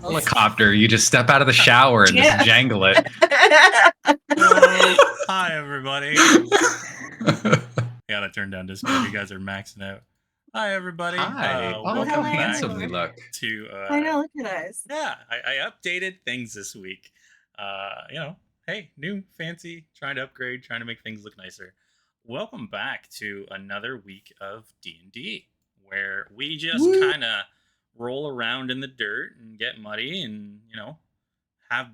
helicopter. You just step out of the shower and just jangle it. Hi, everybody. Gotta turn down Discord. You guys are maxing out. Hi, everybody. Hi. Welcome how back handsome we look. to. I know, look at us. Yeah, I updated things this week. Hey, new, fancy, trying to upgrade, trying to make things look nicer. Welcome back to another week of D&D, where we just kind of roll around in the dirt and get muddy and, have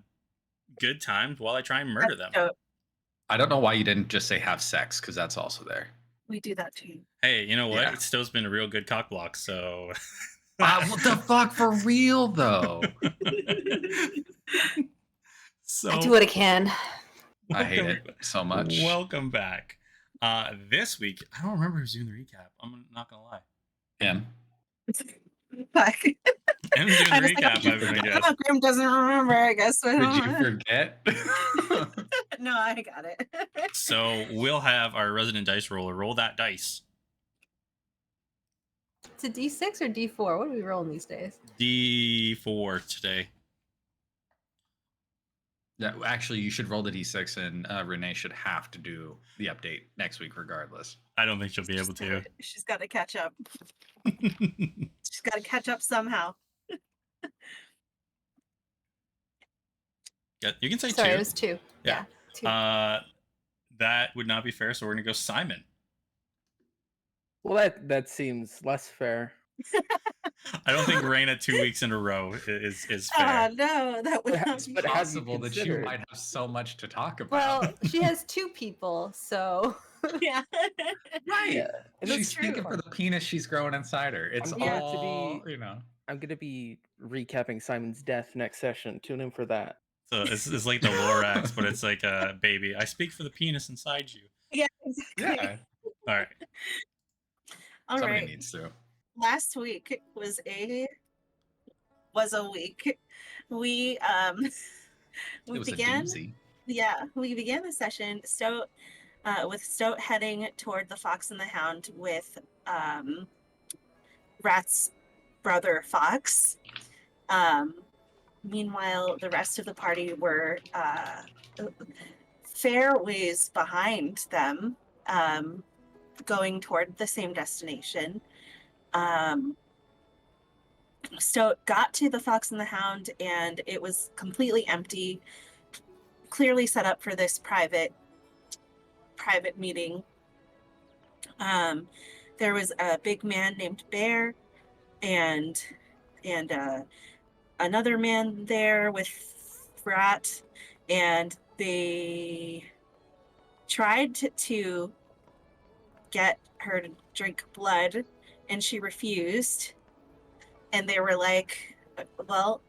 good times while I try and murder them. Dope. I don't know why you didn't just say have sex, because that's also there. We do that too. Hey, you know what? Yeah. Stowe's been a real good cock block, so... What the fuck, for real, though? So, I do what I can. I hate it so much. Welcome back. This week, I don't remember who's doing the recap. I'm not gonna lie. Him. Fuck. I'm doing the recap, I'm gonna guess. Grim doesn't remember, I guess. Did you forget? No, I got it. So we'll have our resident dice roller roll that dice. It's a D6 or D4? What are we rolling these days? D4 today. Yeah, actually, you should roll the d6, and Renee should have to do the update next week regardless. I don't think she'll be able to. She's got to catch up. She's got to catch up somehow. Yeah, you can say Sorry, two. it was 2. Yeah. 2. That would not be fair, so we're gonna go Simon. Well, that seems less fair. I don't think Raina 2 weeks in a row is fair. No, that would not be It's possible that you considered? might have so much to talk about. Well, she has 2 people, so... Yeah. Right. Yeah, She's true. speaking for the penis she's growing inside her. It's I'm glad all, to I'm gonna be recapping Simon's death next session. Tune in for that. So it's like the Lorax, but it's like a baby. I speak for the penis inside you. Yeah, exactly. Yeah. All right. All Somebody right. needs to. Last week was a week. We It was began. a doozy. Yeah, we began the session with Stoat heading toward the Fox and the Hound with Rat's brother Fox. Meanwhile, the rest of the party were fair ways behind them, going toward the same destination. Stoat got to the Fox and the Hound, and it was completely empty, clearly set up for this private meeting. There was a big man named Bear, and another man there with Rat, and they tried to get her to drink blood, and she refused. And they were like, "Well,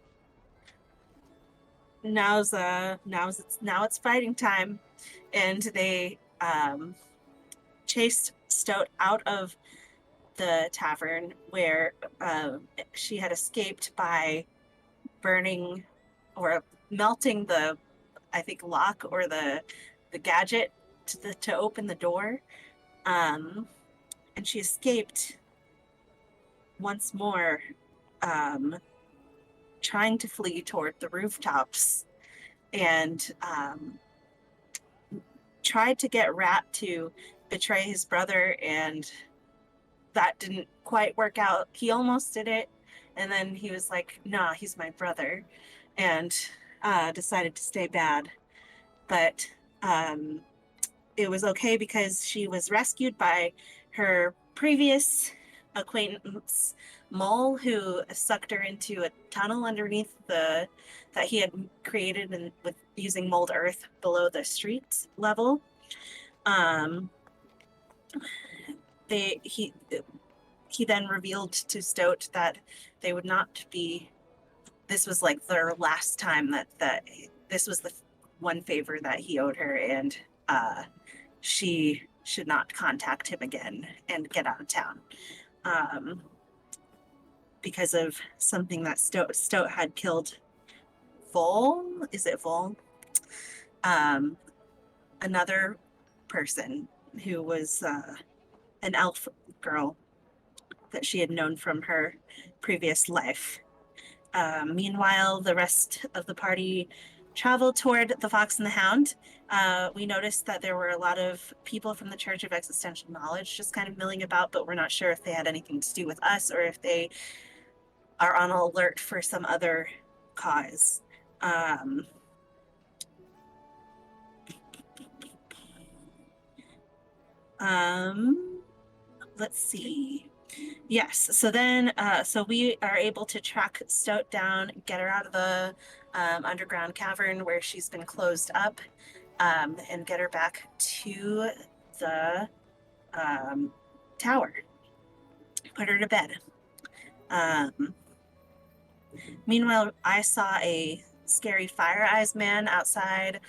now it's fighting time," and they chased Stoat out of the tavern where she had escaped by burning or melting the, I think, lock or the gadget to open the door, and she escaped once more, trying to flee toward the rooftops, and tried to get Rat to betray his brother, and that didn't quite work out. He almost did it, and then he was like, "Nah, he's my brother," and decided to stay bad. But it was okay because she was rescued by her previous acquaintance Mole, who sucked her into a tunnel underneath that he had created and with using mold earth below the street level. He then revealed to Stoat that they would not be. This was like their last time that this was the one favor that he owed her, and she should not contact him again and get out of town. Because of something that Stoat had killed Vol. Is it Vol? Another person who was an elf girl that she had known from her previous life. Meanwhile, the rest of the party traveled toward the Fox and the Hound. We noticed that there were a lot of people from the Church of Existential Knowledge just kind of milling about, but we're not sure if they had anything to do with us or if they are on alert for some other cause. Let's see. Yes, so then, so we are able to track Stout down, get her out of the underground cavern where she's been closed up, and get her back to the tower. Put her to bed. Meanwhile, I saw a scary Fire Eyes man outside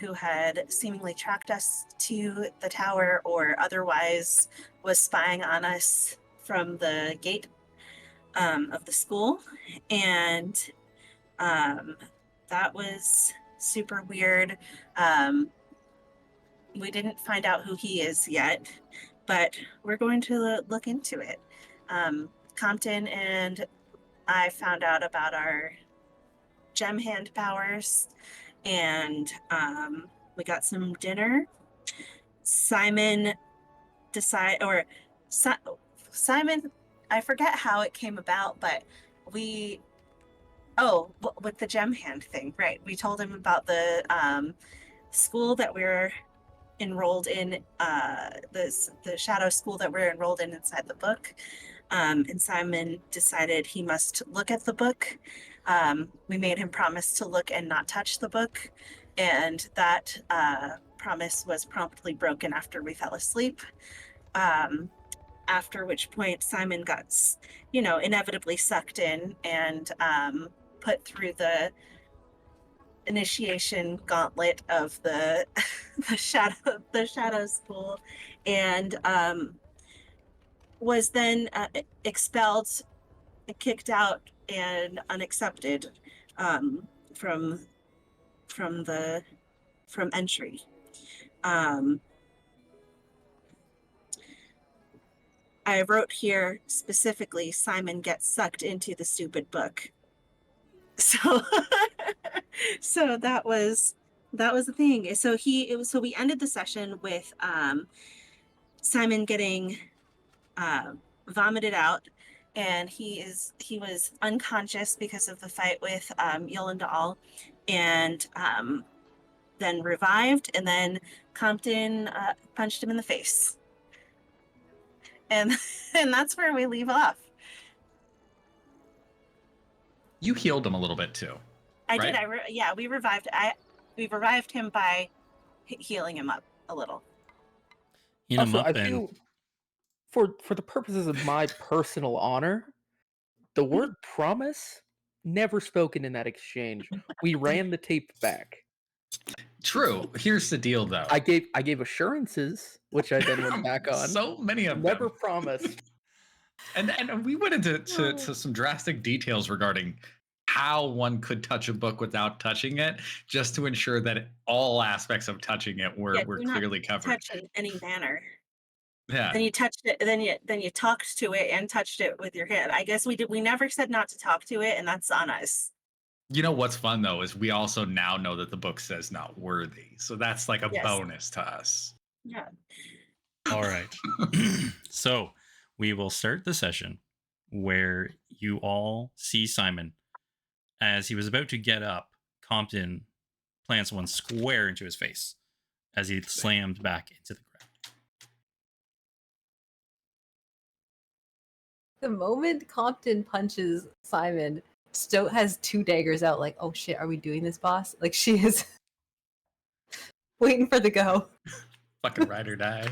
who had seemingly tracked us to the tower or otherwise was spying on us from the gate of the school. And that was super weird. We didn't find out who he is yet, but we're going to look into it. Compton and I found out about our gem hand powers, and we got some dinner. Simon Simon, I forget how it came about, but with the gem hand thing, right? We told him about the school that we're enrolled in, the shadow school that we're enrolled in inside the book. And Simon decided he must look at the book. We made him promise to look and not touch the book, and that promise was promptly broken after we fell asleep. After which point Simon got, inevitably sucked in and put through the initiation gauntlet of the the shadow school, and was then expelled, kicked out, and unaccepted from entry. I wrote here specifically, Simon gets sucked into the stupid book. So so that was the thing. So we ended the session with Simon getting vomited out, and he was unconscious because of the fight with Yolanda, and then revived, and then Compton punched him in the face, and and that's where we leave off. You healed him a little bit too. I right? did. We revived him by healing him up a little. Heal him Also, up I and feel for the purposes of my personal honor, the word promise never spoken in that exchange. We ran the tape back. True. Here's the deal, though. I gave assurances, which I then went back on. So many of Never them. promised. And we went into to some drastic details regarding how one could touch a book without touching it, just to ensure that all aspects of touching it were Do not clearly covered. touch in any manner. Yeah. Then you touched it. Then you talked to it and touched it with your hand. I guess we did. We never said not to talk to it, and that's on us. You know what's fun though is we also now know that the book says not worthy, so that's like a Yes. bonus to us. Yeah. all right. So we will start the session where you all see Simon. As he was about to get up, Compton plants one square into his face as he slammed back into the ground. The moment Compton punches Simon, Stoat has 2 daggers out, like, oh shit, are we doing this, boss? Like, she is waiting for the go. Fucking ride or die.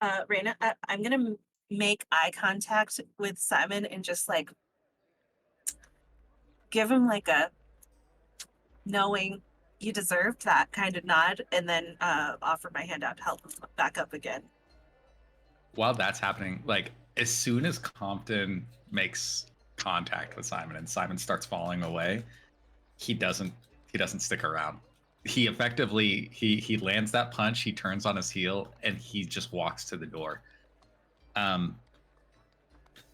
Raina, I'm gonna make eye contact with Simon and just like give him like a knowing you deserved that kind of nod, and then offer my hand out to help him back up again. While that's happening, like as soon as Compton makes contact with Simon and Simon starts falling away, he doesn't stick around. He effectively he lands that punch, he turns on his heel, and he just walks to the door.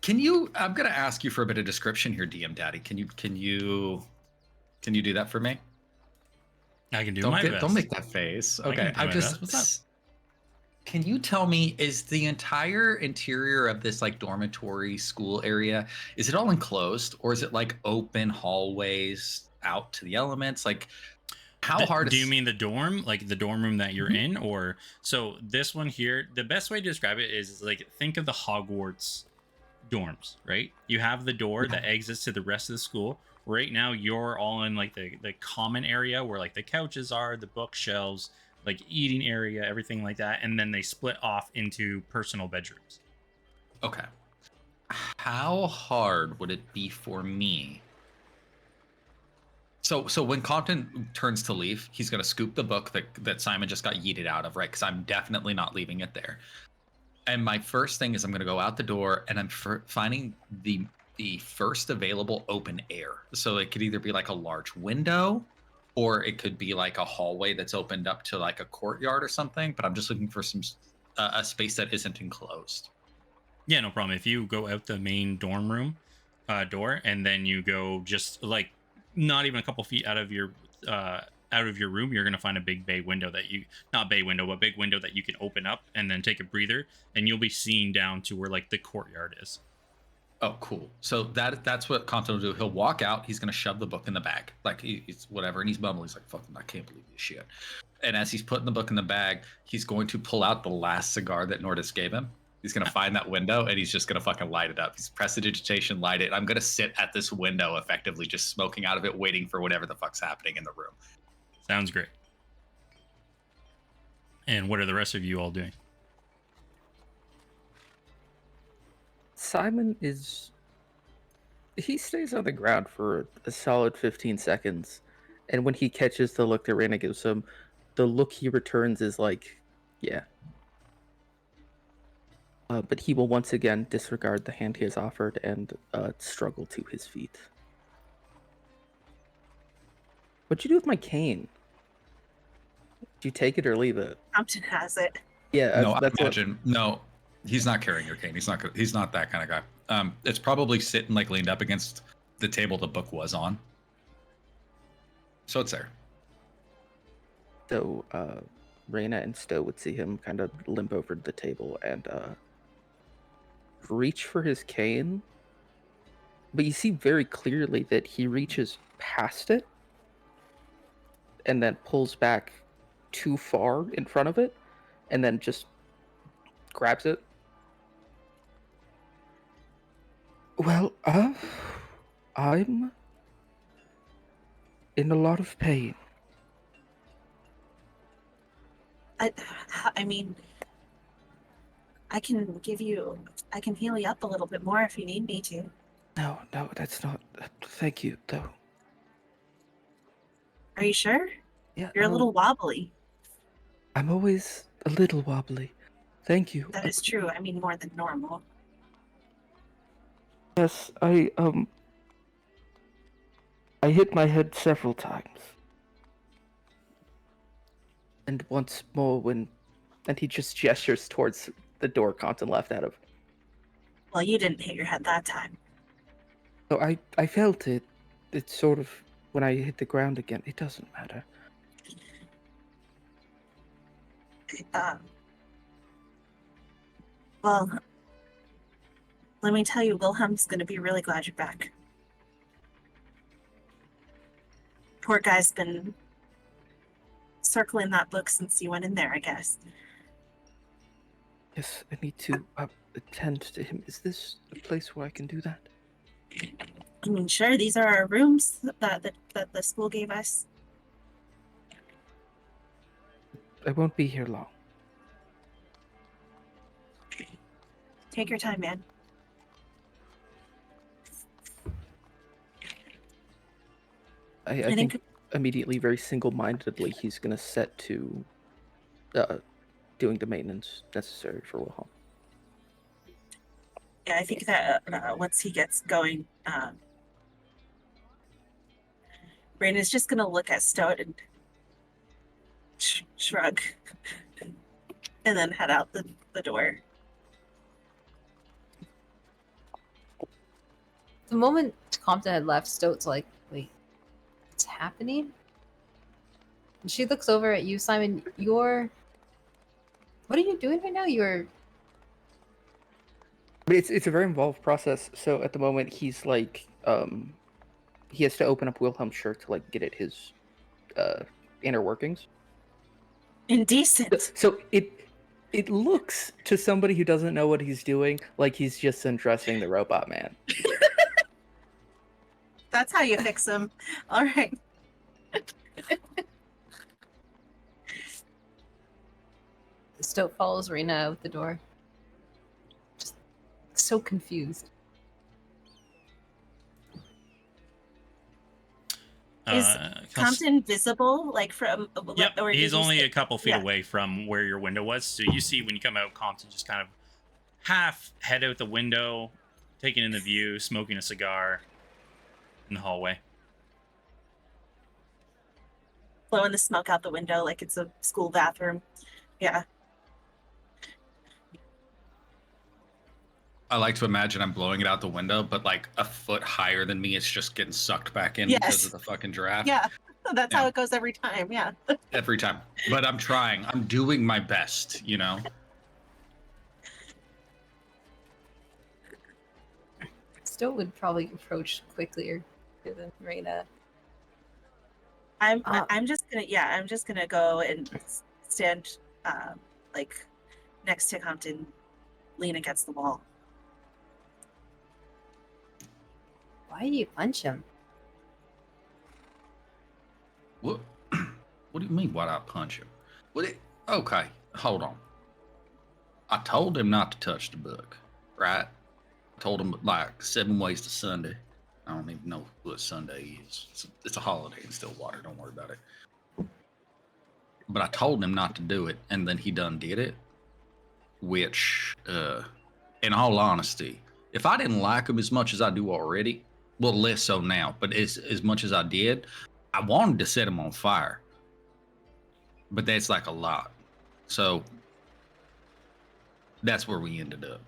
Can you? I'm gonna ask you for a bit of description here, DM Daddy. Can you do that for me? I can do my best. Don't make that face. I can Okay, do my best. What's up? Can you tell me, is the entire interior of this like dormitory school area, is it all enclosed, or is it like open hallways out to the elements? Like, how hard Do is you mean the dorm, like the dorm room that you're Mhm. in, or so this one here? The best way to describe it is like think of the Hogwarts dorms, right? You have the door that exits to the rest of the school. Right now, you're all in like the common area where like the couches are, the bookshelves, like eating area, everything like that, and then they split off into personal bedrooms. Okay. How hard would it be for me? So when Compton turns to leave, he's gonna scoop the book that Simon just got yeeted out of, right? Because I'm definitely not leaving it there. And my first thing is I'm gonna go out the door and I'm finding the first available open air. So it could either be like a large window, or it could be like a hallway that's opened up to like a courtyard or something. But I'm just looking for some a space that isn't enclosed. Yeah, no problem. If you go out the main dorm room door, and then you go just like not even a couple feet uh, out of your room, you're gonna find a big bay window that you not bay window, but big window that you can open up and then take a breather, and you'll be seeing down to where like the courtyard is. Oh, cool. So that's what Compton will do. He'll walk out. He's gonna shove the book in the bag, like he's whatever, and he's mumbling. He's like, "Fucking, I can't believe this shit." And as he's putting the book in the bag, he's going to pull out the last cigar that Nordis gave him. He's gonna find that window and he's just gonna fucking light it up. He's prestidigitation, light it. I'm gonna sit at this window, effectively just smoking out of it, waiting for whatever the fuck's happening in the room. Sounds great. And what are the rest of you all doing? Simon he stays on the ground for a solid 15 seconds, and when he catches the look that Raina gives him, the look he returns is like, yeah. But he will once again disregard the hand he has offered and struggle to his feet. What'd you do with my cane? Did you take it or leave it? Compton has it. Yeah, No, I that's what. imagine. No, he's not carrying your cane. He's not that kind of guy. It's probably sitting like leaned up against the table the book was on. So it's there. So, Raina and Stowe would see him kind of limp over to the table and reach for his cane. But you see very clearly that he reaches past it and then pulls back too far in front of it and then just grabs it. Well, I'm in a lot of pain. I mean, I can heal you up a little bit more if you need me to. No, that's not. Thank you, though. Are you sure? Yeah, You're a no, little wobbly. I'm always a little wobbly. Thank you. That is true. I mean, more than normal. Yes, I hit my head several times. And once more and he just gestures towards the door Compton left out of. Well, you didn't hit your head that time. So I felt it. It's sort of, when I hit the ground again, it doesn't matter. Well, let me tell you, Wilhelm's gonna be really glad you're back. Poor guy's been circling that book since you went in there, I guess. Yes, I need to attend to him. Is this a place where I can do that? I mean, sure, these are our rooms that the school gave us. I won't be here long. Take your time, man. I think immediately, very single-mindedly, he's going to set to doing the maintenance necessary for Wilhelm. Yeah, I think that once he gets going, Raina's just gonna look at Stoat and shrug, and then head out the door. The moment Compton had left, Stoat's like, wait, what's happening? And she looks over at you, Simon. What are you doing right now? But it's a very involved process. So at the moment, he's like, he has to open up Wilhelm's shirt to like get at his inner workings. Indecent. So it looks to somebody who doesn't know what he's doing like he's just undressing the robot man. That's how you fix them. All right. Stoat follows Rena out the door. Just so confused. Is Compton visible, like from? Yep, or did he's you only say- a couple feet Yeah. away from where your window was. So you see when you come out, Compton just kind of half head out the window, taking in the view, smoking a cigar in the hallway. blowing the smoke out the window like it's a school bathroom. Yeah. I like to imagine I'm blowing it out the window, but like a foot higher than me, it's just getting sucked back in because Yes. of the fucking draft. Yeah. That's how Yeah. it goes every time. Yeah. Every time. But I'm trying. I'm doing my best, you know? Stoat would probably approach quickly than Rena. I'm just gonna go and stand like next to Compton, lean against the wall. Why do you punch him? What? What do you mean? Why'd I punch him? Okay, hold on. I told him not to touch the book, right? I told him like 7 ways to Sunday. I don't even know what Sunday is. It's a holiday in Stillwater. Don't worry about it. But I told him not to do it, and then he done did it. Which, in all honesty, if I didn't like him as much as I do already, well, less so now, but as much as I did, I wanted to set him on fire. But that's like a lot. So that's where we ended up.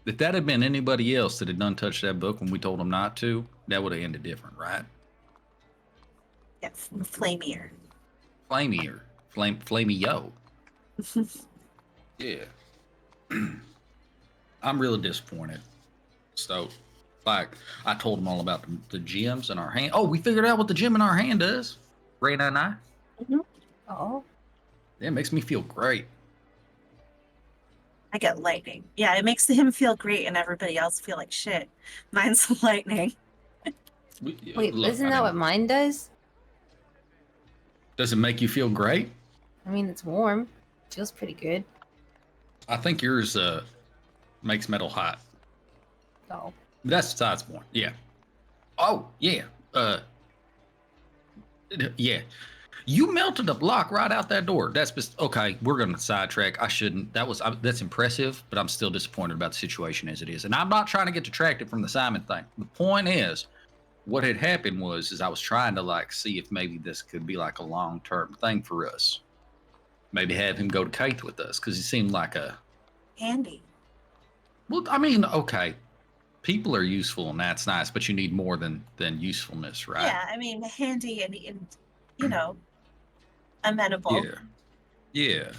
If that had been anybody else that had done touched that book when we told him not to, that would have ended different, right? Yeah, flamier. Flamier. Flamey-yo. Yeah. I'm really disappointed. So, like, I told him all about the gems in our hand. Oh, we figured out what the gem in our hand does. Raina and I. Oh, Yeah, it makes me feel great. I get lightning. Yeah, it makes him feel great and everybody else feel like shit. Mine's lightning. wait, Look, isn't I that mean, what mine does? Does it make you feel great? I mean, it's warm. Feels pretty good. I think yours makes metal hot. Oh, That's besides the point. Yeah. Oh, yeah. Yeah. You melted a block right out that door. Okay. We're gonna sidetrack. I shouldn't. That's impressive, but I'm still disappointed about the situation as it is. And I'm not trying to get detracted from the Simon thing. The point is, what had happened is I was trying to like see if maybe this could be like a long-term thing for us. Maybe have him go to Kate with us because he seemed like a. Handy. Well, I mean, okay. People are useful and that's nice, but you need more than usefulness, right? Yeah, I mean handy and you know, amenable. Yeah. Yeah.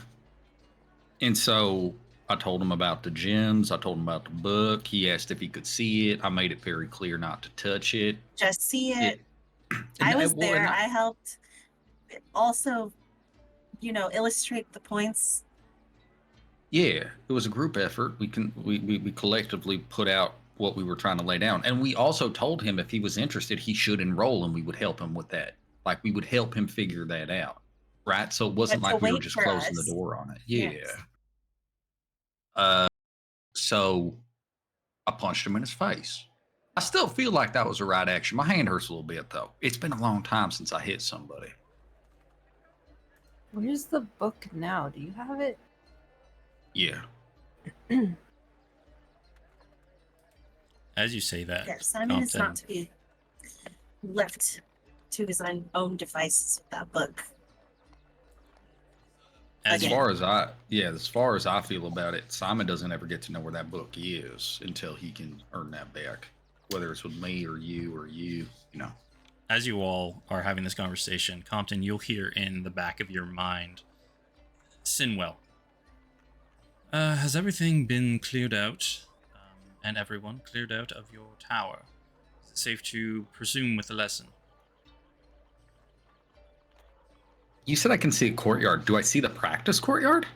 And so I told him about the gems. I told him about the book. He asked if he could see it. I made it very clear not to touch it. Just see it. And I was well, there. and I helped also, illustrate the points. yeah, it was a group effort. We collectively put out what we were trying to lay down. And we also told him if he was interested, he should enroll and we would help him with that. Like we would help him figure that out. Right? So it wasn't But to like we were wait just for closing us. the door on it. Yeah. Yes. So I punched him in his face. I still feel like that was the right action. My hand hurts a little bit though. It's been a long time since I hit somebody. where's the book now? Do you have it? Yeah. As you say that, Yes, Simon is not Compton, to be left to his own devices with that book. As As you, far as I feel about it, Simon doesn't ever get to know where that book is until he can earn that back, whether it's with me or you, you know. as you all are having this conversation, Compton, you'll hear in the back of your mind, Sinwell. Has everything been cleared out, and everyone cleared out of your tower? Is it safe to presume with the lesson? You said I can see a courtyard. Do I see the practice courtyard?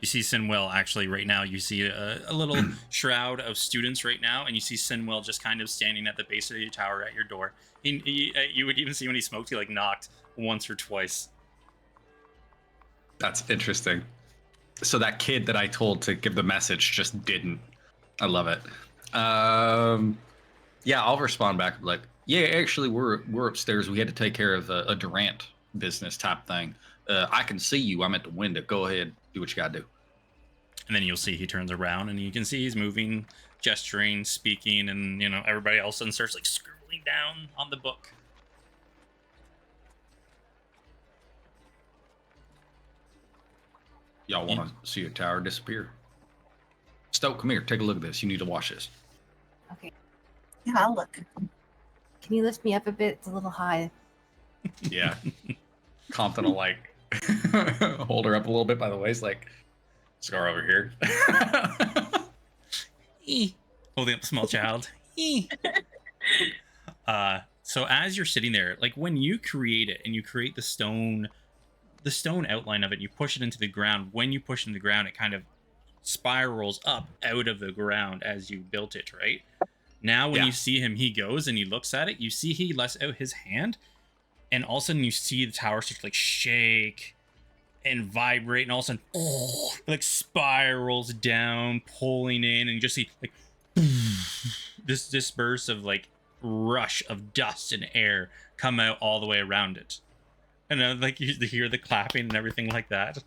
You see Sinwell actually right now. You see a little shroud of students right now, and you see Sinwell just kind of standing at the base of your tower at your door. You would even see when he smoked, he like knocked once or twice. That's interesting. So that kid that I told to give the message just didn't. I love it. Yeah, I'll respond back like, yeah, actually, we're upstairs. We had to take care of a Durant business type thing. I can see you. I'm at the window. Go ahead, do what you gotta do. And then you'll see he turns around, and you can see he's moving, gesturing, speaking, and everybody all of a sudden starts like scribbling down on the book. Y'all want to see a tower disappear? Stoke, come here. Take a look at this. You need to watch this. Okay. Yeah, I'll look. Can you lift me up a bit? It's a little high. Yeah. Compton will like hold her up a little bit by the waist, like, Scar over here. Holding up a small child. So as you're sitting there, like when you create it and you create the stone outline of it, you push it into the ground. When you push it into the ground, it kind of spirals up out of the ground as you built it, right? Now when you see him, he goes and he looks at it. You see he lets out his hand, and all of a sudden you see the tower start to like shake and vibrate, and all of a sudden it like spirals down, pulling in, and you just see like this burst of like rush of dust and air come out all the way around it. And then like you hear the clapping and everything like that.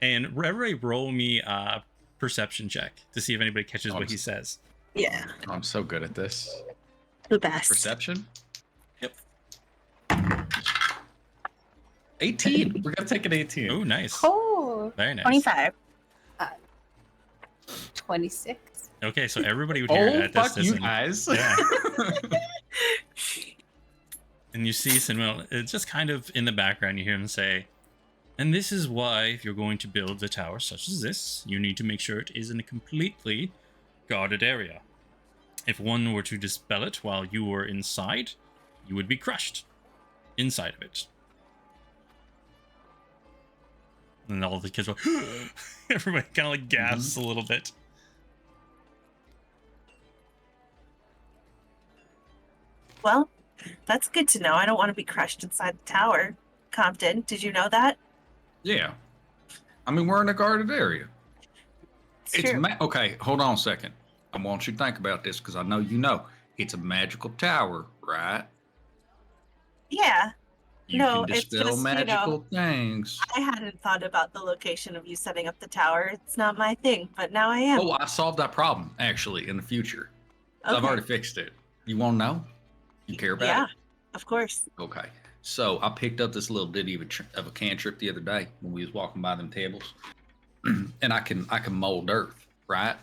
And everybody roll me a perception check to see if anybody catches what he says. Yeah, I'm so good at this. the best. Perception? Yep. 18. We're gonna take an 18. Oh, nice. Oh, Very nice. 25. 26. Okay, so everybody would hear it at this fuck you distance. guys. Yeah. And you see Sinwell, it's just kind of in the background, you hear him say, and this is why if you're going to build a tower such as this, you need to make sure it is in a completely guarded area. If one were to dispel it while you were inside, you would be crushed inside of it. And all the kids were, everybody kind of like gasps a little bit. Well, that's good to know. I don't want to be crushed inside the tower. Compton, did you know that? Yeah. I mean, we're in a guarded area. It's true. Okay, hold on a second. I want you to think about this because I know you know. It's a magical tower, right? Yeah, You No, can it's dispel just, magical things. I hadn't thought about the location of you setting up the tower. It's not my thing, but now I am. Oh, I solved that problem actually in the future. So I've Okay. already fixed it. You want to know? You care about Yeah, it? of course. Okay. So I picked up this little ditty of a cantrip the other day when we was walking by them tables, and I can mold earth, right?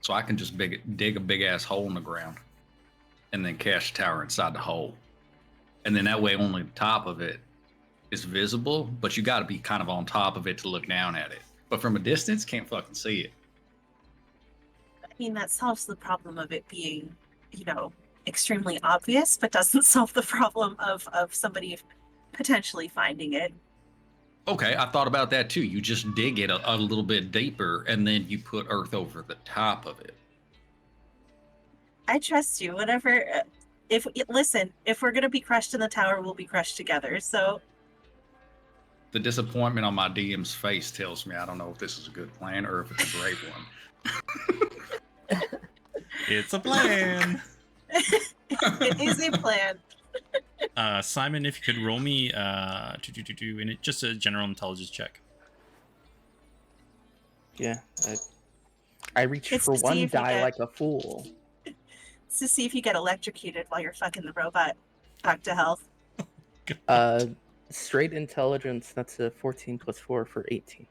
So I can just dig a big ass hole in the ground, and then cast a tower inside the hole, and then that way only the top of it is visible, but you got to be kind of on top of it to look down at it. But from a distance, can't fucking see it. I mean, that solves the problem of it being, extremely obvious, but doesn't solve the problem of somebody potentially finding it. Okay, I thought about that too. You just dig it a little bit deeper, and then you put earth over the top of it. I trust you. Whatever. Listen, if we're gonna be crushed in the tower, we'll be crushed together. So The disappointment on my DM's face tells me I don't know if this is a good plan or if it's a great one. It's a plan. it is a plan. Simon, if you could roll me in just a general intelligence check. Yeah. I reach It's for to see one if you die get- like a fool. It's to see if you get electrocuted while you're fucking the robot back to health. Straight intelligence, that's a 14 plus 4 for 18.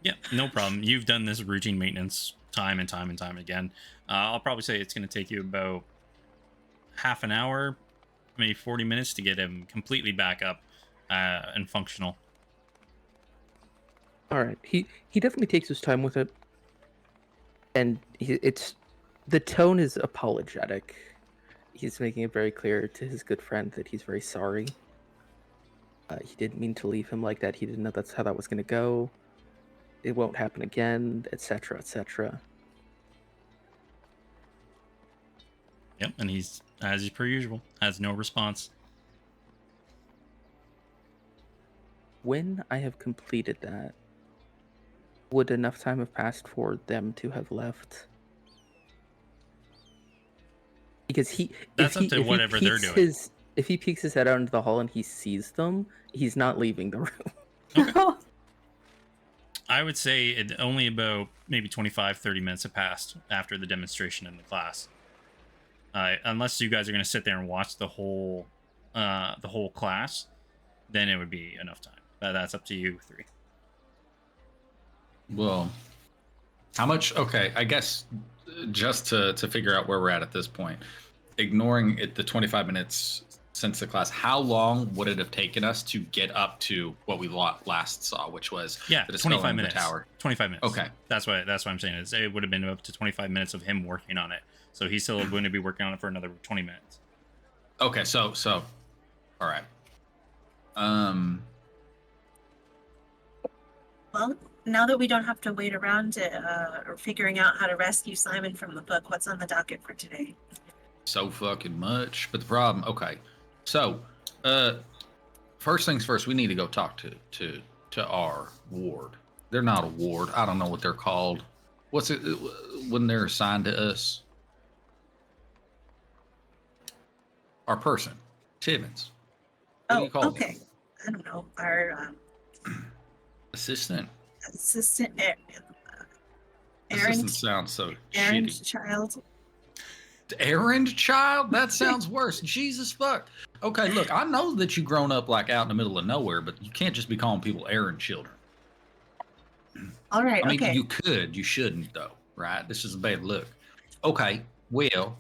Yeah, no problem. You've done this routine maintenance time and time and time again. I'll probably say it's going to take you about half an hour, maybe 40 minutes to get him completely back up and functional. All right, he definitely takes his time with it, and the tone is apologetic. He's making it very clear to his good friend that he's very sorry. He didn't mean to leave him like that. He didn't know that's how that was going to go. It won't happen again, etc., etc. Yep, and he's, as per usual, has no response. When I have completed that, would enough time have passed for them to have left? Because That's up to whatever they're doing. If he peeks his head out into the hall and he sees them, he's not leaving the room. Okay. I would say only about maybe 25, 30 minutes have passed after the demonstration in the class. Unless you guys are going to sit there and watch the whole class, then it would be enough time. That's up to you three. Well, how much? Okay, I guess just to figure out where we're at this point, ignoring the 25 minutes since the class, how long would it have taken us to get up to what we last saw, which was the 25 minutes. Tower? 25 minutes. Okay, that's what I'm saying. It would have been up to 25 minutes of him working on it. So he's still going to be working on it for another 20 minutes. Okay, so all right. Well, now that we don't have to wait around or figuring out how to rescue Simon from the book, what's on the docket for today? So fucking much. But the problem, okay. So, first things first, we need to go talk to our ward. They're not a ward. I don't know what they're called. What's it when they're assigned to us? Our person, Tibbins. What do you call okay. them? I don't know. Our Assistant. assistant, Assistant errand sounds so errand shitty. child. Errand child? That sounds worse. Jesus fuck. Okay, look, I know that you grown up like out in the middle of nowhere, but you can't just be calling people errand children. All right. I mean, okay. you could, you shouldn't though, right? This is a bad look. Okay, well,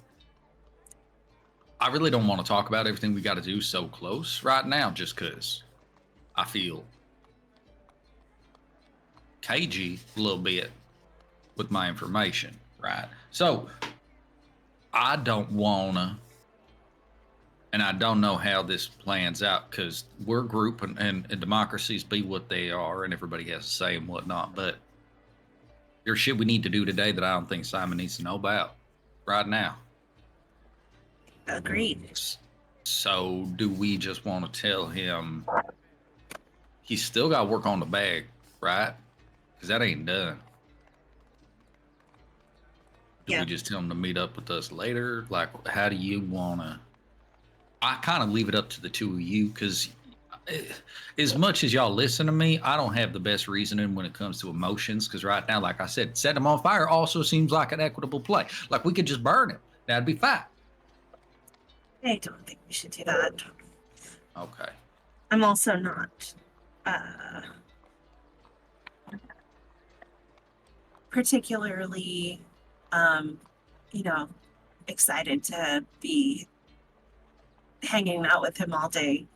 I really don't want to talk about everything we got to do so close right now, just because I feel cagey a little bit with my information, right? So I don't wanna, and I don't know how this plans out because we're a group and democracies be what they are and everybody has to say and whatnot, but there's shit we need to do today that I don't think Simon needs to know about right now. Agreed. So do we just want to tell him he's still got to work on the bag, right? Because that ain't done. Do we just tell him to meet up with us later? Like, how do you want to? I kind of leave it up to the two of you because as much as y'all listen to me, I don't have the best reasoning when it comes to emotions. Because right now, like I said, set him on fire also seems like an equitable play. Like we could just burn him. That'd be fine. I don't think we should do that. Okay. I'm also not particularly excited to be hanging out with him all day.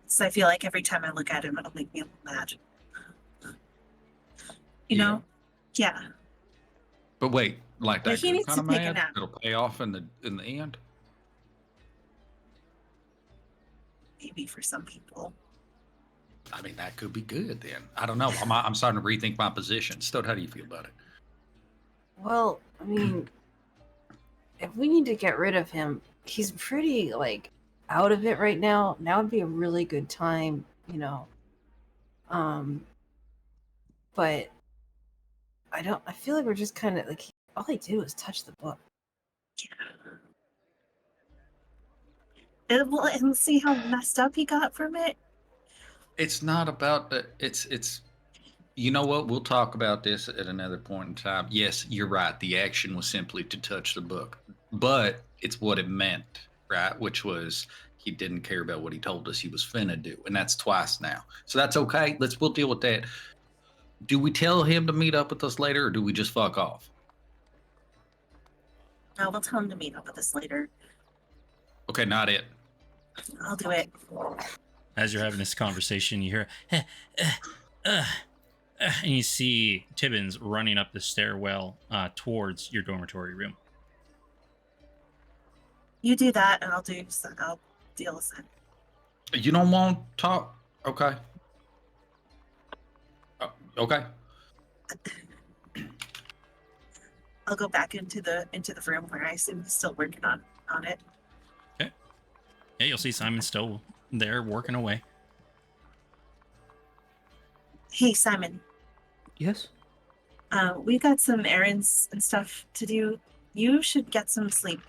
So I feel like every time I look at him, it'll make me a little mad. You know? Yeah. But wait, like that he needs kind to of take a mad? nap. It'll pay off in the end. Maybe for some people. I mean, that could be good then. I don't know. I'm starting to rethink my position. Stoat, how do you feel about it? Well, I mean, if we need to get rid of him, he's pretty, like, out of it right now. Now would be a really good time, But I feel like we're just kind of, like, all I did was touch the book. And see how messed up he got from it? It's not about the, it's, you know what? We'll talk about this at another point in time. Yes, you're right. The action was simply to touch the book, but it's what it meant, right? Which was he didn't care about what he told us he was finna do, and that's twice now. So that's okay. We'll deal with that. Do we tell him to meet up with us later, or do we just fuck off? No, we'll tell him to meet up with us later. Okay, not it. I'll do it. As you're having this conversation, you hear, and you see Tibbins running up the stairwell towards your dormitory room. You do that, and I'll deal with it. You don't want to talk? Okay. Okay. I'll go back into the room where I assume he's still working on it. Okay. Yeah, you'll see Simon still there working away. Hey, Simon. Yes? We got some errands and stuff to do. You should get some sleep.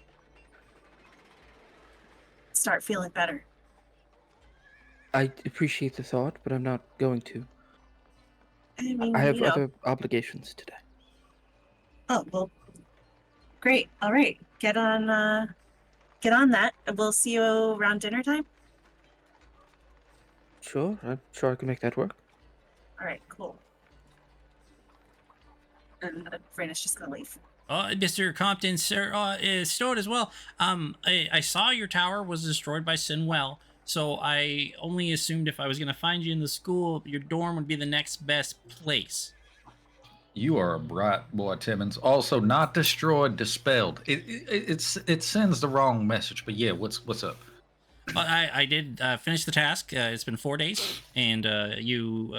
Start feeling better. I appreciate the thought, but I'm not going to. I mean, I have you know. other obligations today. Oh, well, great. All right. Get on that. We'll see you around dinner time. Sure, I'm sure I can make that work. All right, cool. And Vrana's just gonna leave. Mr. Compton, sir, is stored as well. I saw your tower was destroyed by Sinwell, so I only assumed if I was going to find you in the school, your dorm would be the next best place. You are a bright boy, Timmons. Also, not destroyed, dispelled. It sends the wrong message. But yeah, what's up? I did finish the task. It's been 4 days, and you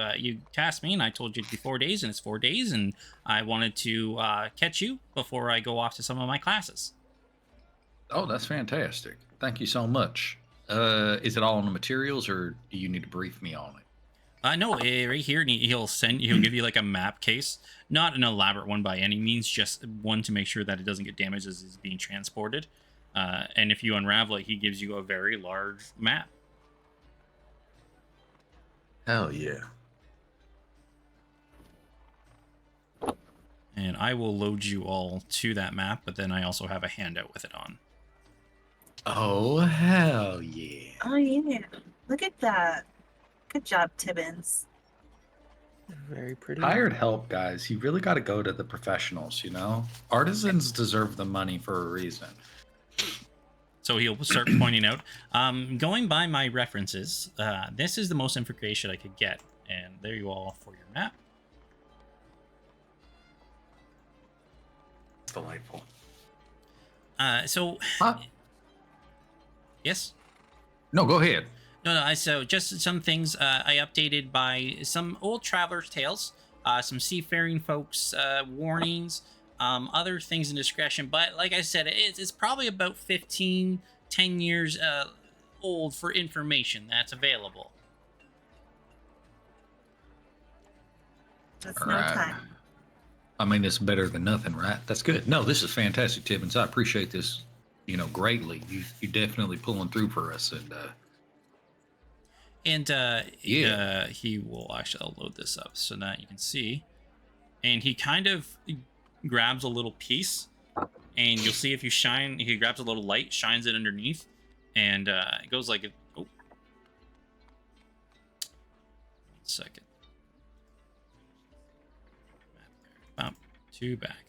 tasked me, and I told you it'd be 4 days, and it's 4 days, and I wanted to catch you before I go off to some of my classes. Oh, that's fantastic. Thank you so much. Is it all on the materials, or do you need to brief me on it? No, right here, and he'll give you like a map case, not an elaborate one by any means, just one to make sure that it doesn't get damaged as it's being transported. And if you unravel it, he gives you a very large map. Hell yeah. And I will load you all to that map, but then I also have a handout with it on. Oh, hell yeah. Oh yeah. Look at that. Good job, Tibbins. Very pretty. Hired help, guys. You really got to go to the professionals, you know? Artisans deserve the money for a reason. So he'll start pointing out, going by my references, this is the most information I could get. And there you all for your map. Delightful. Huh? Yes? No, go ahead. No, so just some things I updated by some old traveler's tales, some seafaring folks' warnings, other things in discretion. But like I said, it's probably about 10 years old for information that's available. That's All no right. time. I mean, it's better than nothing, right? That's good. No, this is fantastic, Tibbins. I appreciate this, greatly. You definitely pulling through for us, and yeah, he will actually. I'll load this up so that you can see. And he kind of grabs a little piece, and you'll see if you shine. He grabs a little light, shines it underneath, and it goes like. Oh, 1 second. About 2 back.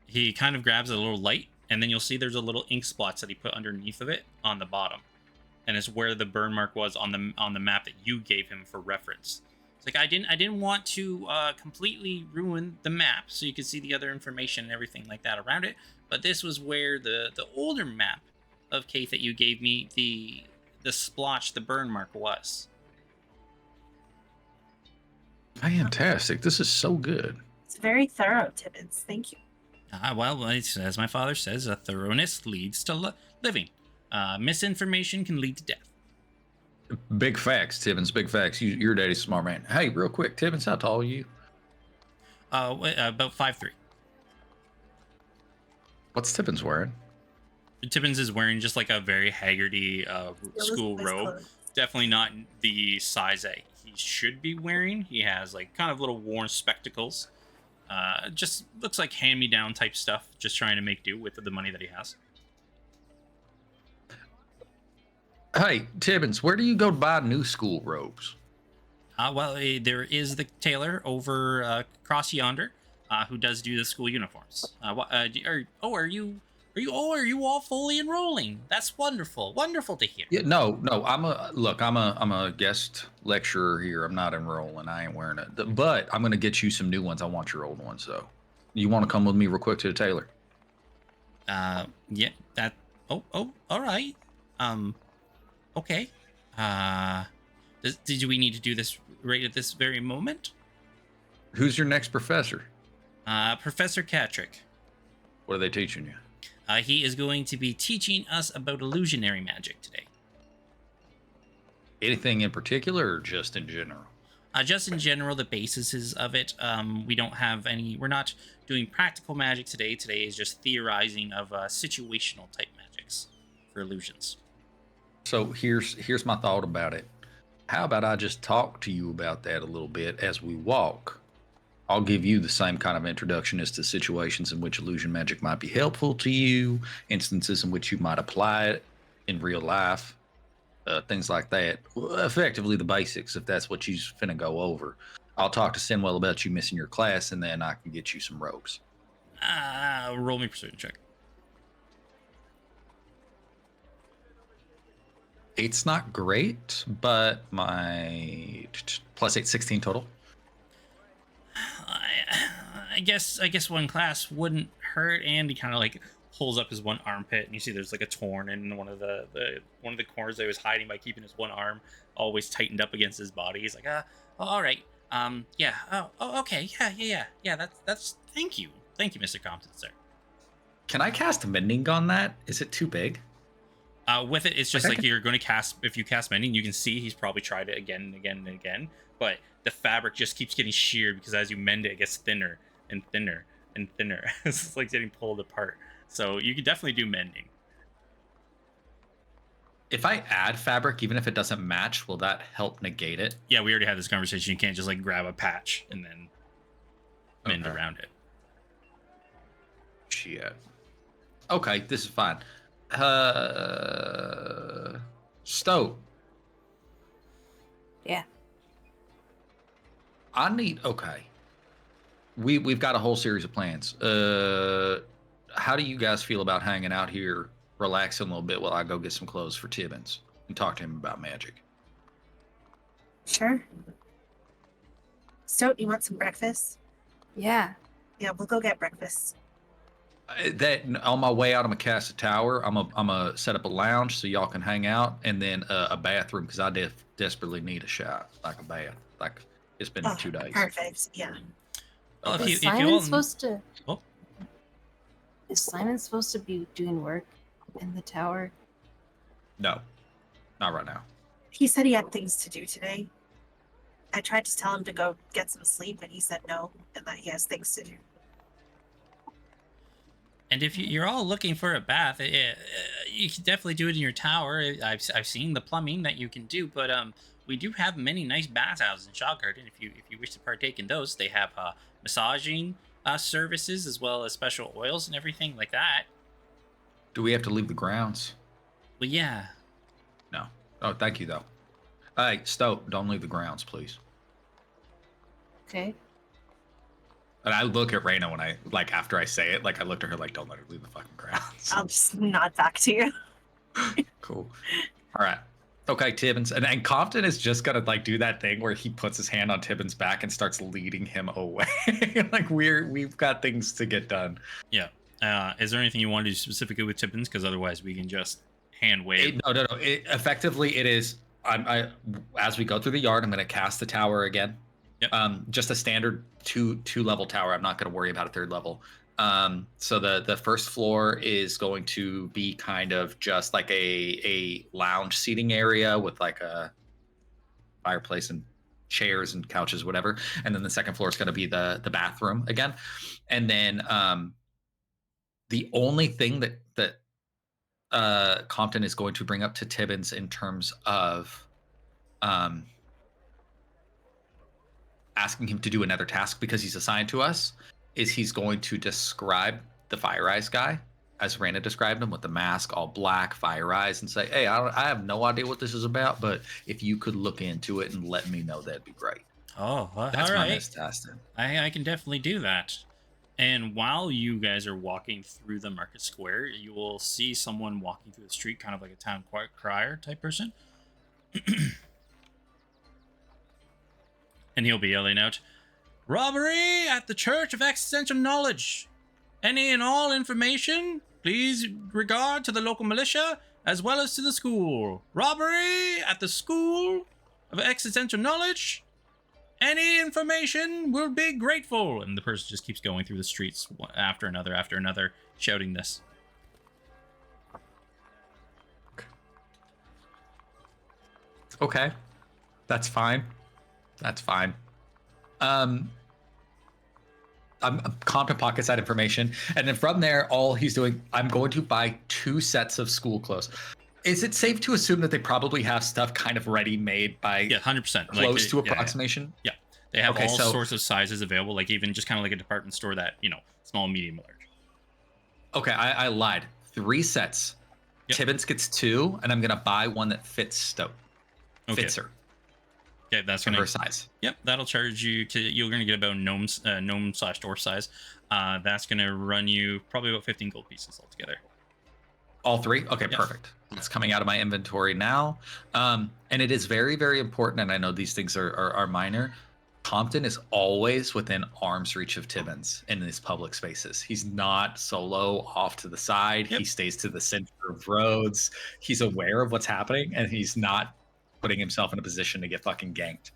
He kind of grabs a little light, and then you'll see there's a little ink spots that he put underneath of it on the bottom. And it's where the burn mark was on the map that you gave him for reference. It's like I didn't want to completely ruin the map so you could see the other information and everything like that around it. But this was where the older map of Keith that you gave me, the splotch, the burn mark was. fantastic. This is so good. It's very thorough, Tibbins. Thank you. Well, as my father says, thoroughness leads to living. Misinformation can lead to death. Big facts, Tibbins. Big facts. Your daddy's a smart man. Hey, real quick, Tibbins, how tall are you? About 5'3". What's Tibbins wearing? Tibbins is wearing just like a very haggardy school Nice robe. clothes. Definitely not the size that he should be wearing. He has like kind of little worn spectacles. Just looks like hand-me-down type stuff. Just trying to make do with the money that he has. Hey, Tibbins, where do you go to buy new school robes? Well, there is the tailor over across yonder, who does do the school uniforms. Are you all fully enrolling? That's wonderful. Wonderful to hear. Yeah, no. I'm a guest lecturer here. I'm not enrolling. I ain't wearing it. But I'm gonna get you some new ones. I want your old ones though. You want to come with me real quick to the tailor? Yeah. That. All right. Okay. Uh, did we need to do this right at this very moment? Who's your next professor? Professor Catrick. What are they teaching you? He is going to be teaching us about illusionary magic today. Anything in particular, or just in general? Just in general, the bases of it. We don't have any. We're not doing practical magic today. Today is just theorizing of situational type magics for illusions. So here's my thought about it. How about I just talk to you about that a little bit as we walk? I'll give you the same kind of introduction as to situations in which illusion magic might be helpful to you, instances in which you might apply it in real life, things like that. Effectively, the basics, if that's what you're finna go over. I'll talk to Sinwell about you missing your class, and then I can get you some robes. Roll me persuasion check. It's not great, but my +8, 16 total. I guess one class wouldn't hurt. And he kind of like pulls up his one armpit, and you see there's like a torn in one of the corners that he was hiding by keeping his one arm always tightened up against his body. He's like, all right, yeah, okay, yeah. That's thank you, Mr. Compton, sir. Can I cast Mending on that? Is it too big? With it, it's just like you're going to cast. If you cast Mending, you can see he's probably tried it again and again and again, but the fabric just keeps getting sheared because as you mend it, it gets thinner and thinner and thinner. It's like getting pulled apart. So you can definitely do mending. If I add fabric, even if it doesn't match, will that help negate it? Yeah, we already had this conversation. You can't just like grab a patch and then mend around it. Shit. Okay, this is fine. Stowe. Yeah. I need. Okay. We've got a whole series of plans. How do you guys feel about hanging out here, relaxing a little bit while I go get some clothes for Tibbins and talk to him about magic? Sure. Stoat, you want some breakfast? Yeah. Yeah, we'll go get breakfast. That on my way out, I'm gonna cast a tower. I'm gonna set up a lounge so y'all can hang out, and then a bathroom because I desperately need a shower, like a bath. Like it's been 2 days. Perfect. Yeah. Well, Is Simon supposed to? Is Simon supposed to be doing work in the tower? No, not right now. He said he had things to do today. I tried to tell him to go get some sleep, and he said no, and that he has things to do. And if you're all looking for a bath, you can definitely do it in your tower. I've seen the plumbing that you can do, but we do have many nice bathhouses in Shawgarden. If you wish to partake in those, they have massaging services as well as special oils and everything like that. Do we have to leave the grounds? Well, yeah. No. Oh, thank you though. Hey, Stoke, don't leave the grounds, please. Okay. And I look at Raina when I after I say it, I look at her don't let her leave the fucking grounds. I'll just nod back to you. Cool. All right. Okay, Tibbins. And Compton is just gonna do that thing where he puts his hand on Tibbins' back and starts leading him away. We've got things to get done. Yeah. Is there anything you want to do specifically with Tibbins? Because otherwise we can just hand wave. No. Effectively, it is. I as we go through the yard, I'm gonna cast the tower again. Yep. Just a standard two level tower. I'm not going to worry about a third level. So the first floor is going to be kind of just like a lounge seating area with a fireplace and chairs and couches, whatever. And then the second floor is going to be the bathroom again. And then the only thing that Compton is going to bring up to Tibbins in terms of asking him to do another task because he's assigned to us is he's going to describe the Fire Eyes guy as Raina described him, with the mask, all black, fire eyes, and say, "Hey, I have no idea what this is about, but if you could look into it and let me know, that'd be great." Oh, That's all my right. mistasting. I can definitely do that. And while you guys are walking through the market square, you will see someone walking through the street, kind of like a town crier type person. And he'll be yelling out, "Robbery at the Church of Existential Knowledge. Any and all information, please regard to the local militia as well as to the school. Robbery at the School of Existential Knowledge. Any information will be grateful." And the person just keeps going through the streets after another, shouting this. Okay, that's fine. That's fine. I'm Compton pockets that information, and then from there, all he's doing, I'm going to buy 2 sets of school clothes. Is it safe to assume that they probably have stuff kind of ready made by Yeah, 100%. close to approximation? Yeah. They have Okay, all so- sorts of sizes available, like even just kind of like a department store that, small, medium, large. Okay, I lied. 3 sets. Yep. Tibbins gets 2, and I'm gonna buy one that fits Stoke. Okay. Fits her Okay, that's for gonna her size. Yep, that'll charge you you're gonna get about gnome / dwarf size. That's gonna run you probably about 15 gold pieces altogether. All 3? Okay, Yes. perfect. It's coming out of my inventory now. And it is very, very important, and I know these things are minor. Compton is always within arm's reach of Tibbins in these public spaces. He's not solo off to the side. Yep. He stays to the center of roads. He's aware of what's happening, and he's not putting himself in a position to get fucking ganked.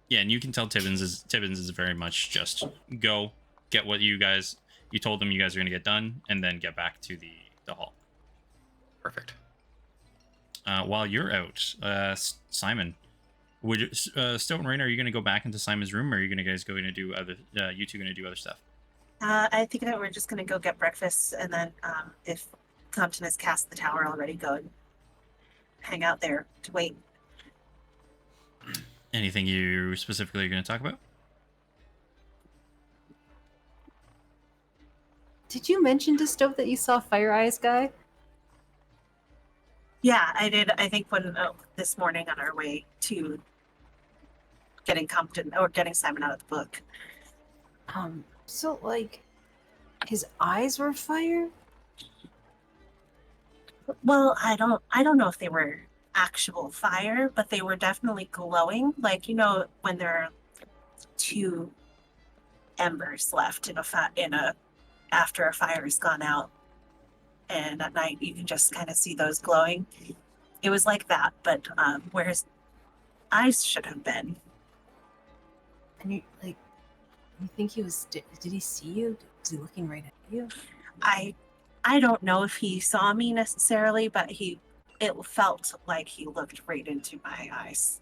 Yeah, and you can tell Tibbins is very much just go get what you told them you guys are gonna get done, and then get back to the hall. Perfect. While you're out, Simon, would Stoat and Rain, are you gonna go back into Simon's room, or are you guys going to do other? You two gonna do other stuff? I think that we're just gonna go get breakfast, and then if Compton has cast the tower already, go and hang out there to wait. Anything you specifically are going to talk about? Did you mention to Stove that you saw Fire Eyes guy? Yeah, I did. I think when this morning on our way to getting Simon out of the book. So like, his eyes were fire? Well, I don't know if they were actual fire, but they were definitely glowing. Like, when there are 2 embers left in after a fire has gone out, and at night you can just kind of see those glowing. It was like that, but where his eyes should have been. And you think he was? Did he see you? Was he looking right at you? I don't know if he saw me necessarily, but it felt like he looked right into my eyes.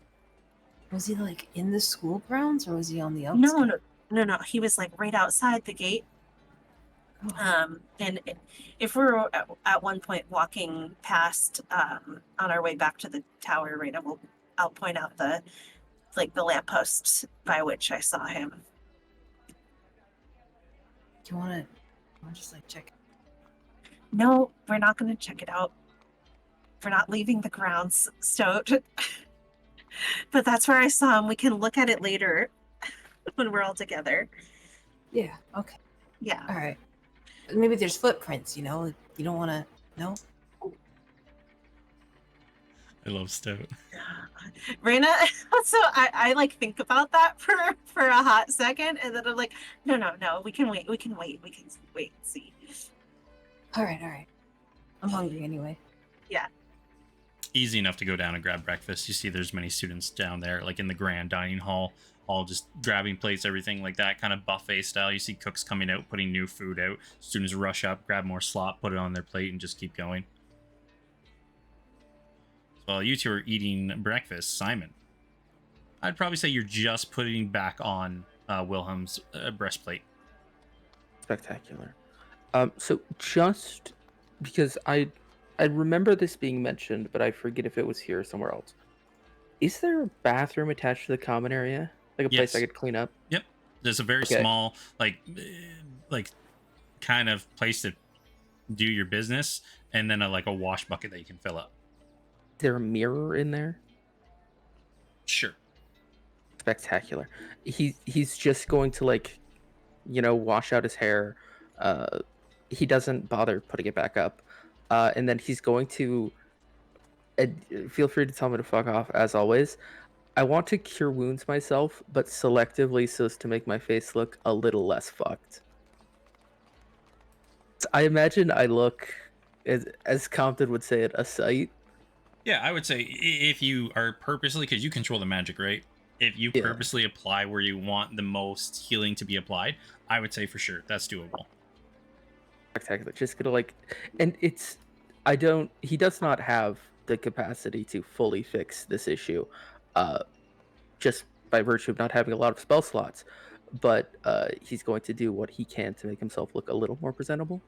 Was he like in the school grounds, or was he on the outside? No. He was like right outside the gate. Oh. And if we're at one point walking past on our way back to the tower, right, I'll point out the lampposts by which I saw him. Do you want to just like check? No, we're not going to check it out. We're not leaving the grounds, Stoat. But that's where I saw him. We can look at it later when we're all together. Yeah. Okay. Yeah. All right. Maybe there's footprints. You don't want to. No. I love Stoat. Raina, so I think about that for a hot second, and then I'm like, no, we can wait and see. All right. I'm hungry anyway. Yeah. Easy enough to go down and grab breakfast. You see there's many students down there, like in the grand dining hall, all just grabbing plates, everything like that, kind of buffet style. You see cooks coming out, putting new food out. Students rush up, grab more slop, put it on their plate, and just keep going. So while you two are eating breakfast, Simon, I'd probably say you're just putting back on Wilhelm's breastplate. Spectacular. So just because I remember this being mentioned, but I forget if it was here or somewhere else. Is there a bathroom attached to the common area? Like a place I could clean up? Yep. There's a very small, like kind of place that do your business, and then like a wash bucket that you can fill up. Is there a mirror in there? Sure. Spectacular. He's just going to like, wash out his hair. He doesn't bother putting it back up, and then he's going to. Feel free to tell me to fuck off as always. I want to cure wounds myself, but selectively so as to make my face look a little less fucked. I imagine I look, as Compton would say it, a sight. Yeah, I would say if you are purposely, because you control the magic, right? If you purposely apply where you want the most healing to be applied, I would say for sure that's doable. Spectacular. Just gonna and he does not have the capacity to fully fix this issue, just by virtue of not having a lot of spell slots. But he's going to do what he can to make himself look a little more presentable.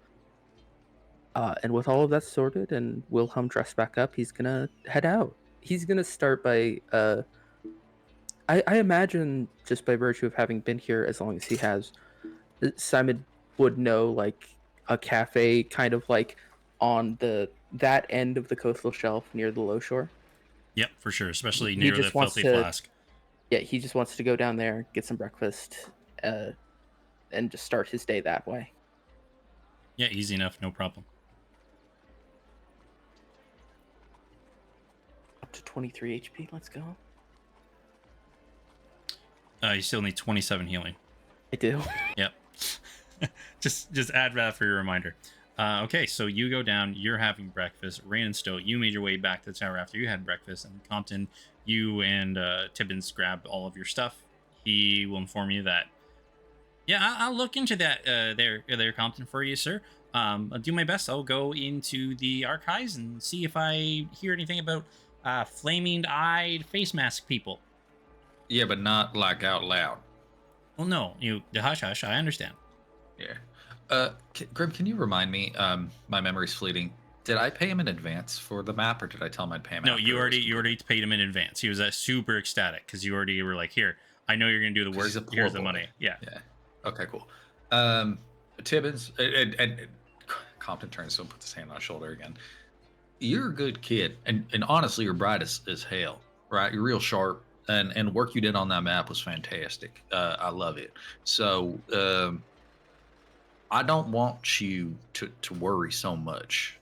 And with all of that sorted and Wilhelm dressed back up, he's gonna head out. He's gonna start by I imagine just by virtue of having been here as long as he has, Simon would know like a cafe kind of like on that end of the coastal shelf near the low shore. Yep, for sure, especially near the filthy flask. Yeah, he just wants to go down there, get some breakfast, and just start his day that way. Yeah, easy enough, no problem. Up to 23 HP, let's go. You still need 27 healing. I do. Yep. just add that for your reminder. Okay, so you go down, you're having breakfast. Rain and Stowe, you made your way back to the tower after you had breakfast. And Compton, you and Tibbins grab all of your stuff. He will inform you that, yeah, I'll look into that there, Compton, for you, sir. I'll do my best. I'll go into the archives and see if I hear anything about flaming-eyed face mask people. Yeah, but not like out loud. Well, no, the hush hush. I understand. Yeah. Grim, can you remind me? My memory's fleeting. Did I pay him in advance for the map, or did I tell him I'd pay him? No, you already paid him in advance. He was super ecstatic because you already were like, "Here, I know you're gonna do the work. Here's the money." Yeah. Yeah. Okay. Cool. Tibbins and Compton turns to him, puts his hand on his shoulder again. You're a good kid, and honestly, you're bright as hell. Right? You're real sharp. And work you did on that map was fantastic. I love it. So I don't want you to worry so much.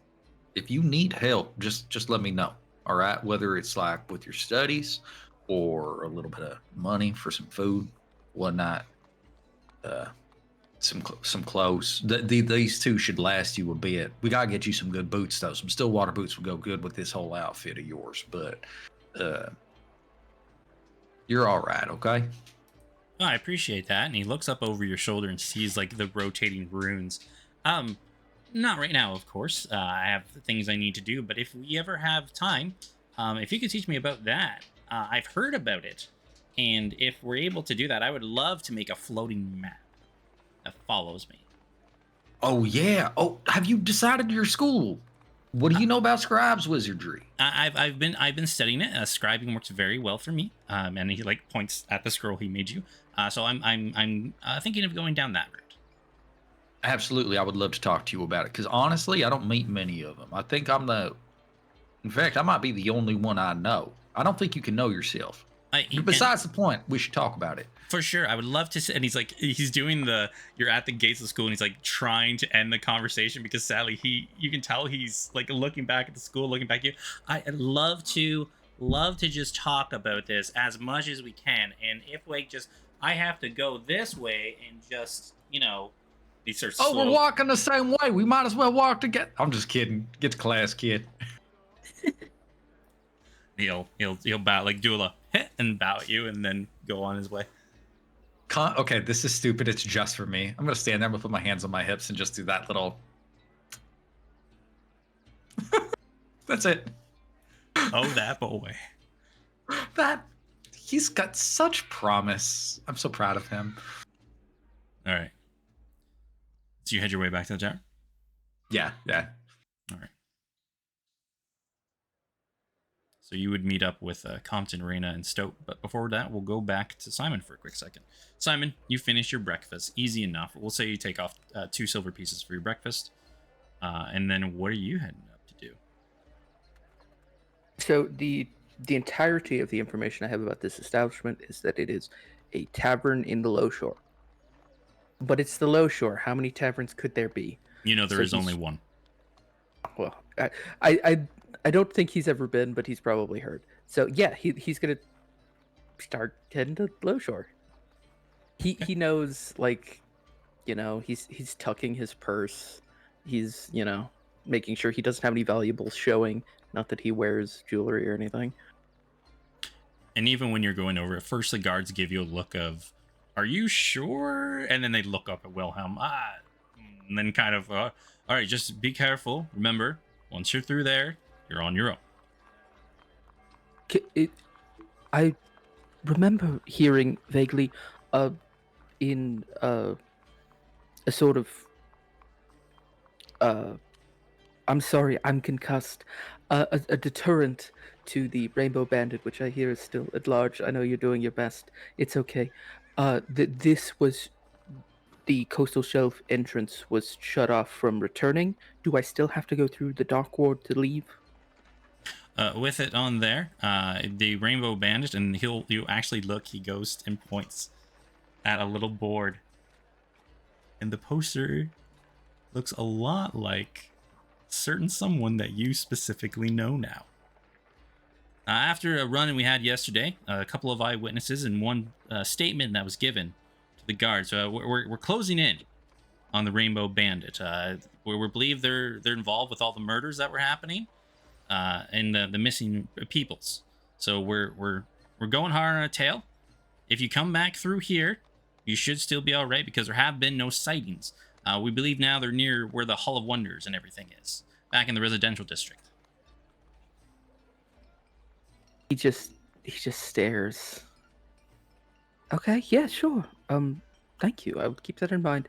If you need help, just let me know. All right, whether it's like with your studies or a little bit of money for some food, whatnot. Some clothes. These two should last you a bit. We gotta get you some good boots though. Some Stillwater boots would go good with this whole outfit of yours. But you're all right, okay? Oh, I appreciate that. And he looks up over your shoulder and sees like the rotating runes. Not right now, of course. I have things I need to do, but if we ever have time, if you could teach me about that. I've heard about it, and if we're able to do that, I would love to make a floating map that follows me. Oh yeah. Oh, have you decided your school? What do you know about scribes wizardry? I've been studying it. Scribing works very well for me. And he like points at the scroll he made you. So I'm thinking of going down that route. Absolutely, I would love to talk to you about it because honestly, I don't meet many of them. I think in fact, I might be the only one I know. I don't think you can know yourself. Besides the point, we should talk about it. For sure, I would love to. And he's doing you're at the gates of school, and he's like trying to end the conversation because sadly you can tell he's like looking back at the school, looking back at you. I'd love to just talk about this as much as we can, and if I have to go this way and just he starts. Oh, we're walking the same way. We might as well walk together. I'm just kidding. Get to class, kid. He'll bow like do a hit and bow at you, and then go on his way. Okay, this is stupid. It's just for me. I'm gonna stand there and put my hands on my hips and just do that little. That's it. Oh, that boy. He's got such promise. I'm so proud of him. All right. So you head your way back to the tower? Yeah. All right. So you would meet up with Compton, Reyna, and Stoke. But before that, we'll go back to Simon for a quick second. Simon, you finish your breakfast. Easy enough. We'll say you take off 2 silver pieces for your breakfast. And then what are you heading up to do? So the entirety of the information I have about this establishment is that it is a tavern in the Low Shore. But it's the Low Shore. How many taverns could there be? You know there So is only one. Well, I don't think he's ever been, but he's probably heard. So yeah, he's gonna start heading to Low Shore. He knows, like, you know, he's tucking his purse. He's, you know, making sure he doesn't have any valuables showing. Not that he wears jewelry or anything. And even when you're going over, at first the guards give you a look of, "Are you sure?" And then they look up at Wilhelm. And then kind of, all right, just be careful. Remember, once you're through there, you're on your own. I remember hearing vaguely, in a sort of, I'm sorry, I'm concussed. A deterrent to the Rainbow Bandit, which I hear is still at large. I know you're doing your best. It's okay. This was the coastal shelf entrance was shut off from returning. Do I still have to go through the dock ward to leave? With it on there, the Rainbow Bandit, and you actually look. He goes and points at a little board, and the poster looks a lot like certain someone that you specifically know now. After a run we had yesterday, a couple of eyewitnesses and one statement that was given to the guards. We're closing in on the Rainbow Bandit. We believe they're involved with all the murders that were happening, and the missing peoples. So we're going hard on a tail. If you come back through here, you should still be all right, because there have been no sightings. We believe now they're near where the Hall of Wonders and everything is, back in the residential district. He just stares. Okay, yeah, sure. Thank you. I would keep that in mind.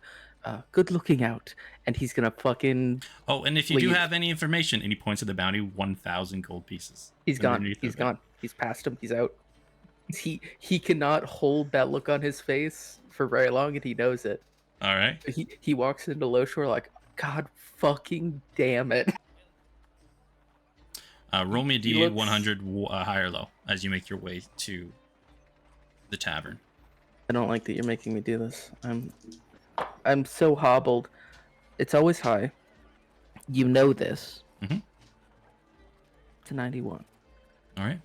Good looking out. And he's gonna fucking. Oh, and if you do leave. have any information, and he points at the bounty, 1,000 gold pieces. He's gone. underneath He's of it. gone. He's past him. He's out. He cannot hold that look on his face for very long, and he knows it. All right. He walks into Low Shore like, God fucking damn it. Roll me a He d8 looks- 100 high or low as you make your way to the tavern. I don't like that you're making me do this. I'm so hobbled. It's always high. You know this. Mhm. It's a 91. All right.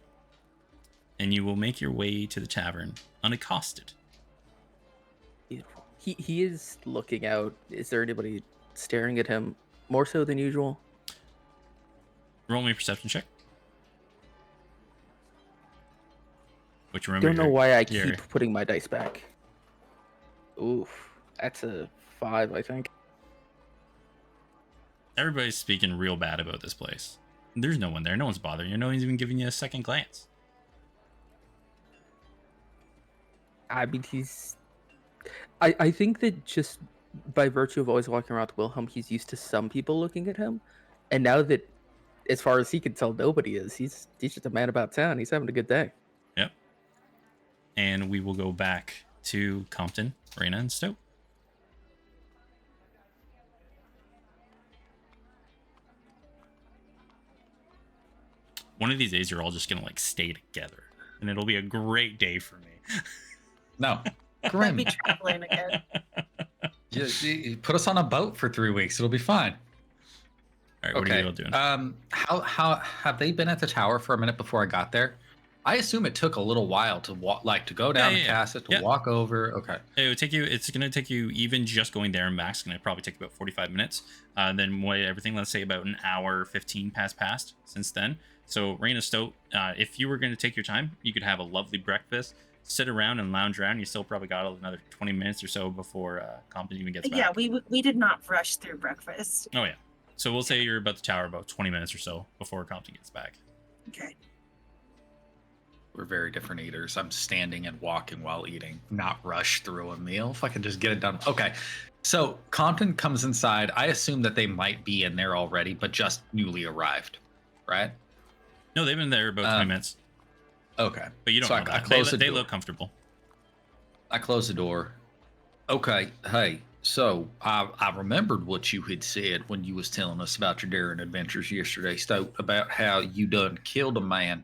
And you will make your way to the tavern unaccosted. Beautiful. He is looking out. Is there anybody staring at him more so than usual? Roll me a perception check. Which, remember, Don't know you're- why I you're- keep putting my dice back. Oof. That's a 5, I think. everybody's speaking real bad about this place. There's no one there. No one's bothering you. No one's even giving you a second glance. I mean, I think that just by virtue of always walking around with Wilhelm, he's used to some people looking at him. And now that, as far as he can tell, nobody is. He's just a man about town. He's having a good day. Yep. And we will go back to Compton, Raina, and Stowe. One of these days, you're all just gonna like stay together, and it'll be a great day for me. No, I'll grim. be traveling again. You put us on a boat for 3 weeks. It'll be fine. All right, what are you all doing? How have they been at the tower for a minute before I got there? I assume it took a little while to walk, like to go down Yeah, to yeah. cast it, to Yeah. walk over. Okay. It would take you. It's gonna take you even just going there and back. It's gonna probably take about 45 minutes. Then everything. Let's say about an hour 15 passed since then. So Raina Stowe, if you were gonna take your time, you could have a lovely breakfast, sit around and lounge around. You still probably got another 20 minutes or so before Compton even gets back. Yeah, we did not rush through breakfast. Oh yeah. So we'll say you're about the tower about 20 minutes or so before Compton gets back. Okay. We're very different eaters. I'm standing and walking while eating, not rush through a meal. If I can just get it done. Okay. So Compton comes inside. I assume that they might be in there already, but just newly arrived, right? No, they've been there about 20 minutes, Okay. but you don't so know I that. close They the look door. comfortable. I close the door. Okay. Hey, So I remembered what you had said when you was telling us about your daring adventures yesterday, Stoat, about how you done killed a man,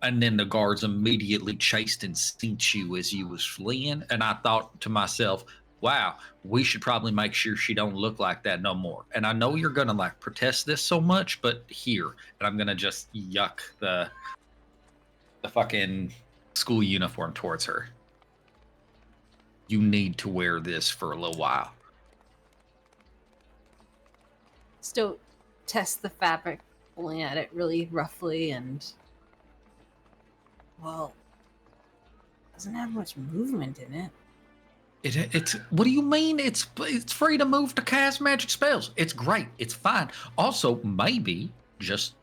and then the guards immediately chased and sent you as you was fleeing. And I thought to myself, wow, we should probably make sure she don't look like that no more. And I know you're gonna like protest this so much, but here, and I'm gonna just yuck the fucking school uniform towards her. You need to wear this for a little while. Still test the fabric, pulling at it really roughly, and well, doesn't have much movement in it. It's what do you mean? It's free to move to cast magic spells. It's great. It's fine. Also, maybe just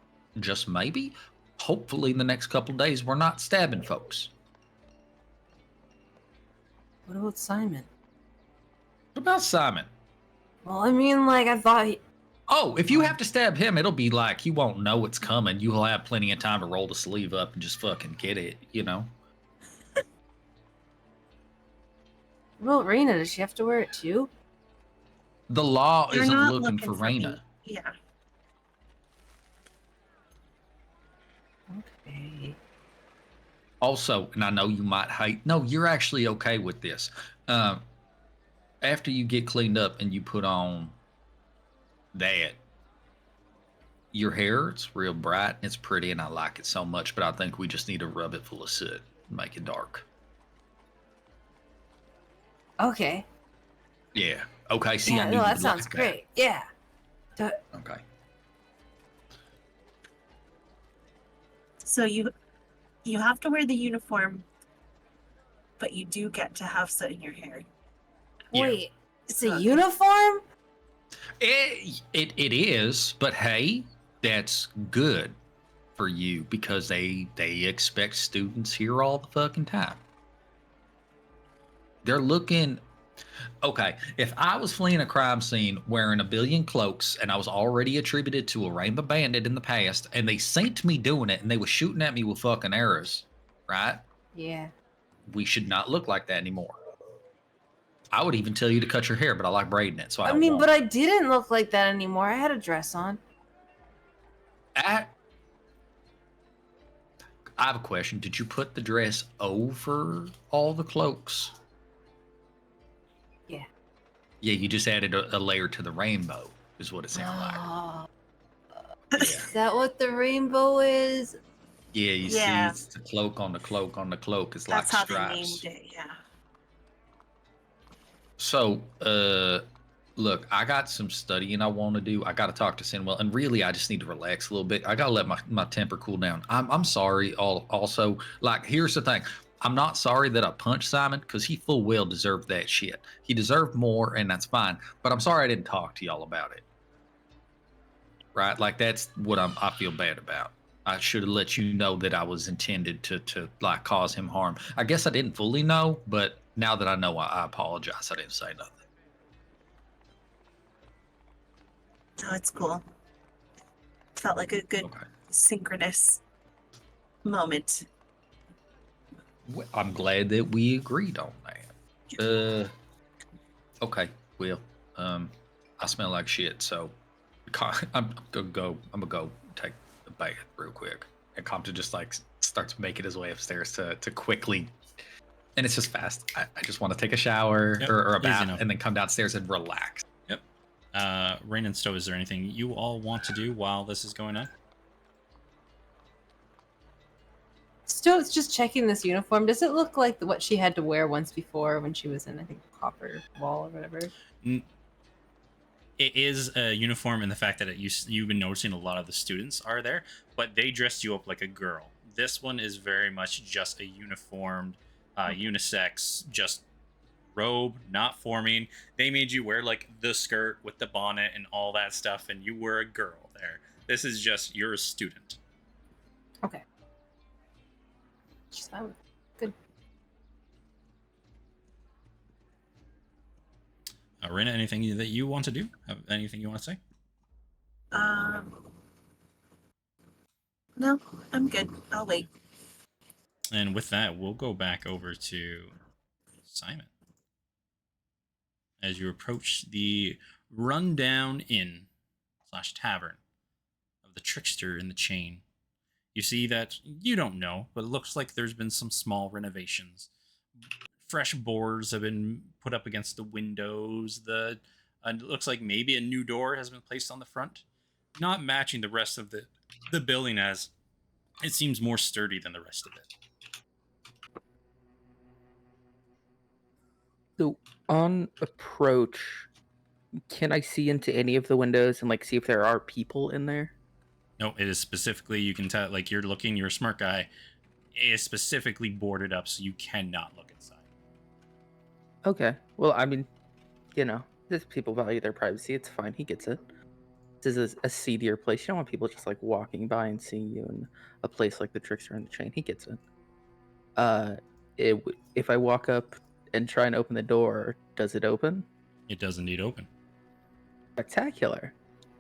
maybe, hopefully in the next couple of days we're not stabbing folks. What about Simon? What about Simon? Well, I mean, like, I thought he... Oh, if you have to stab him, it'll be like he won't know it's coming. You'll have plenty of time to roll the sleeve up and just fucking get it, you know? Well, Raina, does she have to wear it too? The law You're isn't not looking for me. Raina. Yeah. Okay. Also, and I know you might hate, no, you're actually okay with this. After you get cleaned up and you put on that, your hair, it's real bright and it's pretty and I like it so much, but I think we just need to rub it full of soot and make it dark. Okay. Yeah. Okay. See, Yeah, I knew no, you'd that sounds like great. Yeah. Okay. So you have to wear the uniform, but you do get to have soot in your hair. Yeah. Wait, it's a Okay. uniform? It is, but hey, that's good for you because they expect students here all the fucking time. They're looking. Okay, if I was fleeing a crime scene wearing a billion cloaks and I was already attributed to a rainbow bandit in the past and they sent me doing it and they were shooting at me with fucking arrows, right? Yeah. We should not look like that anymore. I would even tell you to cut your hair, but I like braiding it, so I don't mean, want but I didn't look like that anymore. I had a dress on. I have a question. Did you put the dress over all the cloaks? Yeah. Yeah, you just added a layer to the rainbow, is what it sounded like. Oh, Yeah, is that what the rainbow is? yeah, you Yeah. see, it's the cloak on the cloak on the cloak. It's That's like how stripes. they named it. Yeah. So, look, I got some studying I want to do. I got to talk to Sinwell, and really, I just need to relax a little bit. I got to let my temper cool down. I'm sorry. Also, like, here's the thing. I'm not sorry that I punched Simon because he full well deserved that shit. He deserved more, and that's fine. But I'm sorry I didn't talk to y'all about it. Right? Like, that's what I feel bad about. I should have let you know that I was intended to like cause him harm. I guess I didn't fully know, but now that I know, I apologize. I didn't say nothing. No, it's cool. Felt like a good Okay. synchronous moment. Well, I'm glad that we agreed on that. Okay, well, I smell like shit, so I'm gonna go take a bath real quick. And Compton just like starts making his way upstairs to quickly, and it's just fast. I just want to take a shower Yep, or a easy bath, enough. and then come downstairs and relax. Yep. Rain and Stowe, is there anything you all want to do while this is going on? Still, it's just checking this uniform. Does it look like what she had to wear once before when she was in, I think, Copper Wall or whatever? It is a uniform in the fact that you've been noticing a lot of the students are there, but they dressed you up like a girl. This one is very much just a uniformed, unisex, just robe, not forming. They made you wear like the skirt with the bonnet and all that stuff, and you were a girl there. This is just, you're a student. Okay. She's fine with it. Good. Rena, anything that you want to do? Have anything you want to say? No, I'm good. I'll wait. And with that, we'll go back over to Simon. as you approach the rundown inn / tavern of the Trickster in the Chain. You see that you don't know, but it looks like there's been some small renovations. Fresh boards have been put up against the windows. It looks like maybe a new door has been placed on the front, not matching the rest of the building, as it seems more sturdy than the rest of it. So on approach, can I see into any of the windows and like see if there are people in there? No, it is specifically, you can tell, like, you're looking, you're a smart guy. It is specifically boarded up, so you cannot look inside. Okay. Well, I mean, these people value their privacy. It's fine. He gets it. This is a seedier place. You don't want people just like walking by and seeing you in a place like the Trickster and the Chain. He gets it. If I walk up and try and open the door, does it open? It does indeed open. Spectacular.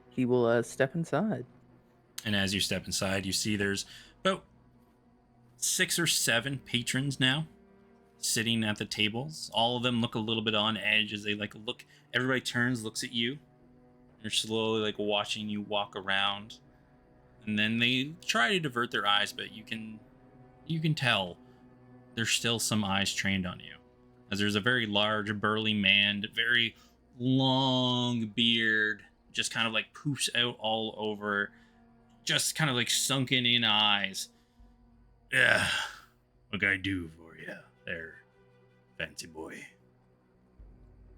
He will step inside. And as you step inside, you see there's about 6 or 7 patrons now sitting at the tables. All of them look a little bit on edge as they like look. Everybody turns, looks at you. They're slowly like watching you walk around, and then they try to divert their eyes, but you can tell there's still some eyes trained on you, as there's a very large, burly man, very long beard, just kind of like poofs out all over, just kind of like sunken in eyes. Yeah, what can I do for you there, fancy boy?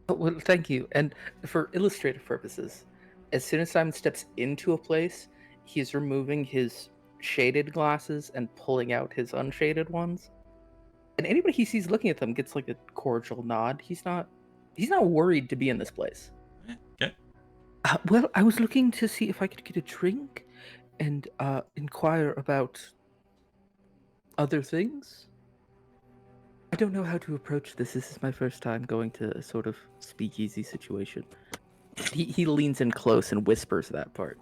Oh, well, thank you. And for illustrative purposes, as soon as Simon steps into a place, he's removing his shaded glasses and pulling out his unshaded ones. And anybody he sees looking at them gets like a cordial nod. He's not worried to be in this place. Okay. Well, I was looking to see if I could get a drink and inquire about other things. I don't know how to approach this. This is my first time going to a sort of speakeasy situation. He leans in close and whispers that part.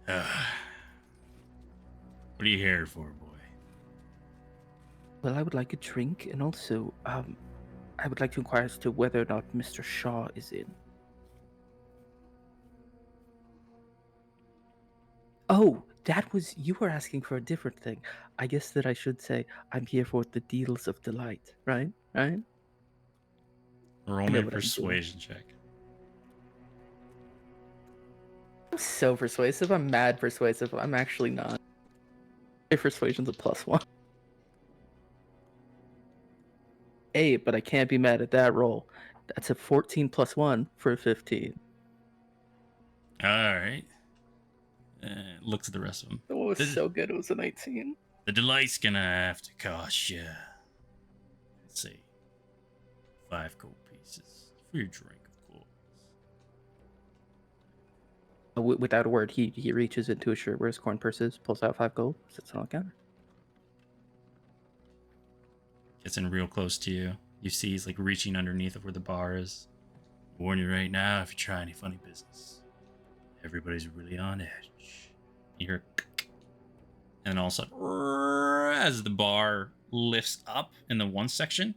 What are you here for, boy? Well, I would like a drink, and also, I would like to inquire as to whether or not Mr. Shaw is in. Oh, you were asking for a different thing. I guess that I should say I'm here for the deals of delight, right? Right? Roll me a persuasion check. I'm so persuasive. I'm mad persuasive. I'm actually not. My persuasion's a +1. Hey, but I can't be mad at that roll. That's a 14 + 1 for a 15. All right. Looks at the rest of them. It was so good. It was a 19. The delight's gonna have to cost you, let's see, 5 gold pieces for your drink, of course. Without a word, he reaches into his shirt where his corn purse is, pulls out 5 gold, sits on the counter. Gets in real close to you. You see he's like reaching underneath of where the bar is. Warn you right now, if you try any funny business, everybody's really on edge. You hear, and all of a sudden, as the bar lifts up in the one section, and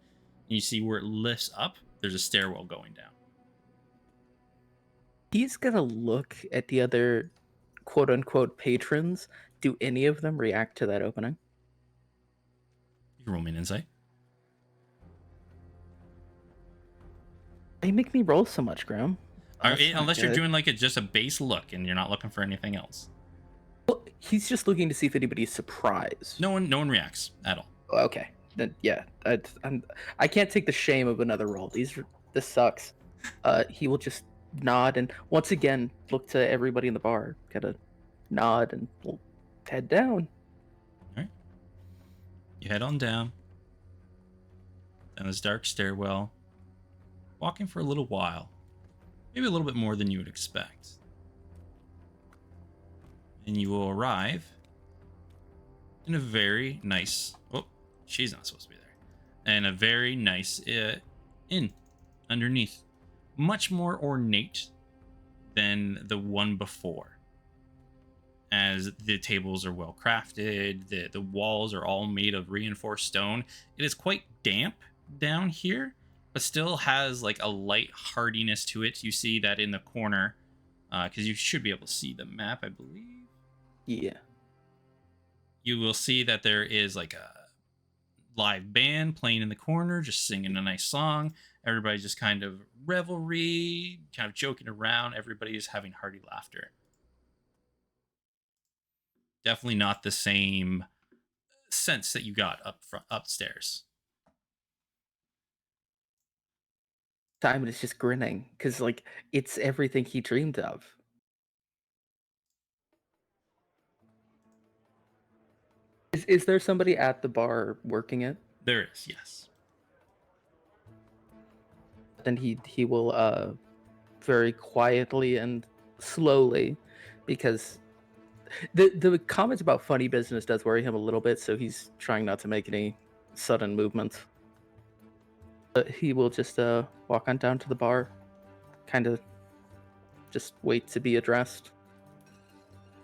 you see where it lifts up, there's a stairwell going down. He's gonna look at the other quote-unquote patrons. Do any of them react to that opening? You can roll me an insight. They make me roll so much, Graham. Unless you're doing like just a base look and you're not looking for anything else. Well, he's just looking to see if anybody's surprised. No one reacts at all. Okay, then yeah, I can't take the shame of another roll. This sucks. He will just nod and once again look to everybody in the bar, kind of nod, and we'll head down. All right. You head on down this dark stairwell, walking for a little while, maybe a little bit more than you would expect. And you will arrive in a very nice... Oh, she's not supposed to be there. And a very nice inn underneath. Much more ornate than the one before. as the tables are well crafted. The walls are all made of reinforced stone. It is quite damp down here, but still has like a light hardiness to it. You see that in the corner, because you should be able to see the map, I believe. Yeah. You will see that there is like a live band playing in the corner, just singing a nice song. Everybody's just kind of revelry, kind of joking around. Everybody is having hearty laughter. Definitely not the same sense that you got upstairs. Simon is just grinning because, like, it's everything he dreamed of. Is there somebody at the bar working it? There is, yes. Then he will very quietly and slowly, because the comments about funny business does worry him a little bit, so he's trying not to make any sudden movements. But he will just walk on down to the bar, kind of just wait to be addressed.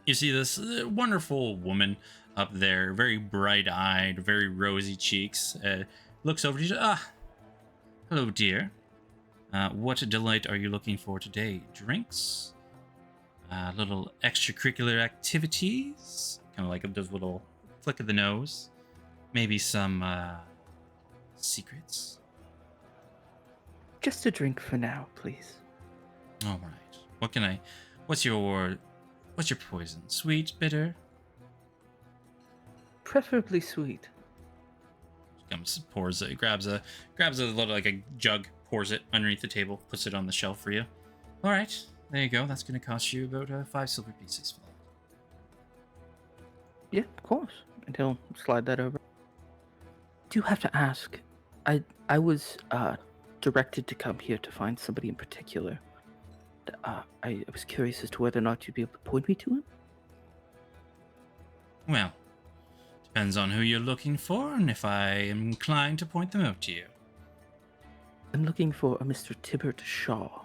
You see this wonderful woman up there, very bright-eyed, very rosy cheeks. Looks over to you. Hello, dear. What delight are you looking for today? Drinks? Little extracurricular activities? Kind of like does a little flick of the nose. Maybe some secrets? Just a drink for now, please. All right. What's your poison? Sweet, bitter? Preferably sweet. Comes, pours it, grabs a little, like a jug, pours it underneath the table, puts it on the shelf for you. All right, there you go. That's going to cost you about 5 silver pieces for that. Yeah, of course. And he'll slide that over. Do have to ask. I was directed to come here to find somebody in particular. I was curious as to whether or not you'd be able to point me to him. Well, depends on who you're looking for, and if I am inclined to point them out to you. I'm looking for a Mr. Tibbert Shaw.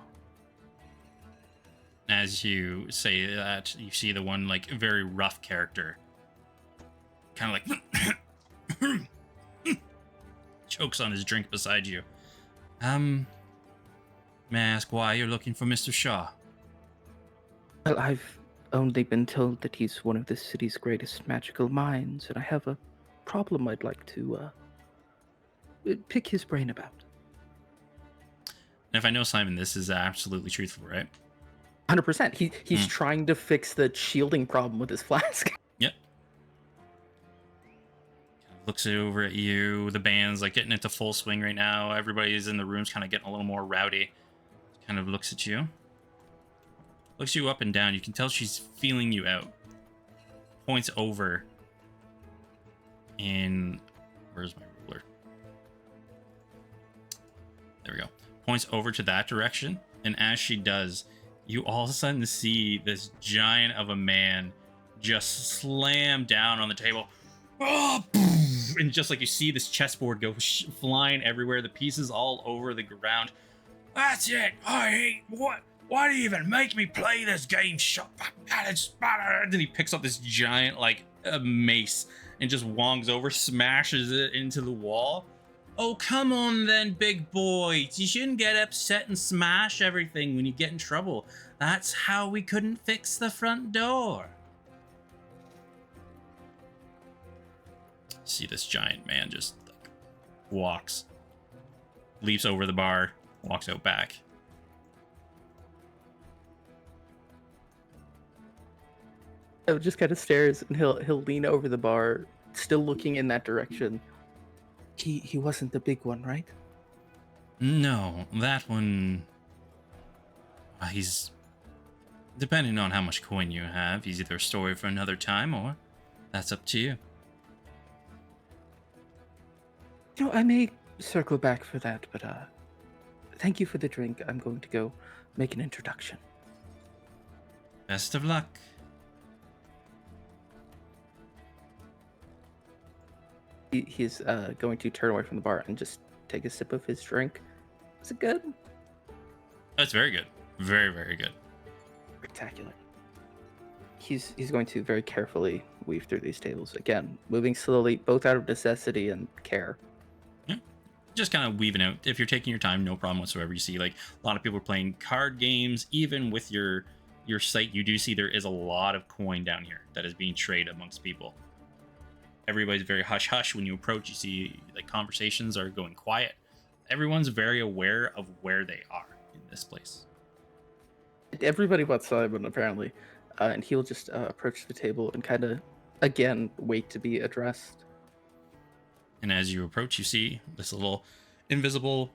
As you say that, you see the one, like, very rough character. Kind of like... chokes on his drink beside you. May I ask why you're looking for Mr. Shaw? Well, I've only been told that he's one of the city's greatest magical minds, and I have a problem I'd like to pick his brain about. And if I know Simon, this is absolutely truthful, right? 100%. He's trying to fix the shielding problem with his flask. Yep. Looks over at you. The band's like getting into full swing right now. Everybody's in the room's kind of getting a little more rowdy. Kind of looks at you. Looks you up and down. You can tell she's feeling you out. Points over in... Where's my ruler? There we go. Points over to that direction. And as she does, you all of a sudden see this giant of a man just slam down on the table. Oh, and just like you see this chessboard go flying everywhere. The pieces all over the ground. That's it. I hate what? Why do you even make me play this game? And then he picks up this giant, like, mace and just wongs over, smashes it into the wall. Oh, come on then, big boy. You shouldn't get upset and smash everything when you get in trouble. That's how we couldn't fix the front door. See this giant man just like walks, leaps over the bar, walks out back. Just kind of stares, and he'll lean over the bar, still looking in that direction. He wasn't the big one, right? No, that one... he's... Depending on how much coin you have, he's either a story for another time, or that's up to you. You know, I may circle back for that, but thank you for the drink. I'm going to go make an introduction. Best of luck. He's going to turn away from the bar and just take a sip of his drink. Is it good? That's very good. Very, very good. Spectacular. he's going to very carefully weave through these tables again, moving slowly, both out of necessity and care. Just kind of weaving out. If you're taking your time, no problem whatsoever. You see, like, a lot of people are playing card games. Even with your site, you do see there is a lot of coin down here that is being traded amongst people. Everybody's very hush hush when you approach. You see, like, conversations are going quiet. Everyone's very aware of where they are in this place. Everybody but Simon, apparently, and he'll just approach the table and kind of again wait to be addressed. And as you approach, you see this little invisible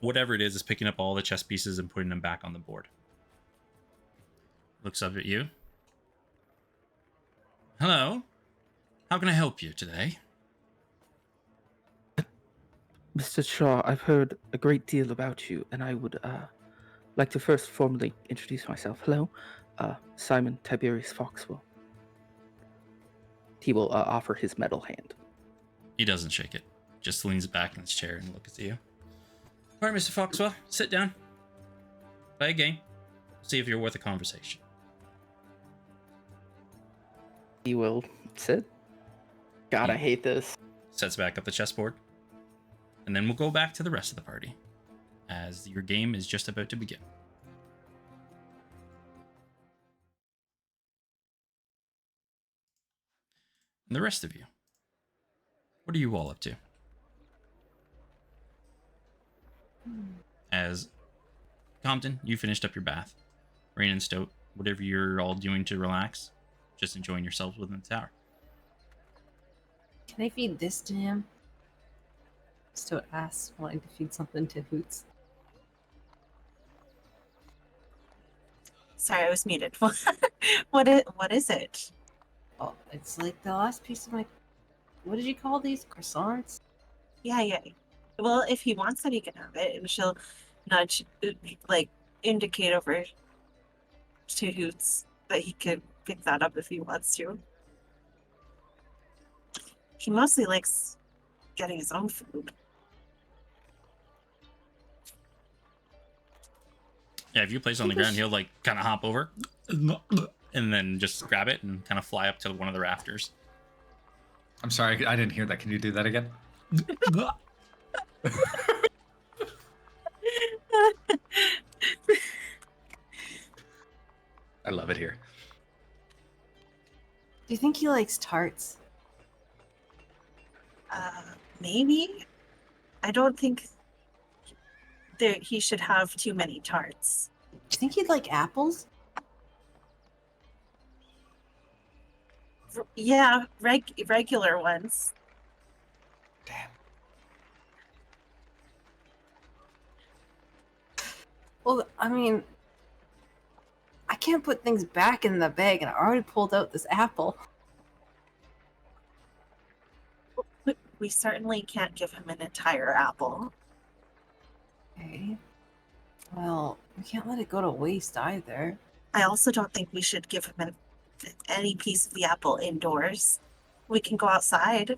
whatever it is picking up all the chess pieces and putting them back on the board. Looks up at you. Hello. How can I help you today? Mr. Shaw, I've heard a great deal about you, and I would like to first formally introduce myself. Hello, Simon Tiberius Foxwell. He will offer his metal hand. He doesn't shake it. Just leans back in his chair and looks at you. All right, Mr. Foxwell, sit down. Play a game. See if you're worth a conversation. He will sit. God, I hate this. Sets back up the chessboard. And then we'll go back to the rest of the party, as your game is just about to begin. And the rest of you, what are you all up to? As Compton, you finished up your bath. Rain and Stoat, whatever you're all doing to relax, just enjoying yourselves within the tower. Can I feed this to him? Stoat asks, wanting to feed something to Hoots. Sorry, I was muted. What is it? Oh, it's like the last piece of my... What did you call these? Croissants? Yeah. Well, if he wants it, he can have it, and she'll nudge, like, indicate over to Hoots that he could pick that up if he wants to. He mostly likes getting his own food. Yeah, if you place it on the ground, he'll like kind of hop over and then just grab it and kind of fly up to one of the rafters. I'm sorry, I didn't hear that. Can you do that again? I love it here. Do you think he likes tarts? Maybe. I don't think he should have too many tarts. Do you think he'd like apples? Yeah, regular ones. Damn. Well, I mean, I can't put things back in the bag, and I already pulled out this apple. We certainly can't give him an entire apple. Okay. Well, we can't let it go to waste either. I also don't think we should give him any piece of the apple indoors. We can go outside.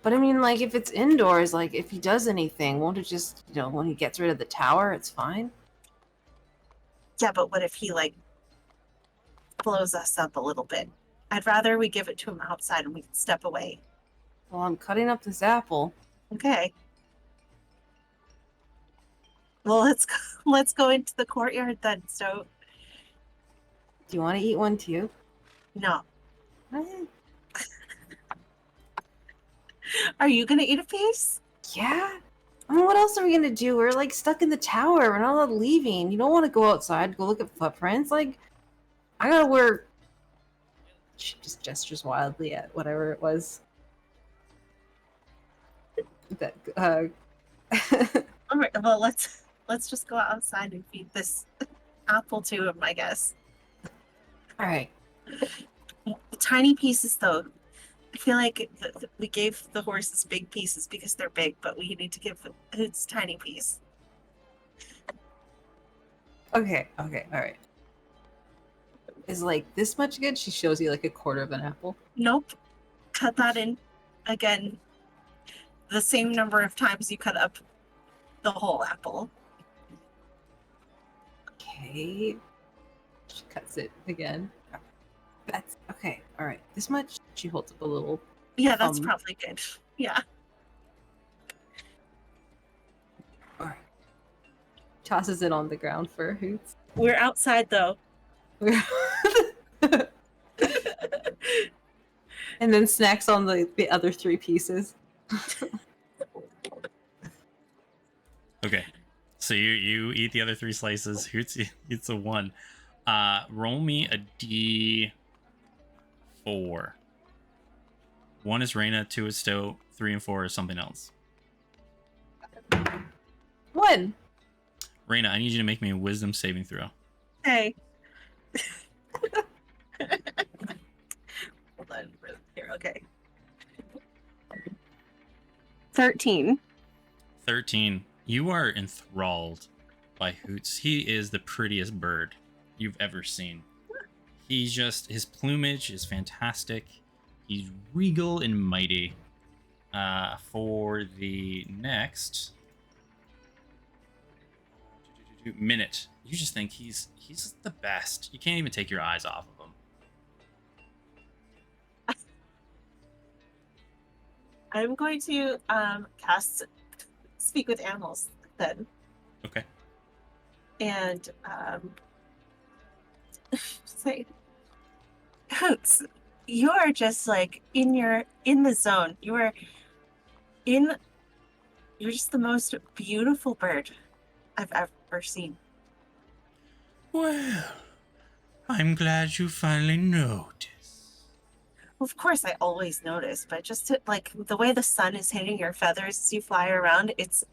But I mean, like, if it's indoors, like, if he does anything, won't it just, when he gets rid of the tower, it's fine? Yeah, but what if he, like, blows us up a little bit? I'd rather we give it to him outside and we can step away. Well, I'm cutting up this apple. Okay. Well, let's go into the courtyard then. So, Do you want to eat one too? no. What? Are you gonna eat a piece? Yeah. I mean, what else are we gonna do? We're like stuck in the tower. We're not allowed leaving. You don't want to go outside, go look at footprints. Like, I gotta wear. She just gestures wildly at whatever it was. That All right. Well, let's just go outside and feed this apple to him, I guess. All right. Tiny pieces, though. I feel like we gave the horses big pieces because they're big, but we need to give Hoots tiny piece. Okay. All right. Is like this much good? She shows you like a quarter of an apple. Nope. Cut that in again. The same number of times you cut up the whole apple. Okay. She cuts it again. That's okay. All right. This much. She holds up a little. Yeah, that's Um, probably good. Yeah. All right. Tosses it on the ground for Hoots. We're outside though. And then snacks on the other 3 pieces. Okay. So you eat the other 3 slices. Hoots eats a 1. Roll me a D4. 1 is Reina, 2 is Stowe, 3 and 4 is something else. 1. Reina, I need you to make me a wisdom saving throw. Hey. Hold on. Here, okay. 13. 13. You are enthralled by Hoots. He is the prettiest bird you've ever seen. His plumage is fantastic. He's regal and mighty. For the next minute, you just think he's the best. You can't even take your eyes off of him. I'm going to cast Speak with Animals then. Okay. And say, Hoots, you are just like in the zone. You're just the most beautiful bird I've ever seen. Well, I'm glad you finally noticed. Well, of course, I always notice, but just like the way the sun is hitting your feathers as you fly around, it's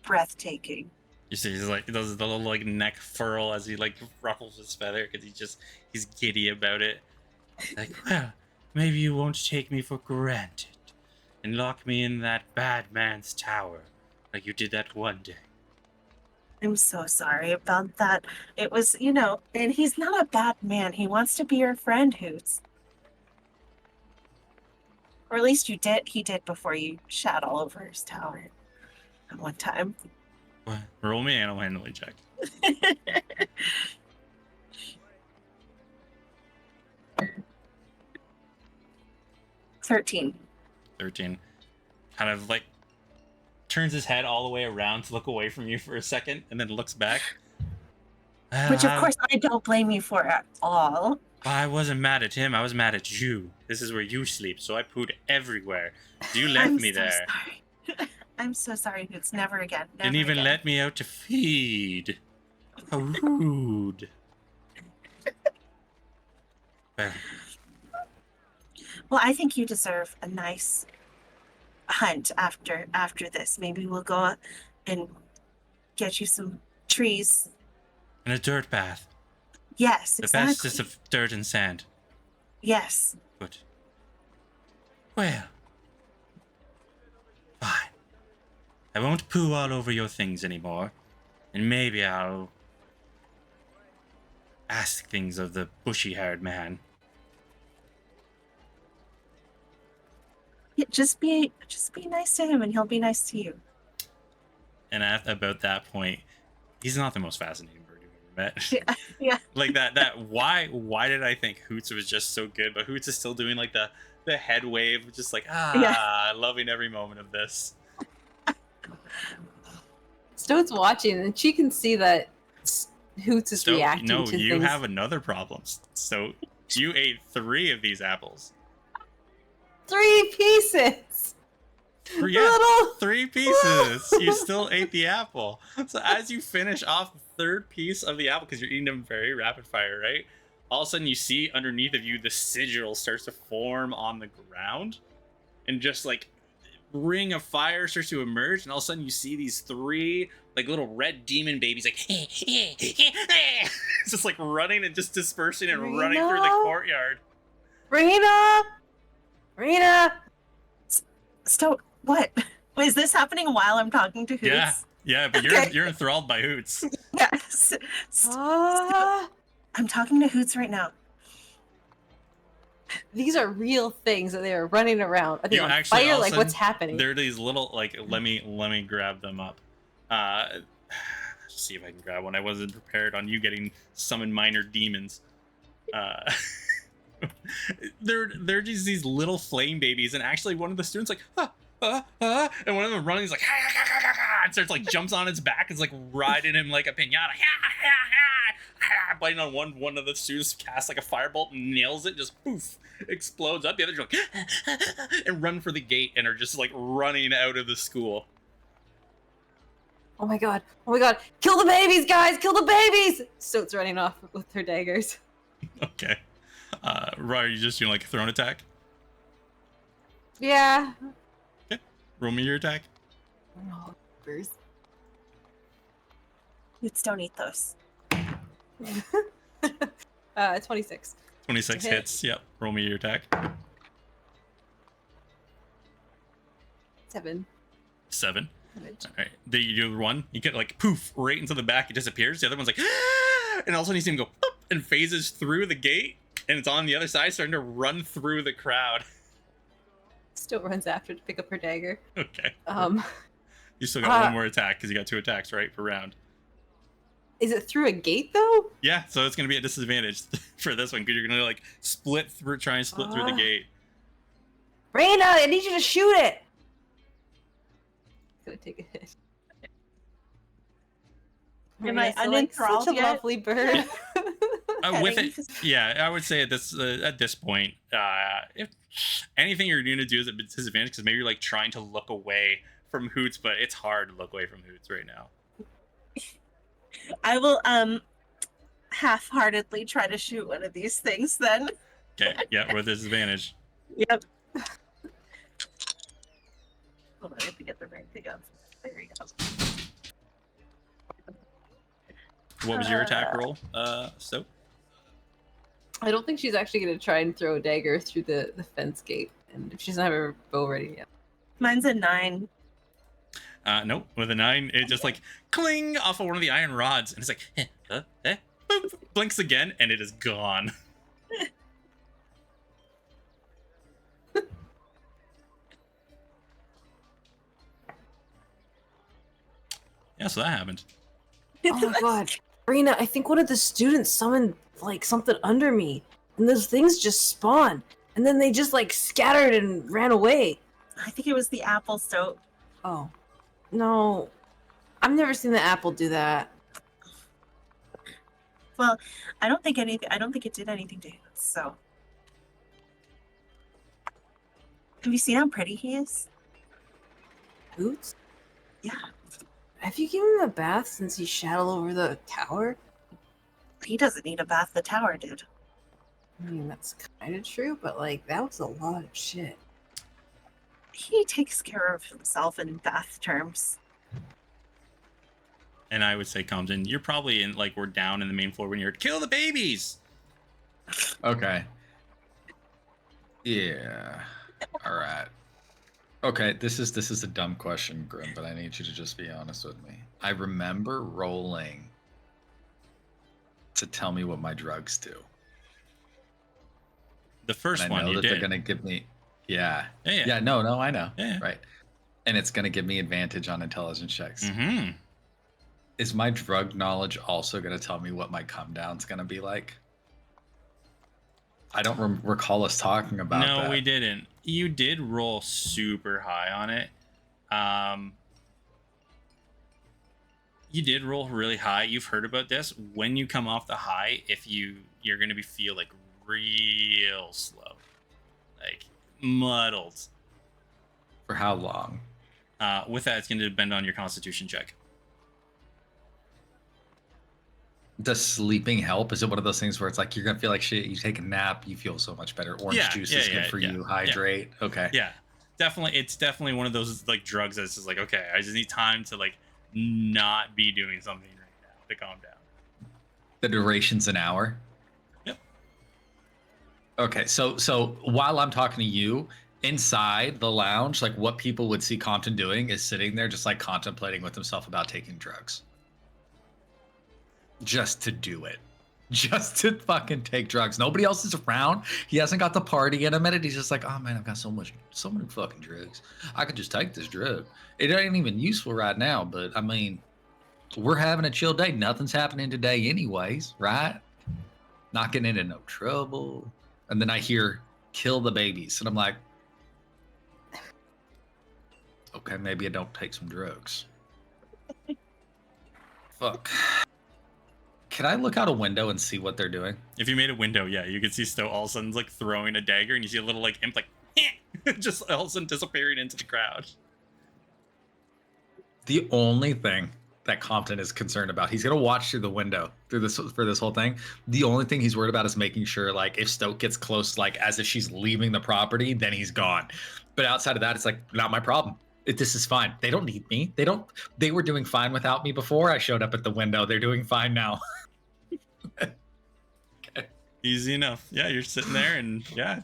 breathtaking. You see, he does the little like neck furl as he like ruffles his feather because he's giddy about it. Like, well, maybe you won't take me for granted and lock me in that bad man's tower like you did that one day. I'm so sorry about that. It was, and he's not a bad man. He wants to be your friend, Hoots. Or at least he did before you shat all over his tower at one time. What? Roll me animal handling check. 13. 13. Kind of like turns his head all the way around to look away from you for a second and then looks back. Which, of course, I don't blame you for at all. I wasn't mad at him. I was mad at you. This is where you sleep, so I pooed everywhere. You left me there. Sorry. I'm so sorry, Hoots. Never again. Never Didn't even again. let me out to feed. How rude. Well, I think you deserve a nice hunt after this. Maybe we'll go and get you some trees. And a dirt bath. Yes, The exactly. bestest of dirt and sand. Yes. Good. Well. Fine. I won't poo all over your things anymore. And maybe I'll ask things of the bushy-haired man. Yeah, just be nice to him, and he'll be nice to you. And at about that point, he's not the most fascinating bird you've ever met. Yeah. Yeah. Like that why did I think Hoots was just so good? But Hoots is still doing like the head wave, just like loving every moment of this. Stone's watching, and she can see that Hoots is So reacting no, to you things. have another problem. So you ate 3 of these apples. 3 pieces. Yeah, Little 3 pieces. You still ate the apple. So as you finish off the 3rd piece of the apple, because you're eating them very rapid fire, right? All of a sudden you see underneath of you the sigil starts to form on the ground, and just like ring of fire starts to emerge, and all of a sudden you see these 3 like little red demon babies like it's just like running and just dispersing and running through the courtyard. Rena! What? Wait, is this happening while I'm talking to Hoots? Yeah, but Okay. you're enthralled by Hoots. Yes. I'm talking to Hoots right now. These are real things that they are running around. Are they You on actually fire? all of a Like, what's sudden, happening? They're these little like let me grab them up. See if I can grab one. I wasn't prepared on you getting summon minor demons. they're just these little flame babies, and actually one of the students like and one of them running is like and starts like jumps on its back, is like riding him like a pinata, biting on one of the students, casts like a firebolt, nails it, just poof, explodes up. The others are like and run for the gate and are just like running out of the school. Oh my god! Oh my god! Kill the babies, guys! Kill the babies! Stoat's running off with her daggers. Okay. Are you just doing like a thrown attack? Yeah. Okay. Roll me your attack. Oh, Bruce. You'd don't eat those. 26. 26 Hit. hits. Yep. Roll me your attack. 7. 7. Damage. All right. Then you do one. You get like poof right into the back. It disappears. The other one's like, and all of a sudden you see him go poop, and phases through the gate, and it's on the other side, starting to run through the crowd. Still runs after to pick up her dagger. Okay. You still got one more attack because you got 2 attacks right per round. Is it through a gate though? Yeah, so it's gonna be a disadvantage for this one because you're gonna like try and split through the gate. Raina, I need you to shoot it. Gonna take a hit. Am I Raina's like such unenthralled a yet? lovely bird. With Petting. it, yeah, I would say at this point, if anything you're going to do is a disadvantage because maybe you're like trying to look away from Hoots, but it's hard to look away from Hoots right now. I will half-heartedly try to shoot one of these things then. Okay, yeah, with disadvantage. Yep. Hold on, I have to get the right thing up. There we go. What was your attack roll? So I don't think she's actually gonna try and throw a dagger through the fence gate, and if she doesn't have her bow ready yet. Mine's a 9. nope. With a 9, it just like cling off of one of the iron rods, and it's like boop, blinks again, and it is gone. Yeah, so that happened. Oh my god, Raina, I think one of the students summoned like something under me, and those things just spawned, and then they just like scattered and ran away. I think it was the apple stoat. Oh, no, I've never seen the apple do that. Well, I don't think it did anything to him. So, have you seen how pretty he is? Boots? Yeah. Have you given him a bath since he shat all over the tower? He doesn't need a bath. The tower did. I mean, that's kind of true, but like that was a lot of shit. He takes care of himself in bath terms. And I would say, Compton, you're probably in like we're down in the main floor when you're kill the babies. Okay. Yeah. All right. Okay, this is a dumb question, Grim, but I need you to just be honest with me. I remember rolling to tell me what my drugs do. The first And I one know you that did. they're gonna give me, yeah, Yeah. no, I know, Yeah. right, and it's gonna give me advantage on intelligence checks. Mm-hmm. Is my drug knowledge also gonna tell me what my come down's gonna be like? I don't recall us talking about No, that. we didn't. You did roll super high on it. You did roll really high. You've heard about this. When you come off the high, if you're gonna feel like real slow, like muddled. For how long? With that, it's gonna depend on your Constitution check. Does sleeping help? Is it one of those things where it's like you're gonna feel like shit, you take a nap, you feel so much better? Orange juice is good for you, hydrate. Okay. Yeah, definitely. It's definitely one of those like drugs that's just like, okay, I just need time to like not be doing something right now to calm down. The duration's an hour. Yep. Okay, so while I'm talking to you, inside the lounge, like what people would see Compton doing is sitting there just like contemplating with himself about taking drugs. Just to do it. Just to fucking take drugs. Nobody else is around. He hasn't got the party in a minute. He's just like, oh man, I've got so many fucking drugs. I could just take this drug. It ain't even useful right now, but I mean, we're having a chill day. Nothing's happening today anyways, right? Not getting into no trouble. and then I hear "kill the babies," and I'm like, okay, maybe I don't take some drugs. Fuck. Can I look out a window and see what they're doing? If you made a window, yeah, you could see Stowe all of a sudden like throwing a dagger, and you see a little like imp like just all of a sudden disappearing into the crowd. The only thing that Compton is concerned about, he's gonna watch through the window for this whole thing. The only thing he's worried about is making sure, like, if Stoke gets close, like as if she's leaving the property, then he's gone. But outside of that, it's like not my problem. This is fine. They don't need me. They were doing fine without me before I showed up at the window. They're doing fine now. Okay. Easy enough. Yeah, you're sitting there, and yeah,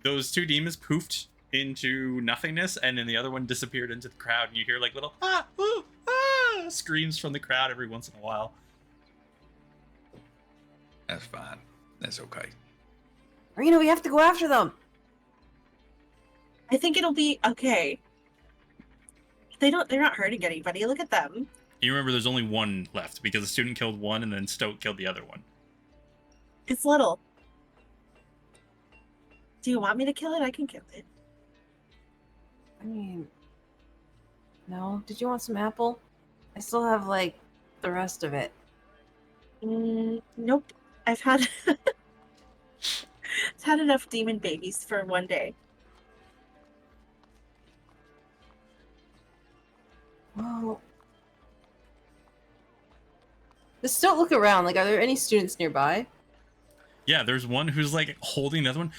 those two demons poofed into nothingness, and then the other one disappeared into the crowd, and you hear like little screams from the crowd every once in a while. That's fine. That's okay. Reno, we have to go after them. I think it'll be okay. They're not hurting anybody. Look at them. You remember there's only one left because the student killed one and then Stoke killed the other one. It's little. Do you want me to kill it? I can kill it. I mean, no. Did you want some apple? I still have, like, the rest of it. Nope. I've had enough demon babies for one day. Well, just don't look around. Like, are there any students nearby? Yeah, there's one who's like holding the other one.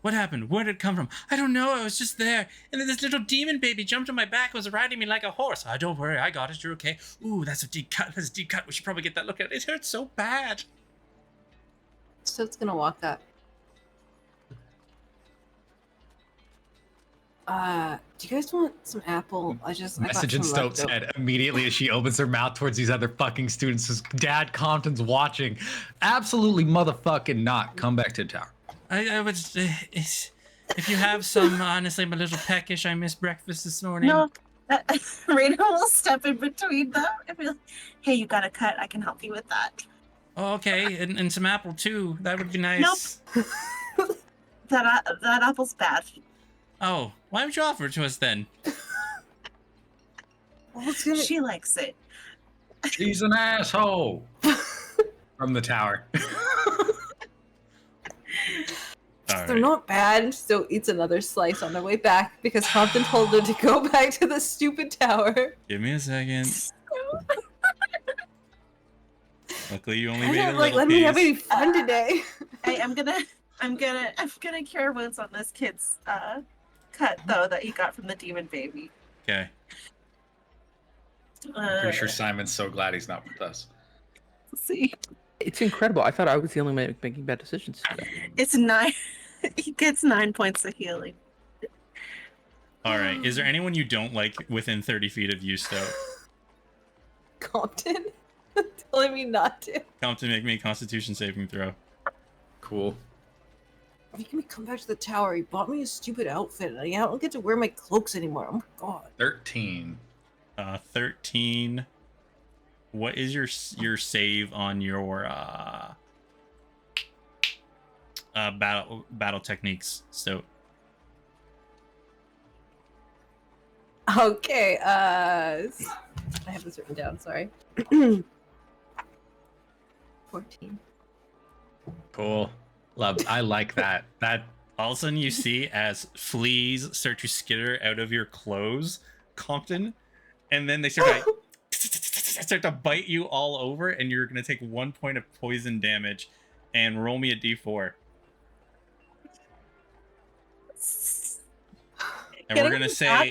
What happened? Where did it come from? I don't know. I was just there. And then this little demon baby jumped on my back and was riding me like a horse. Don't worry. I got it. You're okay. Ooh, that's a deep cut. That's a deep cut. We should probably get that look at it. It hurts so bad. So it's gonna walk up. Do you guys want some apple? I got Message in some Stoke's leftover. head immediately as she opens her mouth towards these other fucking students. Says, Dad Compton's watching. Absolutely motherfucking not. Come back to the tower. I would. If you have some, honestly, I'm a little peckish. I missed breakfast this morning. No, Reno will step in between them and be like, "Hey, you got a cut? I can help you with that." Oh, okay, and some apple too. That would be nice. Nope. That apple's bad. Oh, why would you offer it to us then? Well, it's gonna... She likes it. She's an asshole. From the tower. All They're right. not bad. So eats another slice on their way back because Compton told her to go back to the stupid tower. Give me a second. Luckily, you only I made a don't like little let me have piece. any fun today. Hey, I'm gonna cure wounds on this kid's cut though that he got from the demon baby. Okay. I'm pretty sure Simon's so glad he's not with us. Let's see. It's incredible. I thought I was the only man making bad decisions today. It's 9. He gets 9 points of healing. All right. Is there anyone you don't like within 30 feet of you, Stowe? Compton telling me not to. Compton, make me a Constitution saving throw. Cool. Making me come back to the tower. He bought me a stupid outfit, and I don't get to wear my cloaks anymore. Oh my god. 13. 13. What is your save on your battle techniques? So Okay. I have this written down. Sorry. 14. Cool. I like that. all of a sudden you see as fleas start to skitter out of your clothes, Compton, and then they start to bite you all over, and you're gonna take 1 point of poison damage. And roll me a d4. And we're gonna say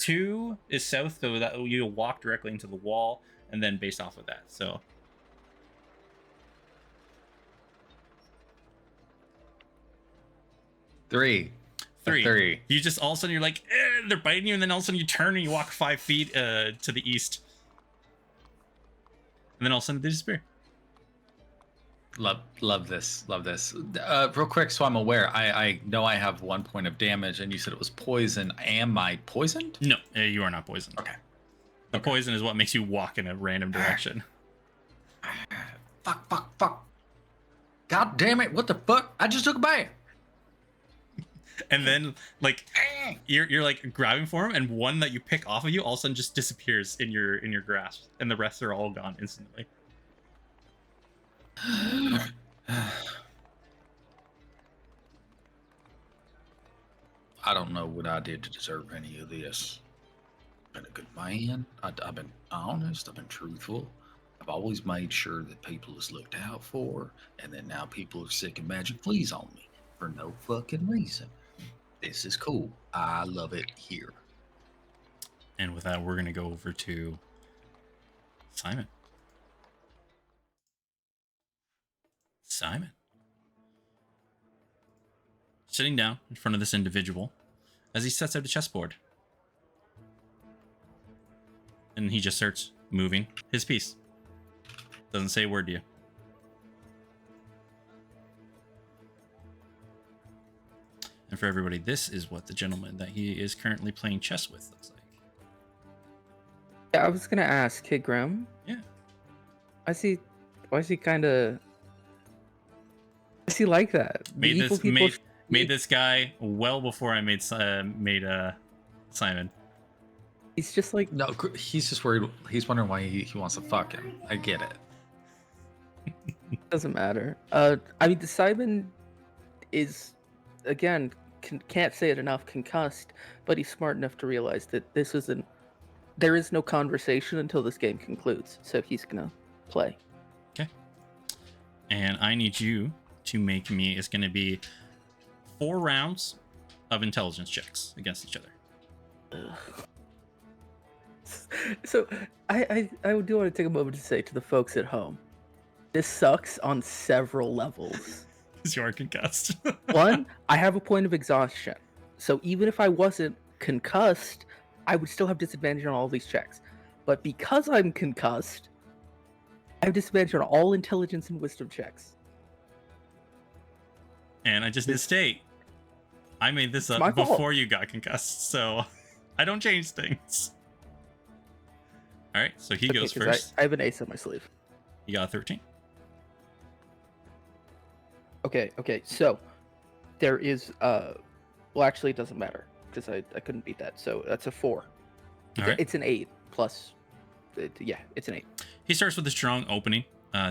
2 is south, so that you'll walk directly into the wall, and then based off of that. So 3. 3. You just all of a sudden you're like, they're biting you, and then all of a sudden you turn and you walk 5 feet to the east, and then all of a sudden they disappear. Love this. Real quick, so I'm aware. I know I have 1 point of damage, and you said it was poison. Am I poisoned? No, you are not poisoned. Okay. The poison is what makes you walk in a random direction. Fuck. God damn it! What the fuck? I just took a bath. And then like you're like grabbing for him, and one that you pick off of you all of a sudden just disappears in your grasp, and the rest are all gone instantly. I don't know what I did to deserve any of this. Been a good man. I've been honest. I've been truthful. I've always made sure that people is looked out for, and then now people are sick of magic fleas on me for no fucking reason. This is cool. I love it here. And with that, we're gonna go over to Simon. Simon. Sitting down in front of this individual as he sets out a chessboard. And he just starts moving his piece. Doesn't say a word to you. And for everybody, this is what the gentleman that he is currently playing chess with looks like. Yeah, I was gonna ask, Kid Graham. Yeah. Why is he kind of? Why is he like that? The Made evil this people made this guy well before I made Simon. He's just like No, he's just worried. He's wondering why he wants to fuck him. I get it. doesn't matter. I mean, the Simon is, again, can't say it enough, concussed, but he's smart enough to realize that this isn't. There is no conversation until this game concludes, so he's gonna play. Okay. And I need you to make me. It's gonna be 4 rounds of intelligence checks against each other. Ugh. So I do want to take a moment to say to the folks at home, this sucks on several levels. Because you are concussed. One, I have a point of exhaustion, so even if I wasn't concussed, I would still have disadvantage on all these checks. But because I'm concussed, I have disadvantage on all intelligence and wisdom checks. And I just need to state, I made this my up fault. before you got concussed, so I don't change things. All right, so he goes 'Cause first. I have an ace on my sleeve. You got a 13. Okay, so there is well, actually it doesn't matter because I couldn't beat that, so that's a 4. All right. It's an 8 plus yeah, it's an 8. He starts with a strong opening,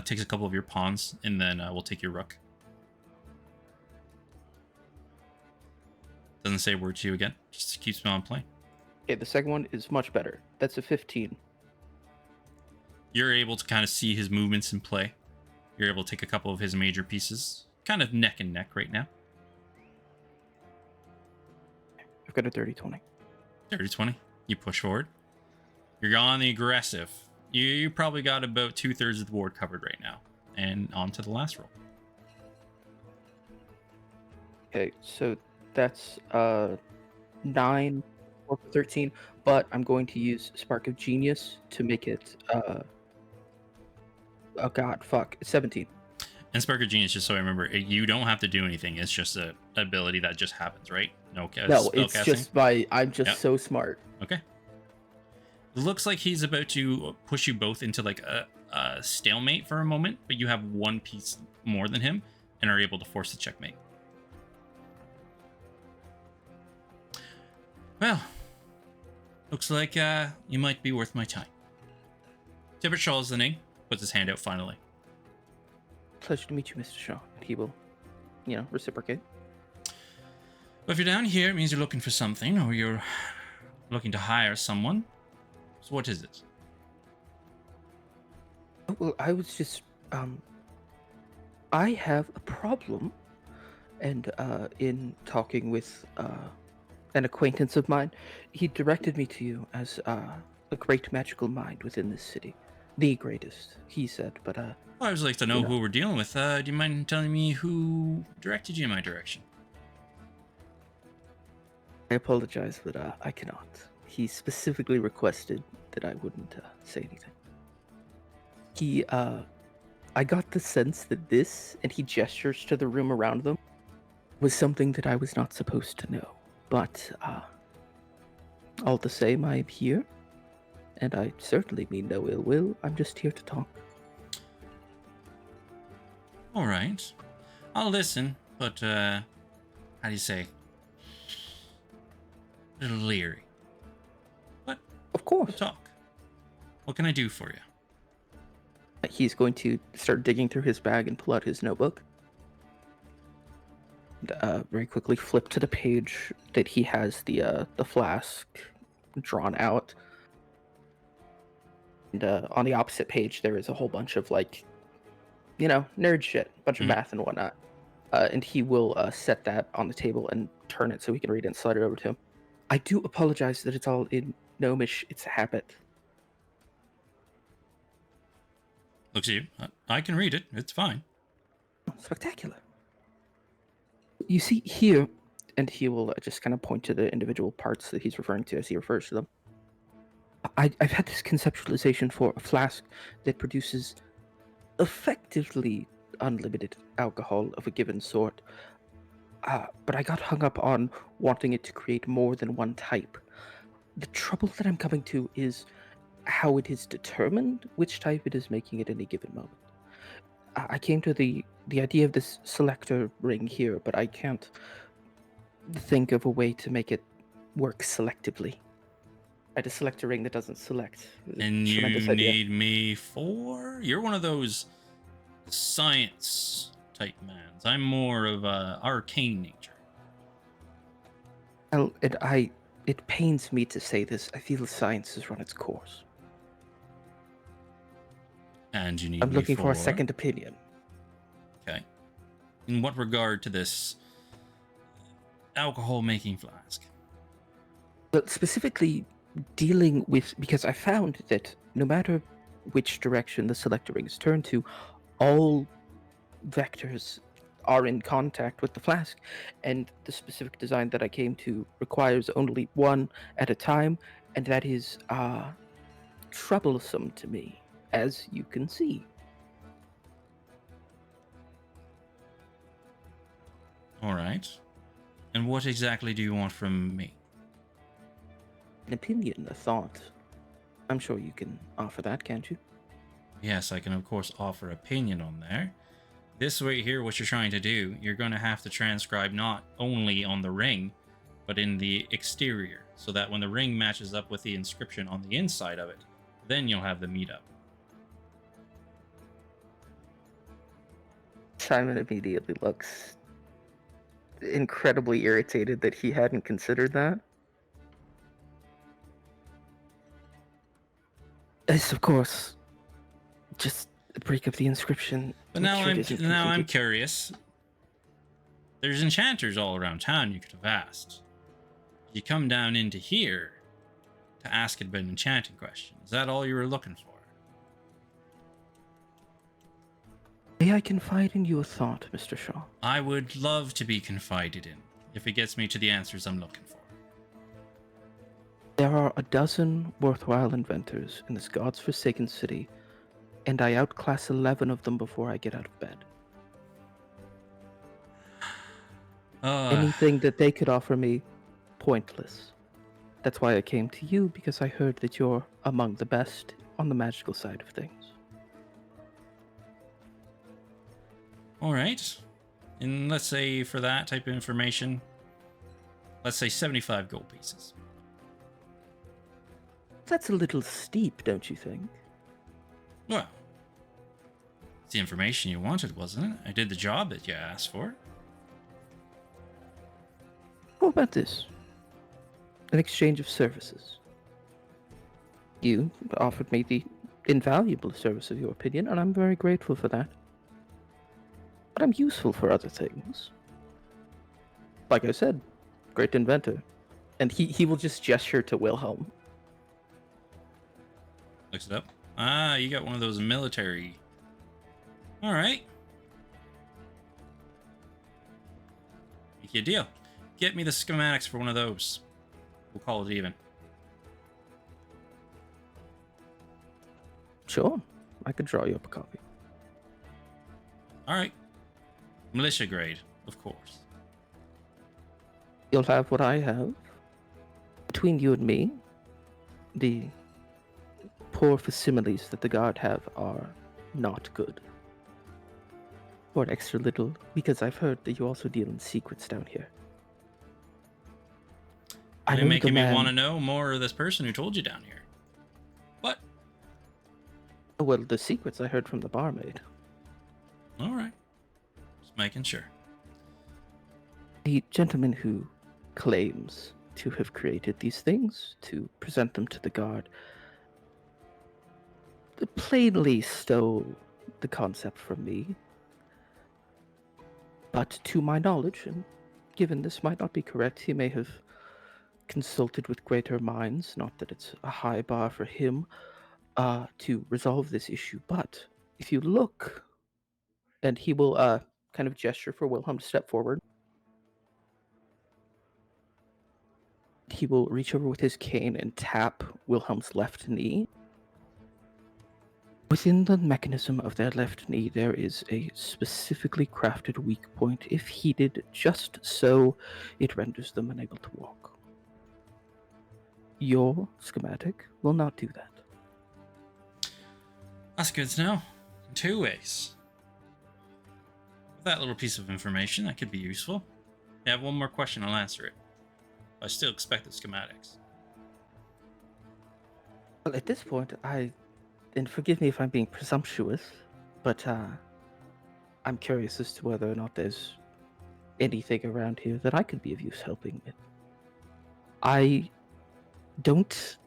takes a couple of your pawns, and then we'll take your rook. Doesn't say a word to you again, just keeps on playing. Okay, the second one is much better. That's a 15. You're able to kind of see his movements in play. You're able to take a couple of his major pieces, kind of neck and neck right now. I've got a 30-20. 30-20. You push forward. You're on the aggressive. You probably got about 2/3 of the board covered right now. And on to the last roll. Okay, so that's 9 or 13, but I'm going to use Spark of Genius to make it oh god, fuck, 17. And Spark of Genius, just so I remember, you don't have to do anything. It's just an ability that just happens, right? No, No, it's spellcasting? just I'm just Yep. so smart. Okay. It looks like he's about to push you both into like a stalemate for a moment, but you have one piece more than him and are able to force the checkmate. Well, looks like you might be worth my time. Tibbet Shaw is the name. Puts his hand out finally. Pleasure to meet you, Mr. Shaw. He will, reciprocate. Well, if you're down here, it means you're looking for something, or you're looking to hire someone. So what is it? Well, I was just, I have a problem, and in talking with an acquaintance of mine, he directed me to you as a great magical mind within this city. The greatest, he said, but Well, I would like to know who we're dealing with. Do you mind telling me who directed you in my direction? I apologize, but I cannot. He specifically requested that I wouldn't say anything. He, I got the sense that this, and he gestures to the room around them, was something that I was not supposed to know. But, all the same, I am here, and I certainly mean no ill will. I'm just here to talk. All right. I'll listen, but how do you say? A little leery. But Of we'll course. talk. What can I do for you? He's going to start digging through his bag and pull out his notebook. And, very quickly flip to the page that he has the flask drawn out. And on the opposite page, there is a whole bunch of, like, nerd shit, a bunch of Mhm. math and whatnot. And he will set that on the table and turn it so he can read it and slide it over to him. I do apologize that it's all in gnomish. It's a habit. Looks at you. I can read it. It's fine. Spectacular. You see here, and he will just kind of point to the individual parts that he's referring to as he refers to them. I've had this conceptualization for a flask that produces effectively unlimited alcohol of a given sort. But I got hung up on wanting it to create more than one type. The trouble that I'm coming to is how it is determined which type it is making at any given moment. I came to the idea of this selector ring here, but I can't think of a way to make it work selectively. I had to select a ring that doesn't select. And you Tremendous idea. need me for? You're one of those science type mans. I'm more of a arcane nature. Well, it pains me to say this. I feel science has run its course. And you need I'm me looking for a second opinion. Okay. In what regard to this alcohol making flask? But specifically dealing with, because I found that no matter which direction the selector ring is turned to, all vectors are in contact with the flask, and the specific design that I came to requires only one at a time, and that is troublesome to me, as you can see. All right. And what exactly do you want from me? An opinion, a thought. I'm sure you can offer that, can't you? Yes, I can of course offer opinion on there. This right here, what you're trying to do, you're going to have to transcribe not only on the ring, but in the exterior, so that when the ring matches up with the inscription on the inside of it, then you'll have the meetup. Simon immediately looks incredibly irritated that he hadn't considered that. It's, of course, just a break of the inscription. But Make now sure it I'm isn't now I'm configured. curious. There's enchanters all around town you could have asked. You come down into here to ask it an enchanting question. Is that all you were looking for? May I confide in you a thought, Mr. Shaw? I would love to be confided in, if it gets me to the answers I'm looking for. There are a dozen worthwhile inventors in this god's forsaken city, and I outclass 11 of them before I get out of bed. Anything that they could offer me, pointless. That's why I came to you, because I heard that you're among the best on the magical side of things. All right. And let's say for that type of information, let's say 75 gold pieces. That's a little steep, don't you think? Well, it's the information you wanted, wasn't it? I did the job that you asked for. What about this? An exchange of services. You offered me the invaluable service of your opinion, and I'm very grateful for that. But I'm useful for other things. Like I said, great inventor. And he will just gesture to Wilhelm. Looks it up. Ah, you got one of those military. All right. Make you a deal. Get me the schematics for one of those. We'll call it even. Sure, I could draw you up a copy. All right. Militia grade, of course. You'll have what I have. Between you and me, the poor facsimiles that the guard have are not good. Or extra little, because I've heard that you also deal in secrets down here. I You're know making the me man. want to know more of this person who told you down here. What? Well, the secrets I heard from the barmaid. All right. Just making sure. The gentleman who claims to have created these things to present them to the guard plainly stole the concept from me. But to my knowledge, and given this might not be correct, he may have consulted with greater minds, not that it's a high bar for him, to resolve this issue. But if you look, and he will kind of gesture for Wilhelm to step forward. He will reach over with his cane and tap Wilhelm's left knee. Within the mechanism of their left knee, there is a specifically crafted weak point. If heated just so, it renders them unable to walk. Your schematic will not do that. That's good to know. In 2 ways. With that little piece of information, that could be useful. If you have one more question, I'll answer it. I still expect the schematics. Well, at this point, and forgive me if I'm being presumptuous, but I'm curious as to whether or not there's anything around here that I could be of use helping with. I don't...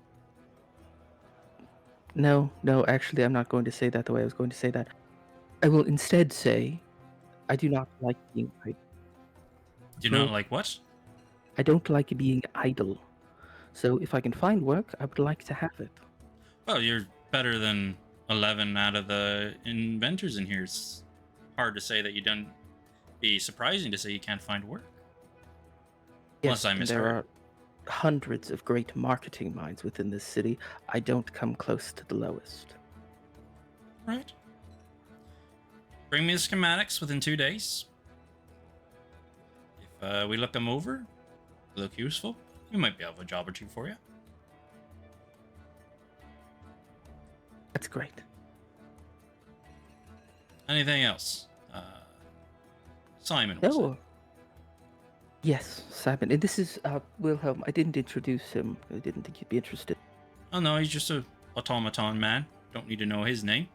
No, actually, I'm not going to say that the way I was going to say that. I will instead say, I do not like being idle. Do you not like what? I don't like being idle. So if I can find work, I would like to have it. Well, you're better than 11 out of the inventors in here. It's hard to say that you don't... Be surprising to say you can't find work. Unless I and misheard. there are hundreds of great marketing minds within this city. I don't come close to the lowest. Right. Bring me the schematics within 2 days. If we look them over, they look useful, we might be able to have a job or two for you. That's great. Anything else? Simon was it? Oh. Yes, Simon. And this is Wilhelm. I didn't introduce him. I didn't think you'd be interested. Oh no, he's just a automaton man. Don't need to know his name.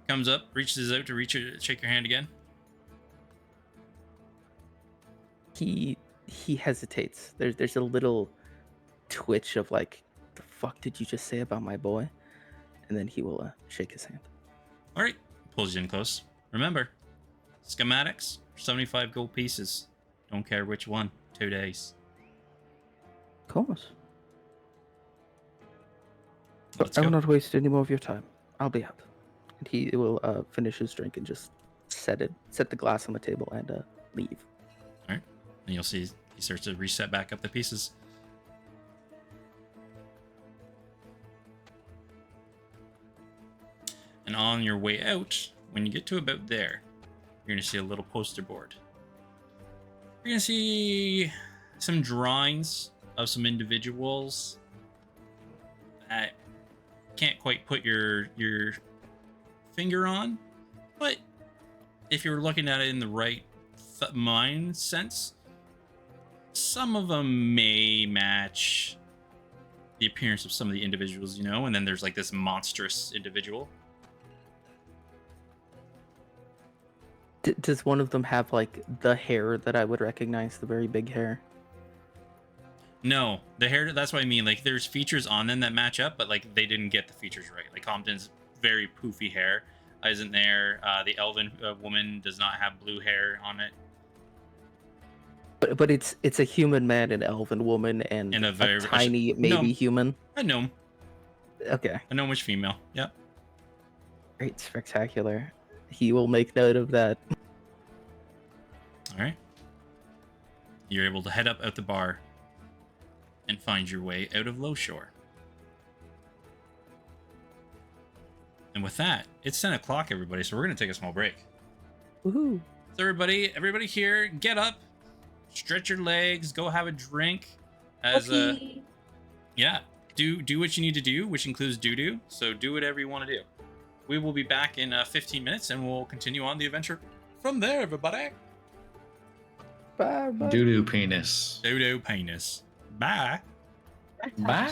Comes up, reaches out to shake your hand again. He hesitates. There's a little twitch of like, the fuck did you just say about my boy? And then he will shake his hand. All right, pulls you in close. Remember, schematics, 75 gold pieces. Don't care which one. 2 days. Of course. Let's I will go. not waste any more of your time. I'll be out. And he will finish his drink and just set the glass on the table and leave. All right, and you'll see he starts to reset back up the pieces. And on your way out, when you get to about there, you're going to see a little poster board. You're going to see some drawings of some individuals that can't quite put your finger on, but if you're looking at it in the right mind sense, some of them may match the appearance of some of the individuals, you know, and then there's like this monstrous individual. Does one of them have like the hair that I would recognize, the very big hair? No, the hair, that's what I mean. Like, there's features on them that match up, but like they didn't get the features right. Like Compton's very poofy hair isn't there. The elven woman does not have blue hair on it. But it's a human man, an elven woman, and a very tiny maybe gnome. human. A gnome. Okay. A gnomish female. Yep. Great, spectacular. He will make note of that. All right. You're able to head up out the bar and find your way out of Low Shore. And with that, it's 10 o'clock, everybody, so we're going to take a small break. Woohoo! So everybody here, get up, stretch your legs, go have a drink. As yeah, do what you need to do, which includes doo-doo. So do whatever you want to do. We will be back in 15 minutes, and we'll continue on the adventure from there, everybody. Bye bye. Doo doo penis. Dodo penis. Bye. Bye.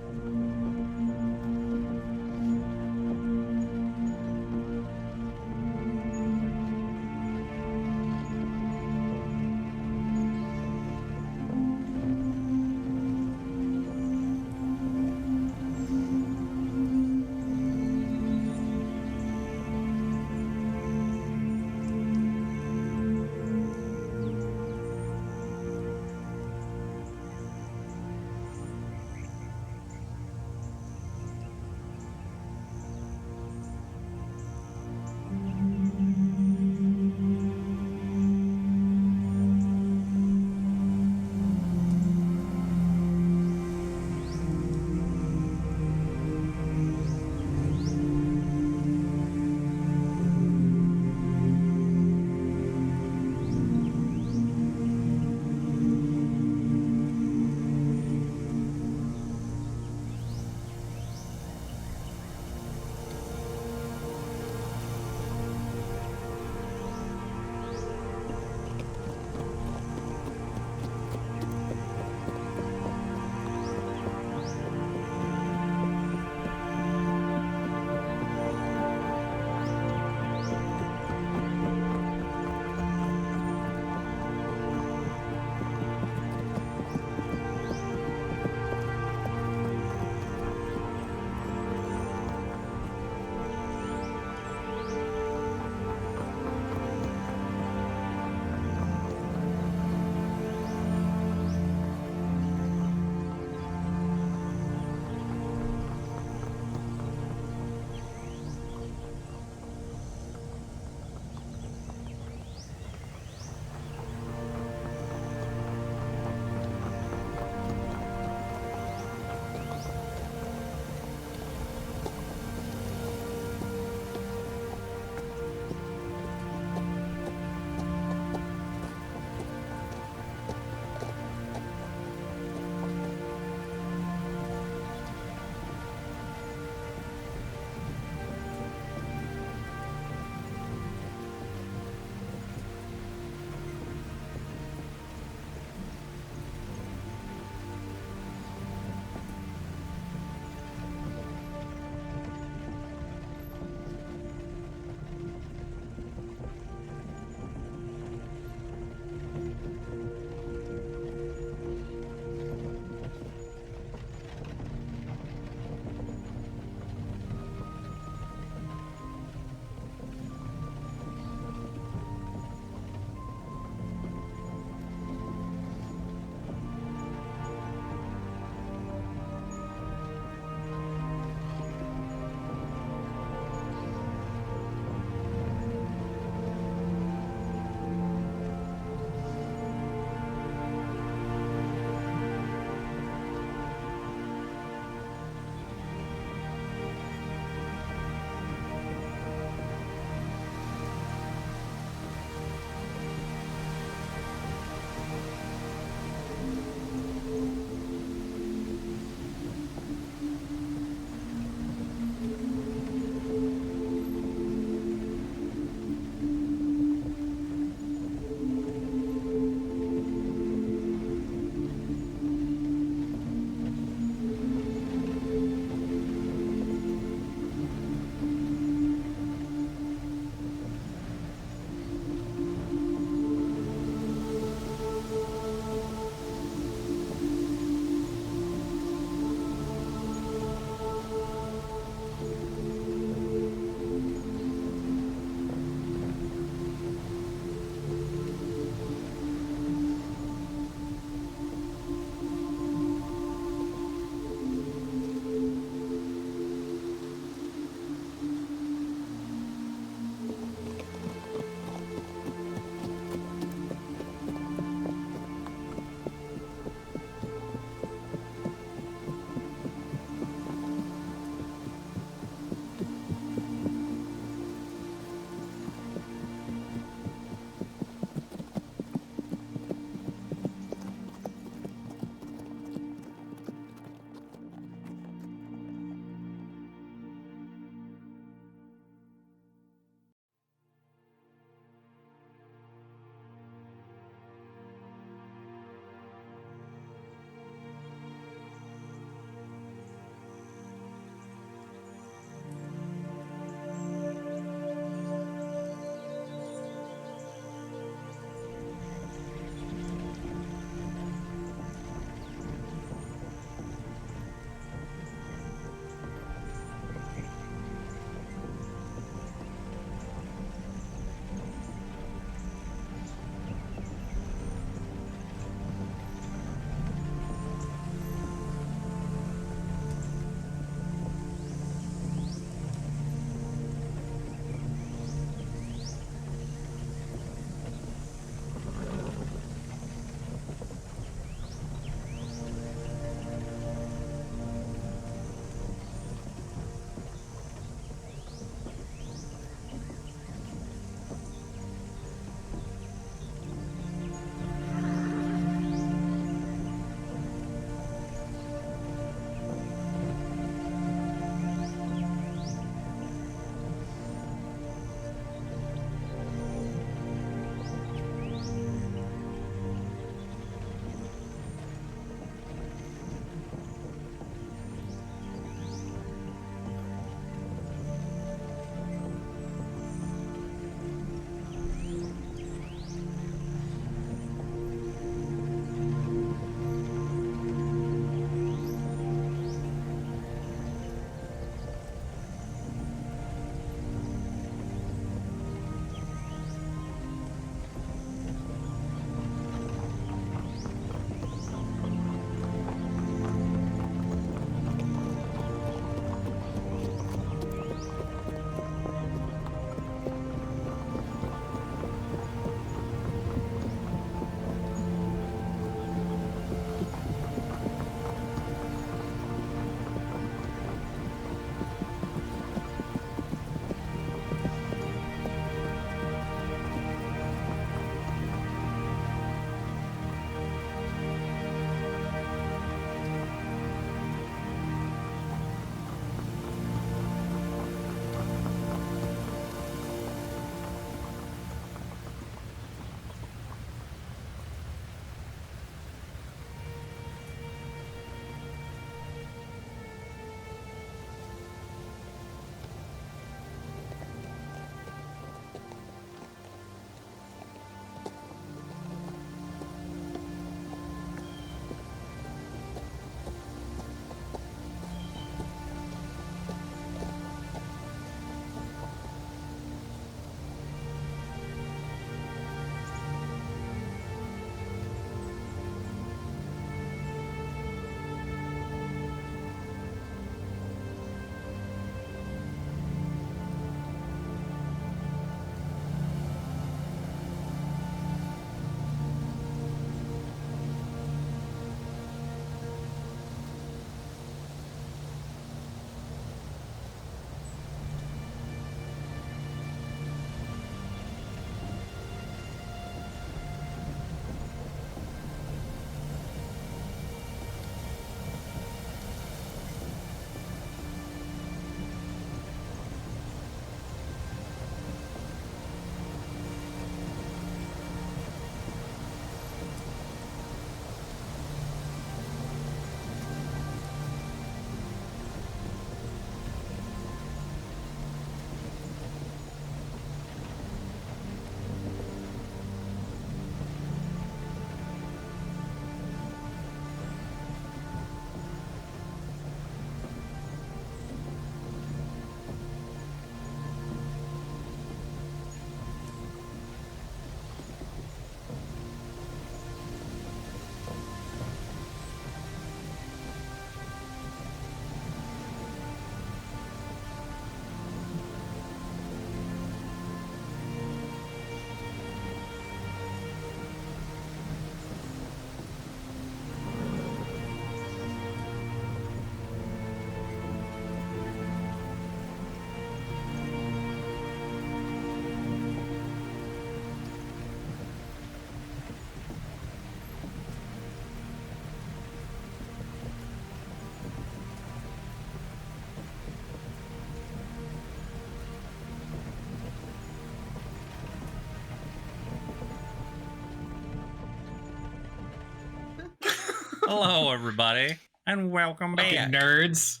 Hello, everybody, and welcome Fucking back. nerds.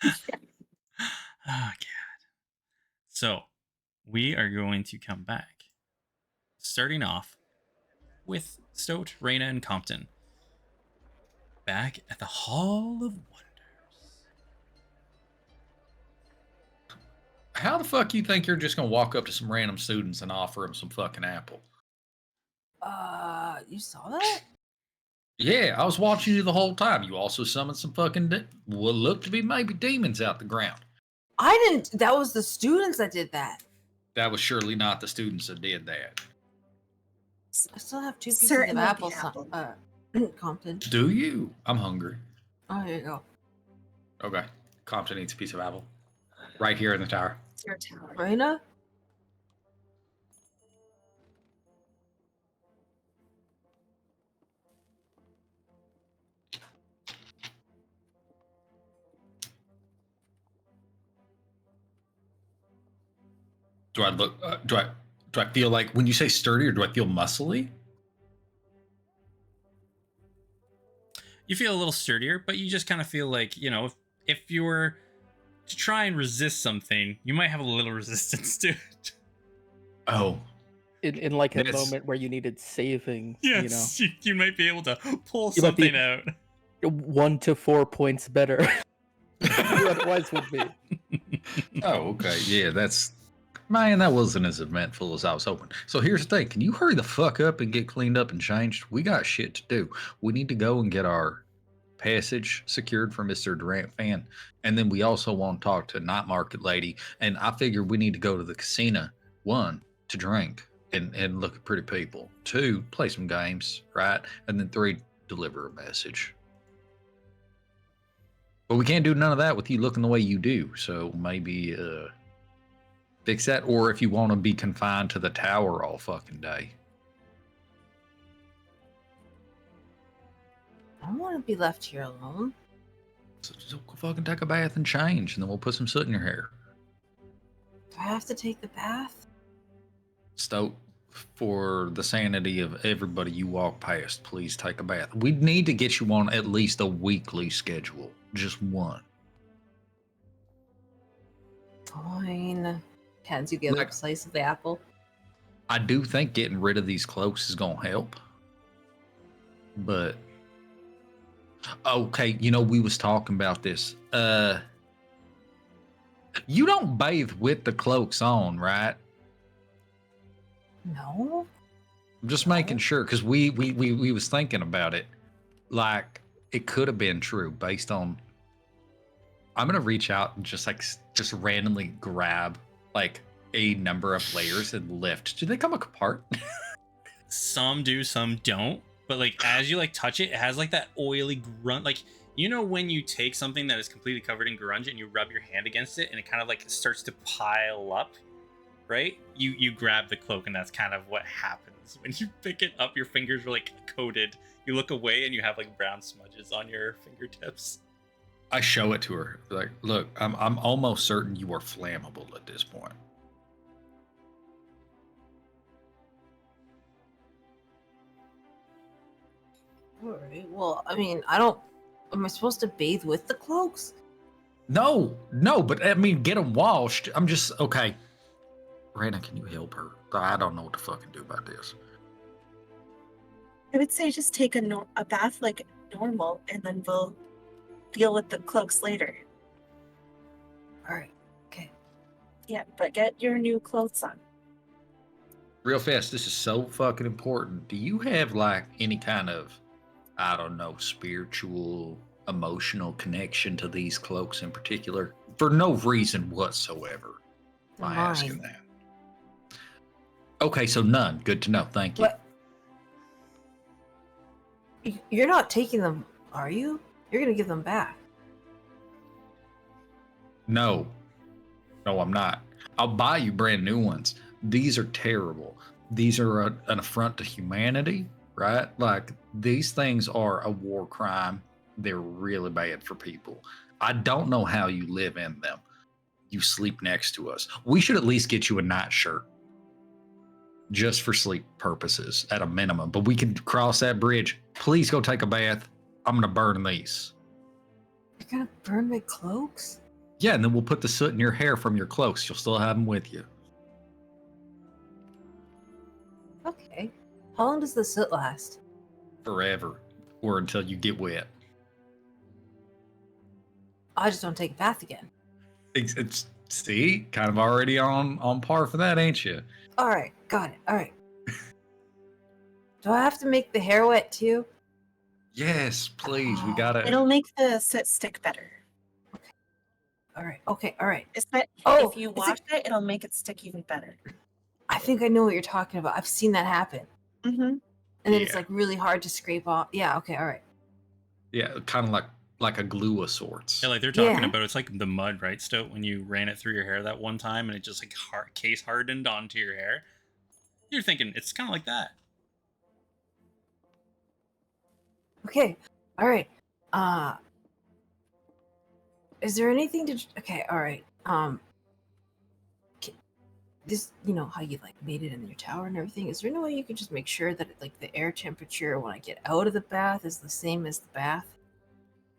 Oh, God. So, we are going to come back, starting off with Stoat, Reyna, and Compton. Back at the Hall of Wonders. How the fuck you think you're just gonna walk up to some random students and offer them some fucking apple? You saw that? Yeah, I was watching you the whole time. You also summoned some fucking what looked to be maybe demons out the ground. I didn't. That was the students that did that. That was surely not the students that did that. I still have 2 pieces Certainly of the apple. apple. Compton. Do you? I'm hungry. Oh, here you go. Okay. Compton eats a piece of apple. Right here in the tower. It's your tower. Reyna? Do I look? Do I feel like when you say sturdy, or do I feel muscly? You feel a little sturdier, but you just kind of feel like, if you were to try and resist something, you might have a little resistance to it. Oh, In like a Yes. moment where you needed saving, Yes, you might be able to pull You might be- something out. 1 to 4 points better than you otherwise would be. oh, okay. Yeah, that's man. That wasn't as eventful as I was hoping. So here's the thing: can you hurry the fuck up and get cleaned up and changed? We got shit to do. We need to go and get our passage secured for Mr. Durant fan, and then we also want to talk to Night Market Lady. And I figure we need to go to the casino. 1, to drink and look at pretty people. 2, play some games, right? And then 3, deliver a message. But we can't do none of that with you looking the way you do. So maybe fix that, or if you want to be confined to the tower all fucking day. I don't want to be left here alone. So just go fucking take a bath and change, and then we'll put some soot in your hair. Do I have to take the bath? Stoke, for the sanity of everybody you walk past, please take a bath. We need to get you on at least a weekly schedule. Just one. Fine. Hands you the other Like- slice of the apple. I do think getting rid of these cloaks is gonna help. But okay, we was talking about this. You don't bathe with the cloaks on, right? No. I'm just making sure, because we was thinking about it. Like, it could have been true based on. I'm gonna reach out and just randomly grab like a number of layers and lift. Do they come apart? Some do, some don't. But like as you like touch it, it has like that oily grunt. Like, when you take something that is completely covered in grunge and you rub your hand against it and it kind of like starts to pile up, right? You grab the cloak and that's kind of what happens. When you pick it up, your fingers are like coated. You look away and you have like brown smudges on your fingertips. I show it to her. Like, look, I'm almost certain you are flammable at this point. Alright. Well, I mean, I don't. Am I supposed to bathe with the cloaks? No, but I mean, get them washed. I'm just okay. Raina, can you help her? I don't know what to fucking do about this. I would say just take a bath like normal, and then we'll deal with the cloaks later. Alright. Okay. Yeah, but get your new clothes on. Real fast, this is so fucking important. Do you have like any kind of, I don't know, spiritual, emotional connection to these cloaks in particular? For no reason whatsoever by asking Mine. that. Okay, so none. Good to know. Thank you. What? You're not taking them, are you? You're gonna give them back. No, I'm not. I'll buy you brand new ones. These are terrible. These are an affront to humanity, right? Like, these things are a war crime. They're really bad for people. I don't know how you live in them. You sleep next to us. We should at least get you a nightshirt just for sleep purposes at a minimum, but we can cross that bridge. Please go take a bath. I'm gonna burn these. You're gonna burn my cloaks? Yeah, and then we'll put the soot in your hair from your cloaks. You'll still have them with you. Okay. How long does the soot last? Forever. Or until you get wet. I just don't take a bath again. It's see, kind of already on par for that, ain't you? All right, got it. All right. Do I have to make the hair wet too? Yes, please. We gotta. It'll make the soot stick better. All right. Okay. All right. If you it's wash it, it'll make it stick even better. I think I know what you're talking about. I've seen that happen. Mm-hmm. And then it's Yeah. like really hard to scrape off. Yeah. Okay. All right. Yeah, kind of like a glue of sorts. Yeah, like they're talking Yeah. about, it's like the mud, right, Stoat? When you ran it through your hair that one time and it just like case hardened onto your hair. You're thinking it's kind of like that. Okay. All right. Is there anything to? Okay. All right. This, you know how you like made it in your tower and everything. Is there any way you could just make sure that like the air temperature when I get out of the bath is the same as the bath?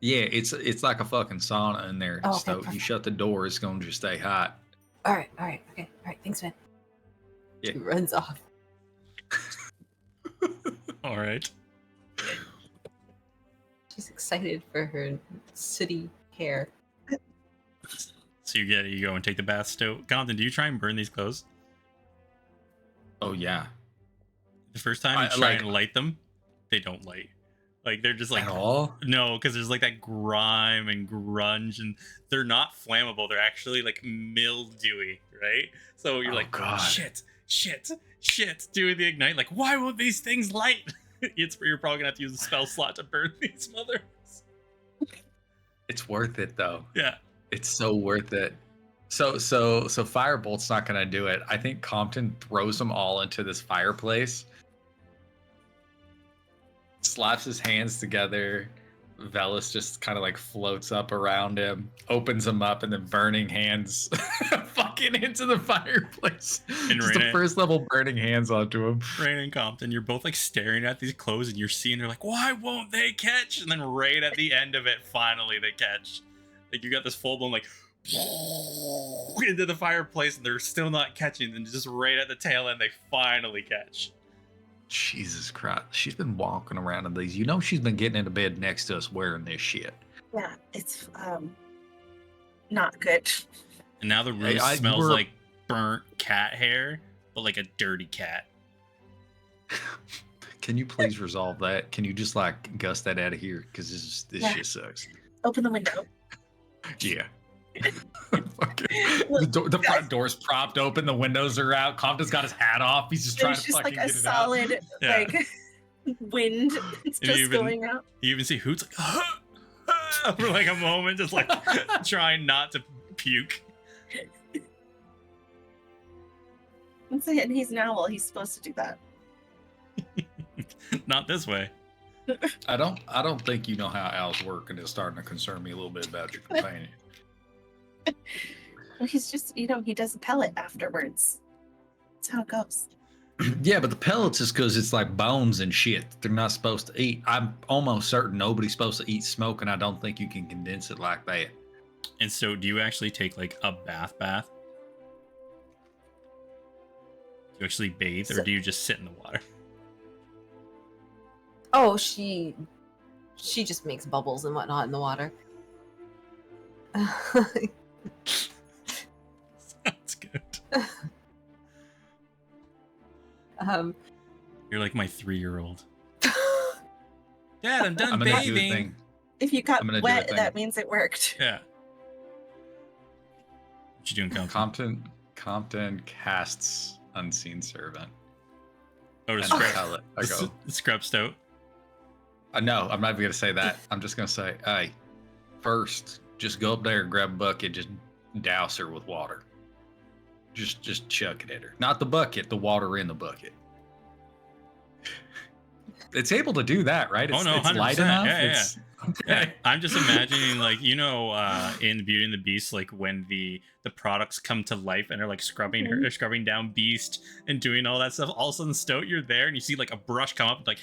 Yeah, it's like a fucking sauna in there. Oh, okay, So you perfect. shut the door, it's gonna just stay hot. All right. All right. Okay. All right. Thanks, man. Yeah. She runs off. All right. She's excited for her sooty hair. So you go and take the bath, Stoat. Compton, do you try and burn these clothes? Oh yeah. The first time you try and light them, they don't light. Like they're just like At all? no, because there's like that grime and grunge, and they're not flammable. They're actually like mildewy, right? So you're Oh, like, God. shit, doing the ignite. Like, why won't these things light? You're probably gonna have to use a spell slot to burn these mothers. It's worth it though. Yeah. It's so worth it. So Firebolt's not gonna do it. I think Compton throws them all into this fireplace, slaps his hands together. Velis just kind of like floats up around him, opens them up, and then burning hands fucking into the fireplace. And Just Raina- the first level burning hands onto him. Rain and Compton, you're both like staring at these clothes, and you're seeing they're like, why won't they catch? And then right at the end of it, finally they catch. Like you got this full blown like into the fireplace, and they're still not catching. And just right at the tail end, they finally catch. Jesus Christ. She's been walking around in these. You know she's been getting into bed next to us wearing this shit. Yeah, it's not good. And now the room smells like burnt cat hair, but like a dirty cat. Can you please resolve that? Can you just like gust that out of here? Because this Yeah. shit sucks. Open the window. Yeah. the front door's propped open, the windows are out. Compton's got his hat off. He's just trying There's to just fucking like a get it solid Yeah. like wind. It's And just even- going out. You even see Hoots like for like a moment, just like trying not to puke. And he's an owl. He's supposed to do that. Not this way. out. I don't think you know how owls work, and it's starting to concern me a little bit about your companion. Well, he's just, he does a pellet afterwards. That's how it goes. Yeah, but the pellets is because it's like bones and shit. They're not supposed to eat. I'm almost certain nobody's supposed to eat smoke, and I don't think you can condense it like that. And so, do you actually take like a bath? Do you actually bathe, or do you just sit in the water? Oh, she just makes bubbles and whatnot in the water. That's good. You're like my 3-year-old. Dad, I'm done I'm gonna do a bathing. thing. If you got I'm gonna do wet, a thing. that means it worked. Yeah. What you doing, Compton? Compton casts Unseen Servant. Oh, to And scrub, pellet. I go. scrub Stoat. No, I'm not even gonna say that. I'm just gonna say, hey, first, just go up there and grab a bucket, just douse her with water. Just chuck it at her. Not the bucket, the water in the bucket. It's able to do that, right? It's, Oh, no, it's light 100%. enough. Yeah, yeah. It's, Yeah, okay. I'm just imagining, like, in Beauty and the Beast, like when the products come to life and are like scrubbing her, scrubbing down Beast and doing all that stuff. All of a sudden, Stoat, you're there and you see like a brush come up, like,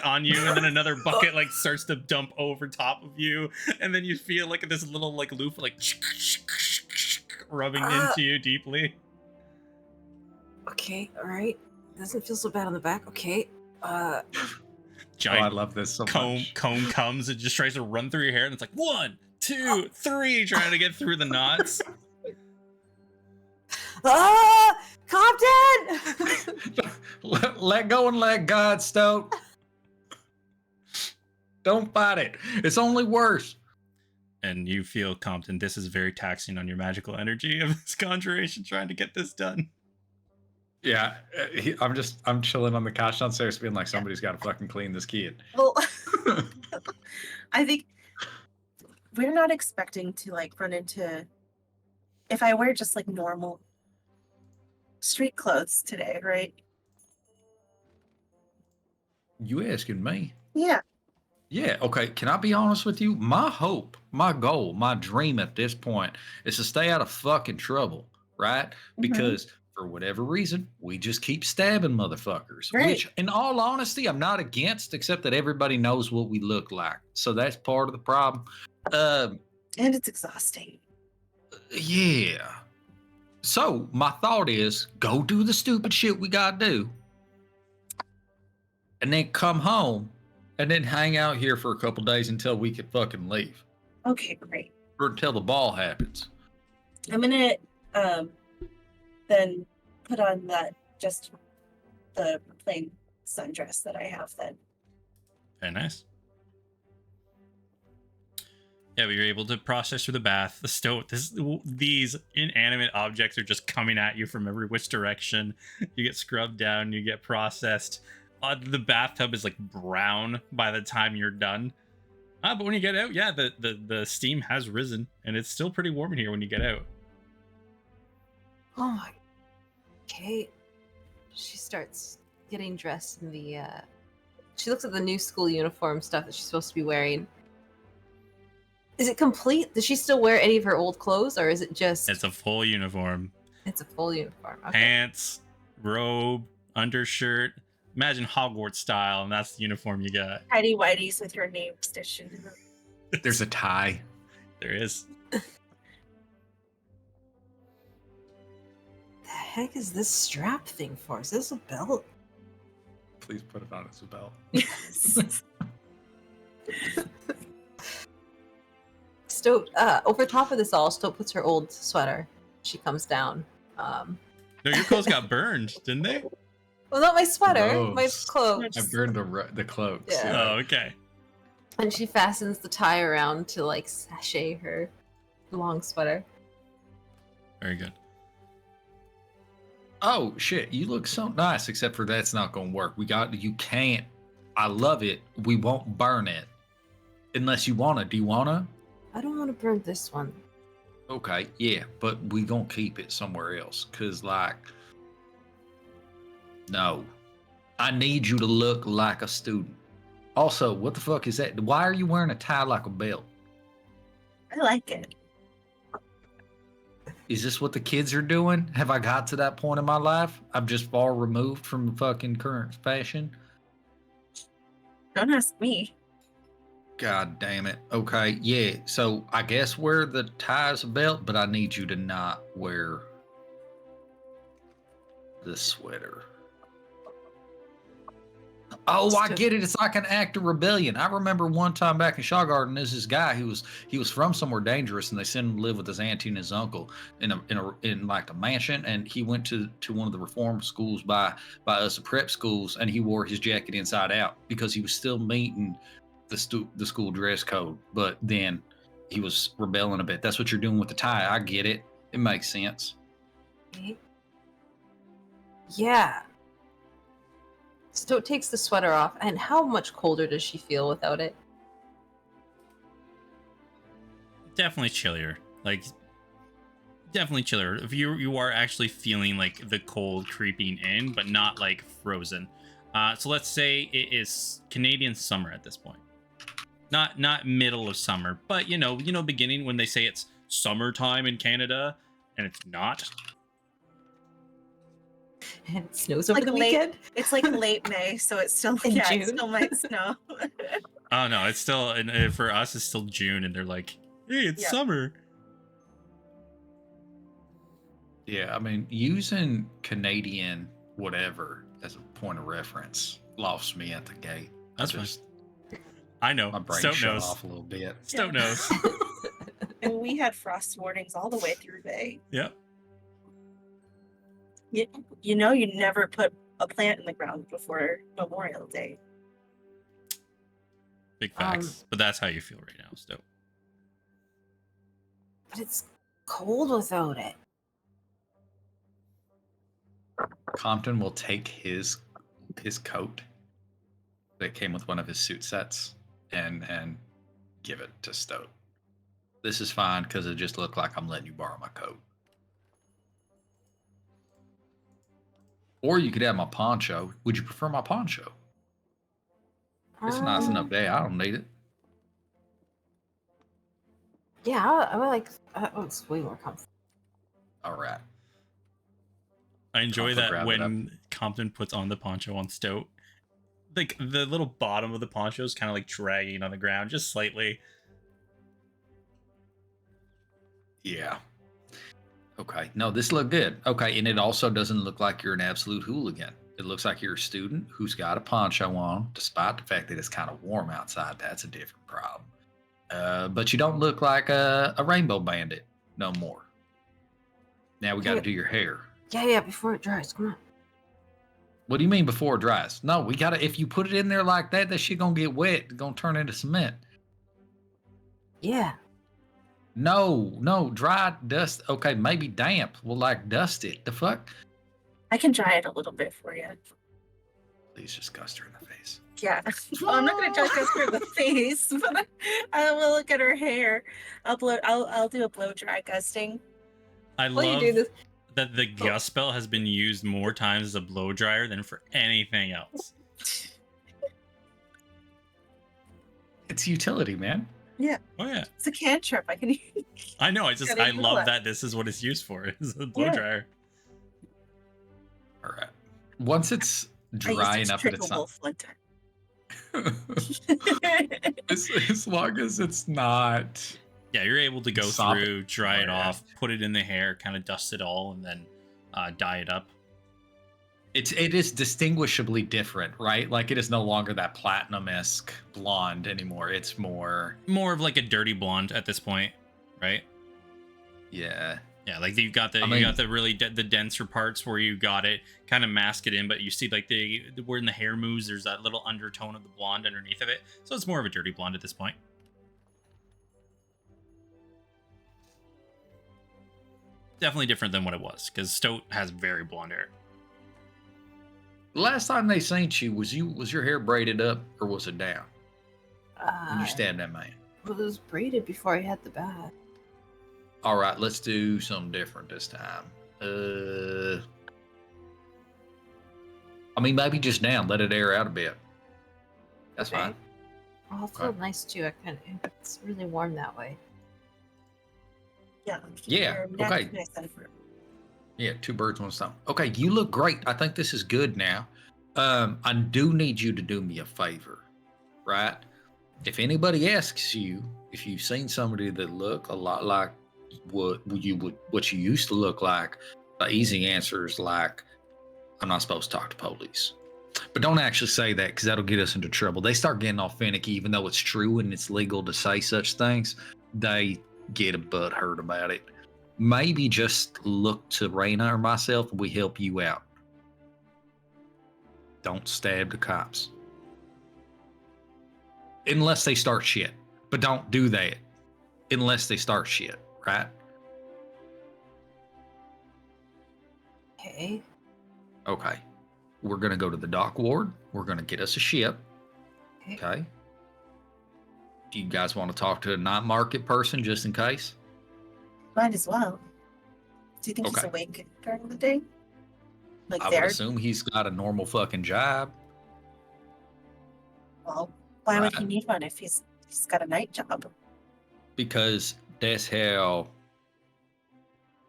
on you, and then another bucket like starts to dump over top of you, and then you feel like this little like loop like rubbing into you deeply. Okay, all right. Doesn't feel so bad on the back. Okay. I Giant love this so comb much. comes and just tries to run through your hair, and it's like 1, 2, 3, trying to get through the knots. Compton! let go and let God, Stoat. Don't fight it. It's only worse. And you feel, Compton, this is very taxing on your magical energy of this conjuration trying to get this done. Yeah, I'm chilling on the couch downstairs, being like, somebody's got to fucking clean this kid. Well, I think we're not expecting to like run into. If I wear just like normal street clothes today, right? You asking me? Yeah. Yeah, okay. Can I be honest with you? My hope, my goal, my dream at this point is to stay out of fucking trouble, right? Because for whatever reason, we just keep stabbing motherfuckers. Right. Which, in all honesty, I'm not against, except that everybody knows what we look like. So that's part of the problem. And it's exhausting. Yeah. So my thought is go do the stupid shit we gotta do. And then come home and then hang out here for a couple days until we can fucking leave. Okay, great. Or until the ball happens. I'm gonna then put on just the plain sundress that I have then. Very nice. Yeah, but you're able to process through the bath. The stove. These inanimate objects are just coming at you from every which direction. You get scrubbed down. You get processed. The bathtub is like brown by the time you're done. But when you get out, yeah, the steam has risen, and it's still pretty warm in here when you get out. Oh my. Okay. She starts getting dressed in the. She looks at the new school uniform stuff that she's supposed to be wearing. Is it complete? Does she still wear any of her old clothes, or is it just? It's a full uniform. It's a full uniform. Okay. Pants, robe, undershirt. Imagine Hogwarts style, and that's the uniform you got. Tidy whities with your name stitched into them. There's a tie. There is. The heck is this strap thing for? Is this a belt? Please put it on as a belt. Yes. Stoat, over top of this all, Stoat puts her old sweater. She comes down. No, your clothes got burned, didn't they? Well, not my sweater, my Gross. clothes. I burned the cloaks. Yeah. Oh, okay. And she fastens the tie around to like sashay her long sweater. Very good. Oh shit, you look so nice, except for that's not gonna work. You can't. I love it. We won't burn it. Unless you wanna. Do you wanna? I don't want to burn this one. Okay, yeah, but we gonna keep it somewhere else. Cause like, no. I need you to look like a student. Also, what the fuck is that? Why are you wearing a tie like a belt? I like it. Is this what the kids are doing? Have I got to that point in my life? I'm just far removed from the fucking current fashion. Don't ask me. God damn it. Okay, yeah. So I guess wear the tie's a belt, but I need you to not wear the sweater. Oh, I get it. It's like an act of rebellion. I remember one time back in Shaw Garden, there's this guy who was from somewhere dangerous, and they sent him to live with his auntie and his uncle in like a mansion. And he went to one of the reform schools by us, the prep schools, and he wore his jacket inside out because he was still meeting the school dress code. But then he was rebelling a bit. That's what you're doing with the tie. I get it. It makes sense. Yeah. Stoat takes the sweater off, and how much colder does she feel without it? Definitely chillier. Like, definitely chillier. If you are actually feeling like the cold creeping in, but not like frozen. So let's say it is Canadian summer at this point. Not middle of summer, but you know beginning when they say it's summertime in Canada and it's not. And it snows over like the late- weekend. It's like late May, so it's still In it June? still might snow. Oh no, it's still and for us it's still June, and they're like, "Hey, it's Yeah. summer." Yeah, I mean, using Canadian whatever as a point of reference lost me at the gate. That's I fine. just I know. my brain Stoat shut knows. off a little bit. Stoat knows. And we had frost warnings all the way through May. Yep. You know, you never put a plant in the ground before Memorial Day. Big facts. But that's how you feel right now, Stoat. But it's cold without it. Compton will take his coat that came with one of his suit sets and give it to Stoat. This is fine because it just looked like I'm letting you borrow my coat. Or you could have my poncho. Would you prefer my poncho? It's a nice enough day. I don't need it. Yeah, I would like. That looks way more comfortable. All right. I enjoy I'll that grab it when Compton puts on the poncho on Stoat. Like the little bottom of the poncho is kind of like dragging on the ground just slightly. Yeah. Okay. No, this looked good. Okay. And it also doesn't look like you're an absolute hooligan. It looks like you're a student who's got a poncho on, despite the fact that it's kind of warm outside. That's a different problem. But you don't look like a rainbow bandit no more. Now we got to do your hair. Yeah, before it dries. Come on. What do you mean before it dries? No, we got to, if you put it in there like that, that shit going to get wet. It's going to turn into cement. Yeah. No, dry, dust. Okay, maybe damp. We'll like dust it. The fuck? I can dry it a little bit for you. Please just gust her in the face. Yeah. Well, I'm not gonna dry dust her the face, but I will look at her hair. I'll do a blow dry gusting. I While you love do this, that the gust spell has been used more times as a blow dryer than for anything else. It's utility, man. Oh yeah, It's a cantrip. I can I know. Gotta I use love it. that this is what it's used for. Is a blow Yeah. dryer. All right. Once it's dry enough that it's not. flinter. as long as it's not. Yeah, you're able to go Sop it. through, dry it Oh, yeah. off, put it in the hair, kind of dust it all, and then dye it up. It is distinguishably different, right? Like it is no longer that platinum-esque blonde anymore. It's more. More of like a dirty blonde at this point, right? Yeah. Yeah, like you got the I you mean- got the really the denser parts where you got it kind of mask it in, but you see like where in the hair moves, there's that little undertone of the blonde underneath of it. So it's more of a dirty blonde at this point. Definitely different than what it was, because Stoat has very blonde hair. Last time they seen you, was your hair braided up or was it down when you it stabbed that man? was braided before I had the bath. All right, let's do something different this time. I mean, maybe just down. Let it air out a bit. That's Okay. fine. Oh, it's real nice too. It's really warm that way. Yeah. Yeah, your neck okay. nice and firm. Yeah, two birds, one stone. Okay, you look great. I think this is good now. I do need you to do me a favor, right? If anybody asks you if you've seen somebody that look a lot like what you used to look like, the easy answer is like, I'm not supposed to talk to police. But don't actually say that because that'll get us into trouble. They start getting all finicky, even though it's true and it's legal to say such things. They get a butt hurt about it. Maybe just look to Raina or myself and we help you out. Don't stab the cops. Unless they start shit. But don't do that. Unless they start shit, right? Okay. Okay. We're going to go to the dock ward. We're going to get us a ship. Okay. Okay. Do you guys want to talk to a night market person just in case? Might as well. Do you think he's Okay. awake during the day? Like I would there? assume he's got a normal fucking job. Well, why would he Right. need one if he's got a night job? Because that's how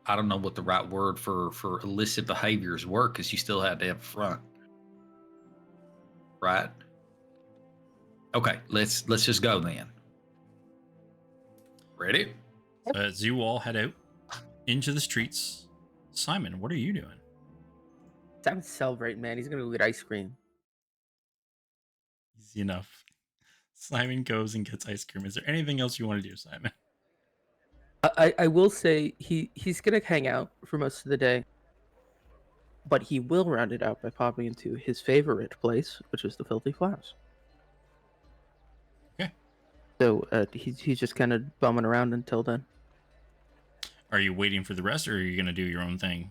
I don't know what the right word for illicit behaviors were, because you still had to have a front, right? Okay, let's just go then. Ready? So as you all head out into the streets, Simon, what are you doing? Simon's celebrating, man. He's gonna go get ice cream. Easy enough. Simon goes and gets ice cream. Is there anything else you want to do, Simon? I will say he's gonna hang out for most of the day, but he will round it out by popping into his favorite place, which is the Filthy Flask. Okay. So he's just kind of bumming around until then. Are you waiting for the rest, or are you going to do your own thing?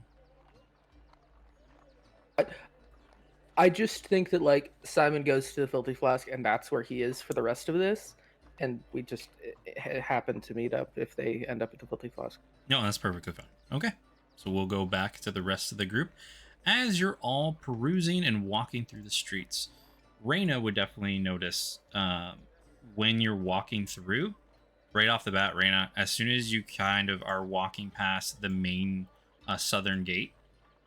I just think that like Simon goes to the Filthy Flask, and that's where he is for the rest of this, and we just happen to meet up if they end up at the Filthy Flask. No, that's perfectly fine. Okay. So we'll go back to the rest of the group. As you're all perusing and walking through the streets, Reyna would definitely notice when you're walking through, right off the bat, Reyna, as soon as you kind of are walking past the main southern gate,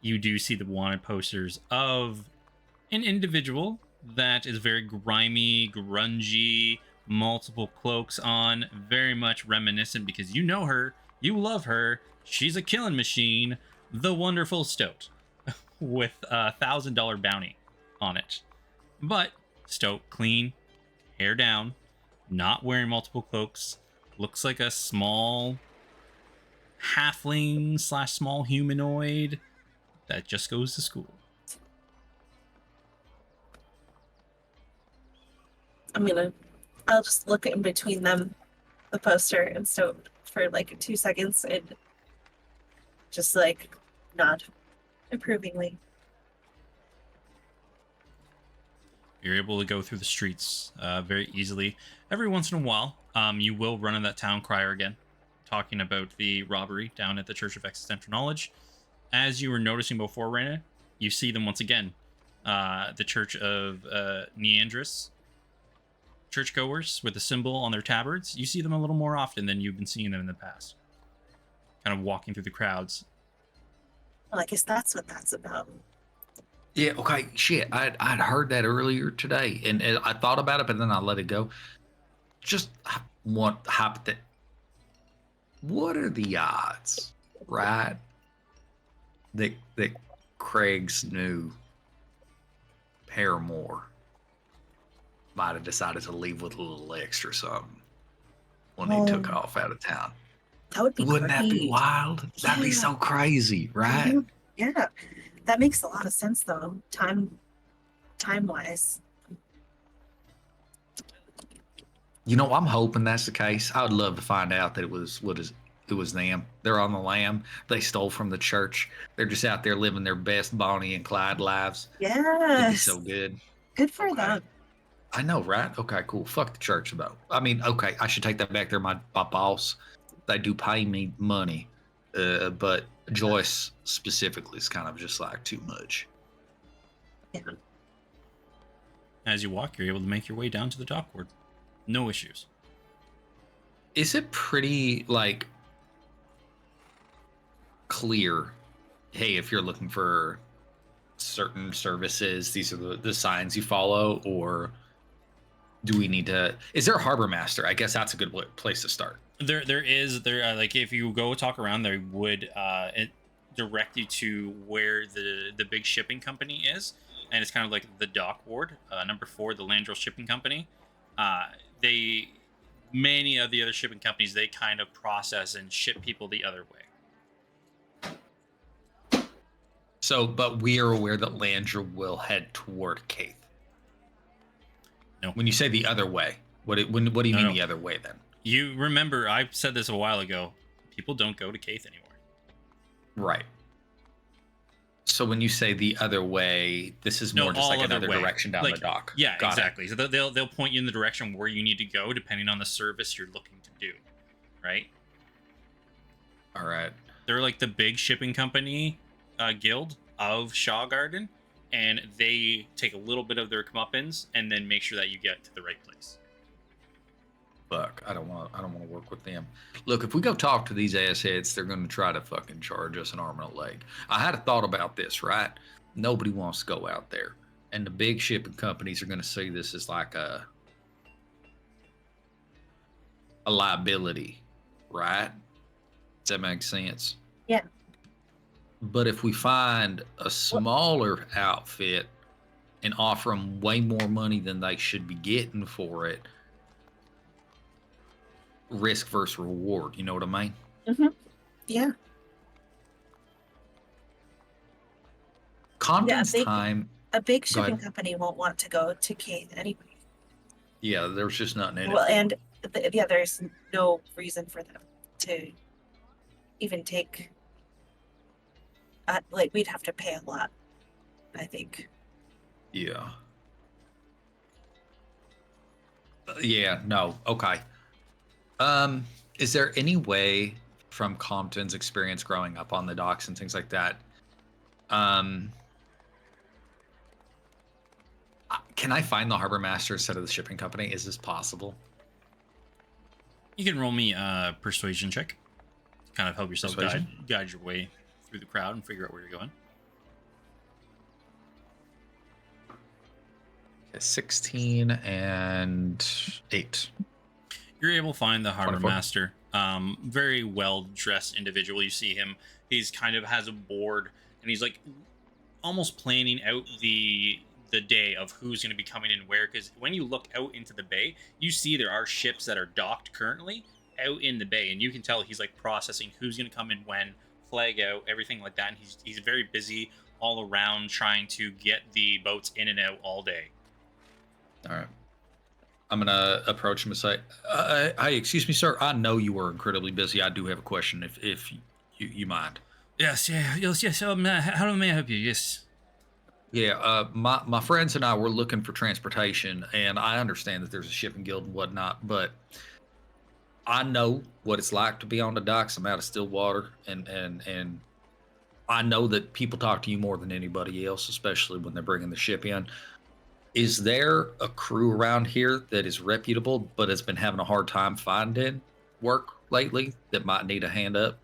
you do see the wanted posters of an individual that is very grimy, grungy, multiple cloaks on, very much reminiscent, because you know her, you love her, she's a killing machine, the wonderful Stoat, with a $1,000 bounty on it. But Stoat, clean, hair down, not wearing multiple cloaks, looks like a small halfling / small humanoid that just goes to school. I'll just look in between them, the poster and Stoat, for like 2 seconds and just like nod approvingly. You're able to go through the streets very easily. Every once in a while, you will run in that town crier again, talking about the robbery down at the Church of Existential Knowledge. As you were noticing before, Reyna, you see them once again. The Church of Neandris, churchgoers with a symbol on their tabards. You see them a little more often than you've been seeing them in the past. Kind of walking through the crowds. Well, I guess that's what that's about. Yeah, okay, shit. I'd heard that earlier today, and I thought about it, but then I let it go. Just want that. What are the odds, right? That Craig's new paramour might have decided to leave with a little extra something when he took off out of town. That would be Wouldn't that be great. wild? That'd be so crazy, right? Mhm. Yeah, that makes a lot of sense though, time wise. You know, I'm hoping that's the case. I would love to find out that it was them. They're on the lam. They stole from the church. They're just out there living their best Bonnie and Clyde lives. It'd be Yes, so good. good for Okay. them. I know, right? Okay, cool. Fuck the church though. I mean, okay, I should take that back. They're my boss. They do pay me money, but Joyce specifically is kind of just like too much. Yeah. As you walk, you're able to make your way down to the dock ward. No issues. Is it pretty like clear? Hey, if you're looking for certain services, these are the signs you follow, or do we need to? Is there a harbor master? I guess that's a good place to start. There is like if you go talk around, they would direct you to where the big shipping company is, and it's kind of like the dock ward. Number 4, the Landrel Shipping Company. Many of the other shipping companies, they kind of process and ship people the other way. So, but we are aware that Landra will head toward Caith. No. When you say the other way, what do you mean No. the other way then? You remember, I said this a while ago. People don't go to Caith anymore. Right. So when you say the other way, this is more just like another direction down the dock. Yeah, Got it. exactly. So they'll point you in the direction where you need to go, depending on the service you're looking to do. Right. All right. They're like the big shipping company guild of Shaw Garden, and they take a little bit of their comeuppance and then make sure that you get to the right place. fuck, I don't want to work with them. Look, if we go talk to these assheads, they're going to try to fucking charge us an arm and a leg. I had a thought about this, right? Nobody wants to go out there, and the big shipping companies are going to see this as like a liability, right? Does that make sense? Yeah. But if we find a smaller outfit and offer them way more money than they should be getting for it, risk versus reward, you know what I mean? Yeah. Conference they- time. A big Go shipping ahead. company won't want to go to Kate anyway. Yeah, there's just nothing in Well, it. and there's no reason for them to even take. Like, we'd have to pay a lot, I think. Yeah. Yeah, no. Okay. Is there any way from Compton's experience growing up on the docks and things like that, can I find the harbor master instead of the shipping company? Is this possible? You can roll me a persuasion check. Kind of help yourself Persuasion? guide your way through the crowd and figure out where you're going. Okay, 16 and 8. You're able to find the harbor 24. master. Very well dressed individual. You see him. He's kind of has a board, and he's like almost planning out the day of who's going to be coming in where. Because when you look out into the bay, you see there are ships that are docked currently out in the bay, and you can tell he's like processing who's going to come in when, flag out, everything like that. And he's very busy all around trying to get the boats in and out all day. All right. I'm going to approach him and say, hi, excuse me, sir. I know you are incredibly busy. I do have a question if you mind. Yes. How may I help you? Yes. Yeah, my friends and I were looking for transportation, and I understand that there's a shipping guild and whatnot, but I know what it's like to be on the docks. I'm out of Stillwater, and I know that people talk to you more than anybody else, especially when they're bringing the ship in. Is there a crew around here that is reputable but has been having a hard time finding work lately that might need a hand up?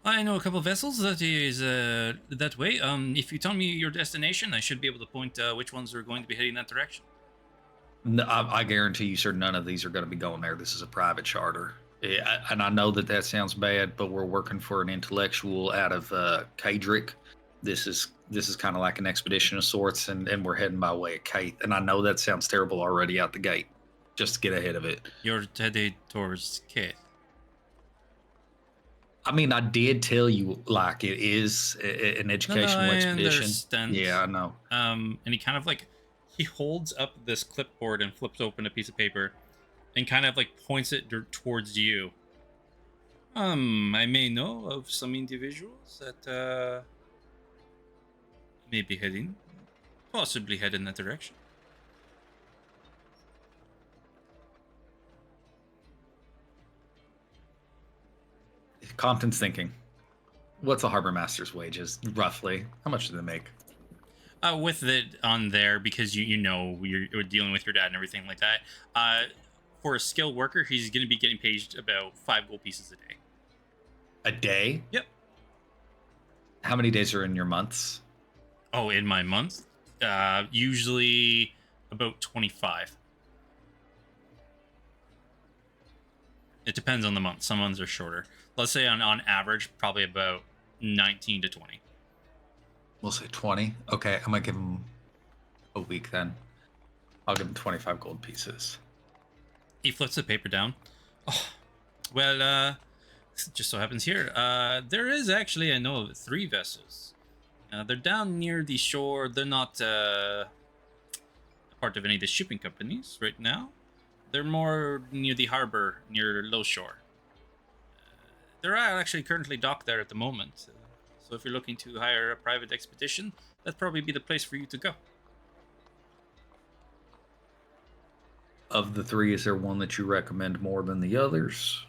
I know a couple of vessels that is that way. If you tell me your destination, I should be able to point which ones are going to be heading that direction. No, I guarantee you, sir, none of these are going to be going there. This is a private charter. Yeah, and I know that sounds bad, but we're working for an intellectual out of Kadrick. This is kind of like an expedition of sorts, and we're heading by way of Kate. And I know that sounds terrible already out the gate. Just to get ahead of it. You're headed towards Kate. I mean, I did tell you, like, it is an educational I expedition. understand. Yeah, I know. And he kind of like, he holds up this clipboard and flips open a piece of paper and kind of like points it towards you. I may know of some individuals that may be possibly head in that direction. Compton's thinking, what's a harbor master's wages, roughly? How much do they make? With it on there, because you know you're dealing with your dad and everything like that. For a skilled worker, he's going to be getting paid about 5 gold pieces a day. A day? Yep. How many days are in your months? Oh, in my month? Usually about 25. It depends on the month. Some months are shorter. Let's say on average, probably about 19 to 20. We'll say 20. Okay, I'm going to give him a week then. I'll give him 25 gold pieces. He flips the paper down. Oh, well, just so happens here. There is actually, I know, 3 vessels. They're down near the shore. They're not a part of any of the shipping companies right now. They're more near the harbor, near Low Shore. There are actually currently docked there at the moment. So if you're looking to hire a private expedition, that'd probably be the place for you to go. Of the 3, is there one that you recommend more than the others?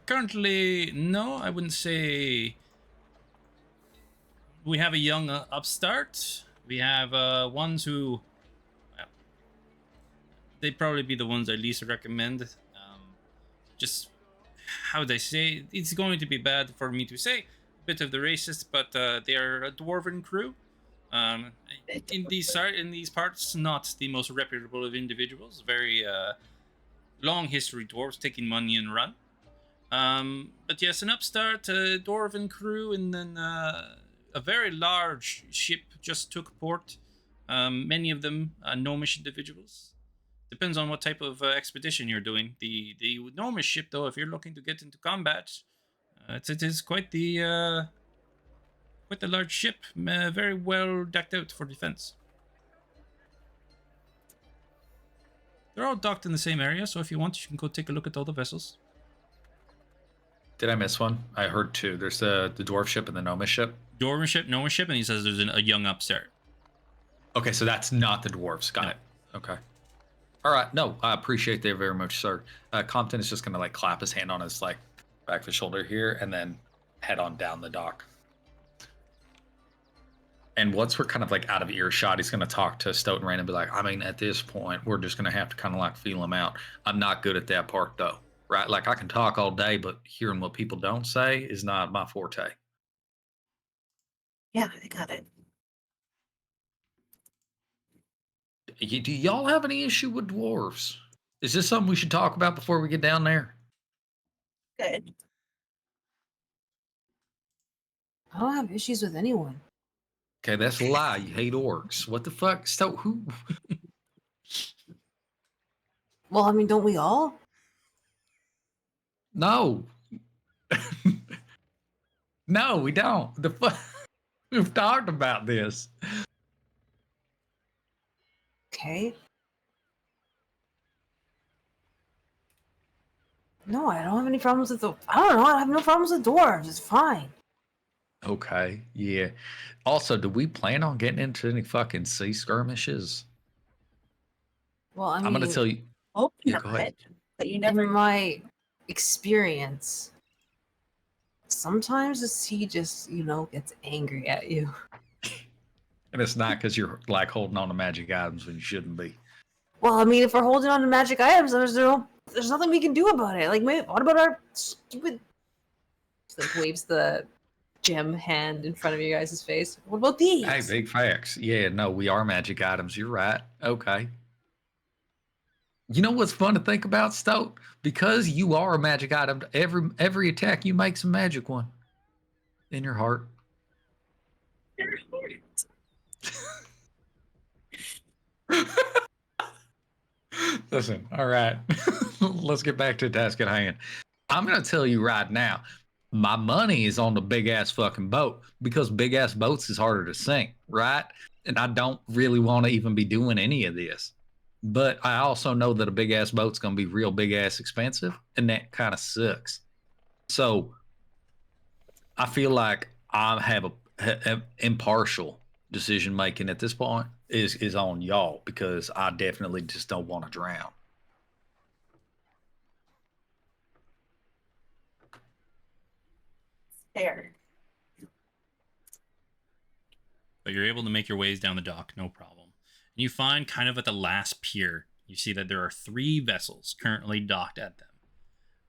Currently, no, I wouldn't say. We have a young upstart. We have ones who, well, they'd probably be the ones I least recommend. just how would I say? It's going to be bad for me to say, a bit of the racist, but they are a dwarven crew. Um, in these parts, not the most reputable of individuals. Very long history dwarves taking money and run. But yes, an upstart dwarven crew, and then a very large ship just took port. Many of them gnomish individuals. Depends on what type of expedition you're doing. The gnomish ship, though, if you're looking to get into combat, it is quite the large ship, very well decked out for defense. They're all docked in the same area, so if you want, you can go take a look at all the vessels. Did I miss one? I heard two. There's the dwarf ship and the gnomish ship. Dwarven ship, gnomish ship, and he says there's a young upstart. Okay, so that's not the dwarves. Got it. Okay. All right. No, I appreciate that very much, sir. Compton is just gonna like clap his hand on his like back of his shoulder here, and then head on down the dock. And once we're kind of like out of earshot, he's gonna talk to Stoughton Rain and be like, I mean, at this point, we're just gonna have to kind of like feel him out. I'm not good at that part though, right? Like I can talk all day, but hearing what people don't say is not my forte. Yeah, I got it. Do y'all have any issue with dwarves? Is this something we should talk about before we get down there? Good. I don't have issues with anyone. Okay, that's a lie. You hate orcs. What the fuck? So who? Well, I mean, don't we all? No. No, we don't. The fuck? We've talked about this. Okay. No, I don't have any problems with I don't know. I have no problems with dwarves. It's fine. Okay, yeah. Also, do we plan on getting into any fucking sea skirmishes? Well, I mean, I'm gonna tell you. Hope Yeah, go not, ahead. but you in never. my experience, sometimes the sea just, gets angry at you. And it's not because you're like holding on to magic items when you shouldn't be. Well, I mean, if we're holding on to magic items, there's nothing we can do about it. Like, what about our stupid? Just, like, waves the gem hand in front of you guys' face. What about these? Hey, big facts. Yeah, no, we are magic items. You're right. Okay. You know what's fun to think about, Stoat? Because you are a magic item, every attack you make's a magic one. In your heart. Listen, all right. Let's get back to the task at hand. I'm going to tell you right now, my money is on the big ass fucking boat because big ass boats is harder to sink, right? And I don't really want to even be doing any of this. But I also know that a big ass boat's going to be real big ass expensive, and that kind of sucks. So I feel like I have a impartial decision making at this point is on y'all because I definitely just don't want to drown. Fair. But you're able to make your ways down the dock, no problem. And you find kind of at the last pier, you see that there are 3 vessels currently docked at them.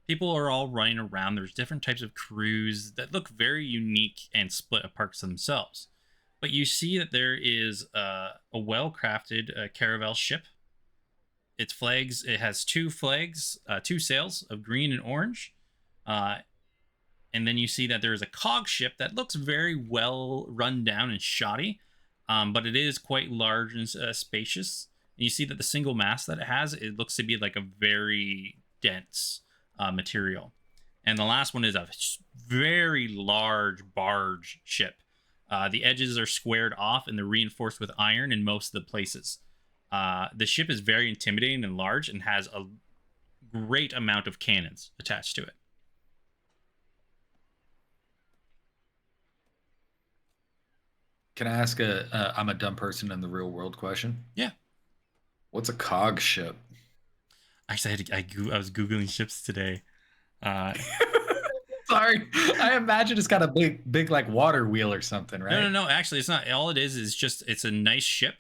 People are all running around. There's different types of crews that look very unique and split apart themselves. But you see that there is a well-crafted caravel ship. Its flags, it has 2 flags, 2 sails of green and orange. And then you see that there is a cog ship that looks very well run down and shoddy, but it is quite large and spacious. And you see that the single mast that it has, it looks to be like a very dense material. And the last one is a very large barge ship. The edges are squared off and they're reinforced with iron in most of the places. The ship is very intimidating and large and has a great amount of cannons attached to it. Can I ask I'm a dumb person in the real world question? Yeah. What's a cog ship? Actually, I was Googling ships today. Sorry. I imagine it's got a big like water wheel or something, right? No. Actually, it's not. All it is just, it's a nice ship.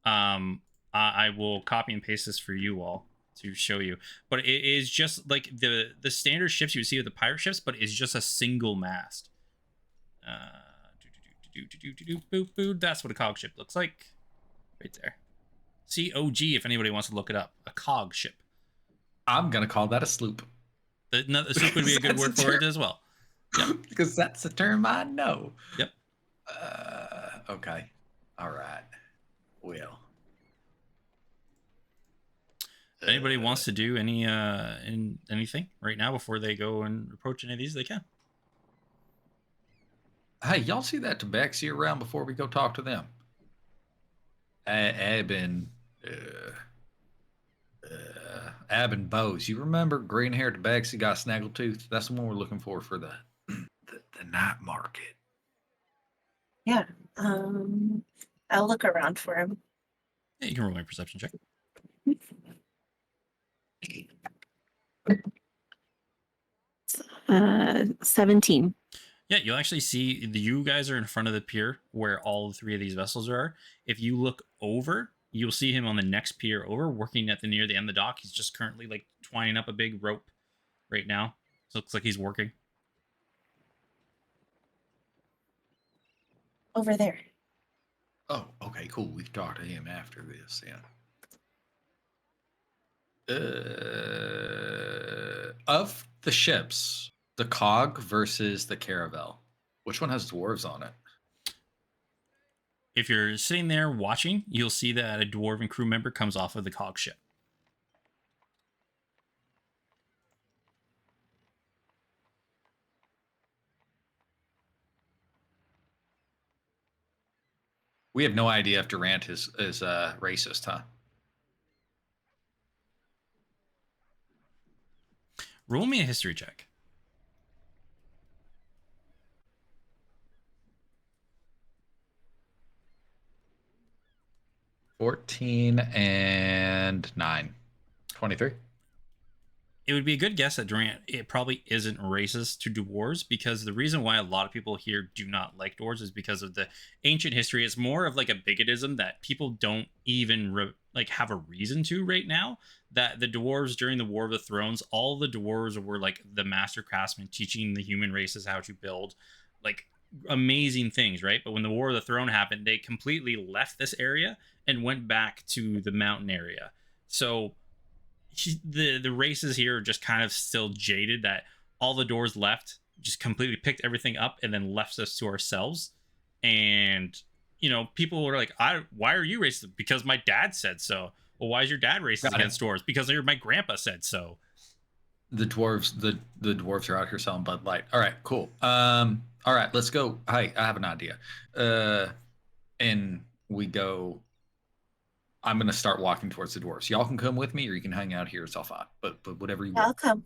I will copy and paste this for you all. to show you, but it is just like the standard ships you would see with the pirate ships, but it's just a single mast. Boop, boop. That's what a cog ship looks like, right there. COG, if anybody wants to look it up, a cog ship. I'm gonna call that a sloop. The sloop would be a good word for it as well. Yep. Because that's a term I know. Yep. Okay. All right. Well. If anybody wants to do anything right now before they go and approach any of these, they can. Hey, y'all see that tabaxi around before we go talk to them? Ab and Bose. You remember green-haired tabaxi got snaggletooth? That's the one we're looking for the night market. Yeah. I'll look around for him. Yeah, you can roll my perception check. 17. Yeah, you'll actually see you guys are in front of the pier where all three of these vessels are. If you look over, you'll see him on the next pier over, working at near the end of the dock. He's just currently like twining up a big rope right now. So it looks like he's working. Over there. Oh, okay, cool. We can talk to him after this, yeah. Of the ships, the cog versus the caravel, which one has dwarves on it? If you're sitting there watching, you'll see that a dwarven crew member comes off of the cog ship. We have no idea if Durant is racist, huh? Roll me a history check. 14 and 9. 23. It would be a good guess that Durant, it probably isn't racist to dwarves, because the reason why a lot of people here do not like dwarves is because of the ancient history. It's more of like a bigotism that people don't even have a reason to right now. That the dwarves during the War of the Thrones, all the dwarves were like the master craftsmen teaching the human races how to build like amazing things, right? But when the War of the Throne happened, they completely left this area and went back to the mountain area. So the races here are just kind of still jaded that all the doors left, just completely picked everything up and then left us to ourselves. And people were like, why are you racist? Because my dad said so. Well, why is your dad racist against dwarves? Because my grandpa said so. The dwarves are out here selling Bud Light. All right, cool. All right, let's go. Hey, I have an idea. And we go. I'm gonna start walking towards the dwarves. Y'all can come with me, or you can hang out here. It's all fine. But whatever you want. I'll come.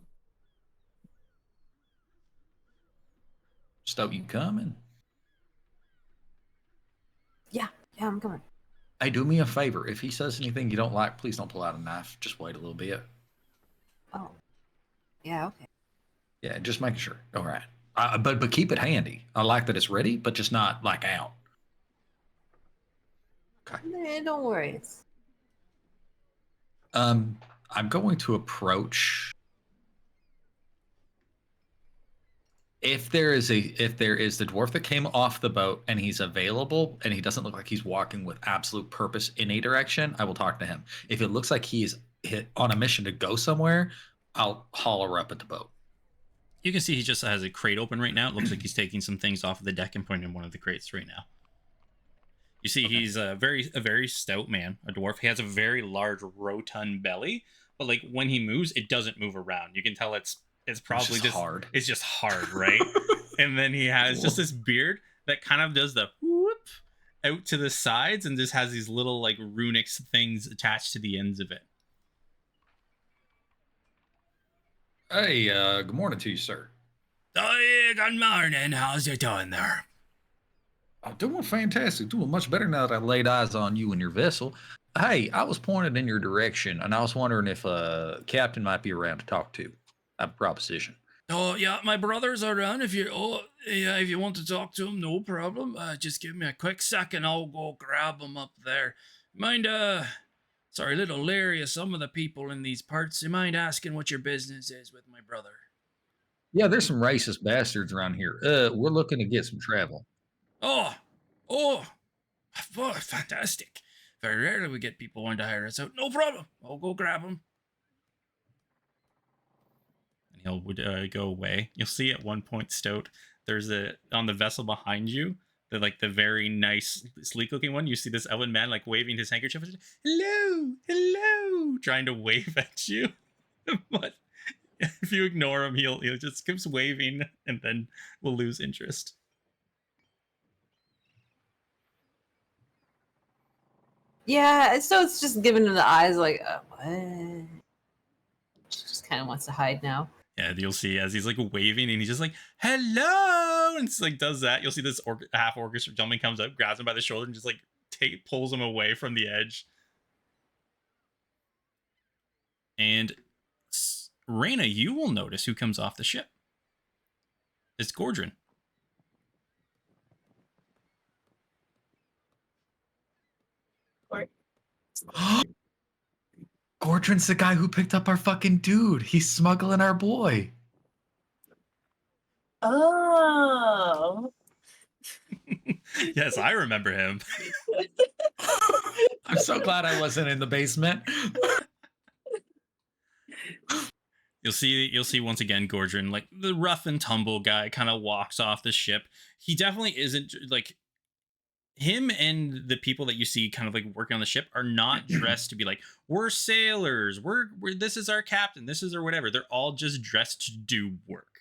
Stoke, you coming? Yeah, I'm coming. Hey, do me a favor. If he says anything you don't like, please don't pull out a knife. Just wait a little bit. Oh. Yeah, okay. Yeah, just making sure. All right. But keep it handy. I like that it's ready, but just not like out. Okay. Nah, don't worry. I'm going to approach. If there is the dwarf that came off the boat and he's available and he doesn't look like he's walking with absolute purpose in a direction, I will talk to him. If it looks like he's on a mission to go somewhere, I'll holler up at the boat. You can see he just has a crate open right now. It looks like he's taking some things off of the deck and putting in one of the crates right now. You see, okay. He's a very stout man, a dwarf. He has a very large rotund belly, but like when he moves, it doesn't move around. You can tell it's probably just hard. It's just hard, right? And then he has just this beard that kind of does the whoop out to the sides and just has these little like runic things attached to the ends of it. Hey, good morning to you, sir. Oh, yeah, good morning. How's you doing there? I'm doing fantastic. Doing much better now that I laid eyes on you and your vessel. Hey, I was pointed in your direction, and I was wondering if captain might be around to talk to. I have a proposition. Oh, yeah, my brother's around. If you want to talk to him, no problem. Just give me a quick second. I'll go grab him up there. Mind Sorry, little leery of some of the people in these parts. You mind asking what your business is with my brother? Yeah, there's some racist bastards around here. We're looking to get some travel. Oh, fantastic. Very rarely we get people wanting to hire us out. No problem. I'll go grab them. And he'll go away. You'll see at one point, Stout, there's on the vessel behind you, the very nice, sleek-looking one. You see this elven man like waving his handkerchief. Hello, trying to wave at you. But if you ignore him, he'll just keeps waving, and then we'll lose interest. Yeah, so it's just giving him the eyes like, what? She just kind of wants to hide now. Yeah, you'll see as he's like waving and he's just like, hello, and it's like does that. You'll see this half orchestra gentleman comes up, grabs him by the shoulder, and just like pulls him away from the edge. And Raina, you will notice who comes off the ship. It's Gordrin. Gordrin's the guy who picked up our fucking dude. He's smuggling our boy. Oh. Yes, I remember him. I'm so glad I wasn't in the basement. You'll see once again Gordrin, like the rough and tumble guy, kind of walks off the ship. He definitely isn't like him, and the people that you see kind of like working on the ship are not dressed to be like, we're sailors, we're this is our captain, this is or whatever. They're all just dressed to do work.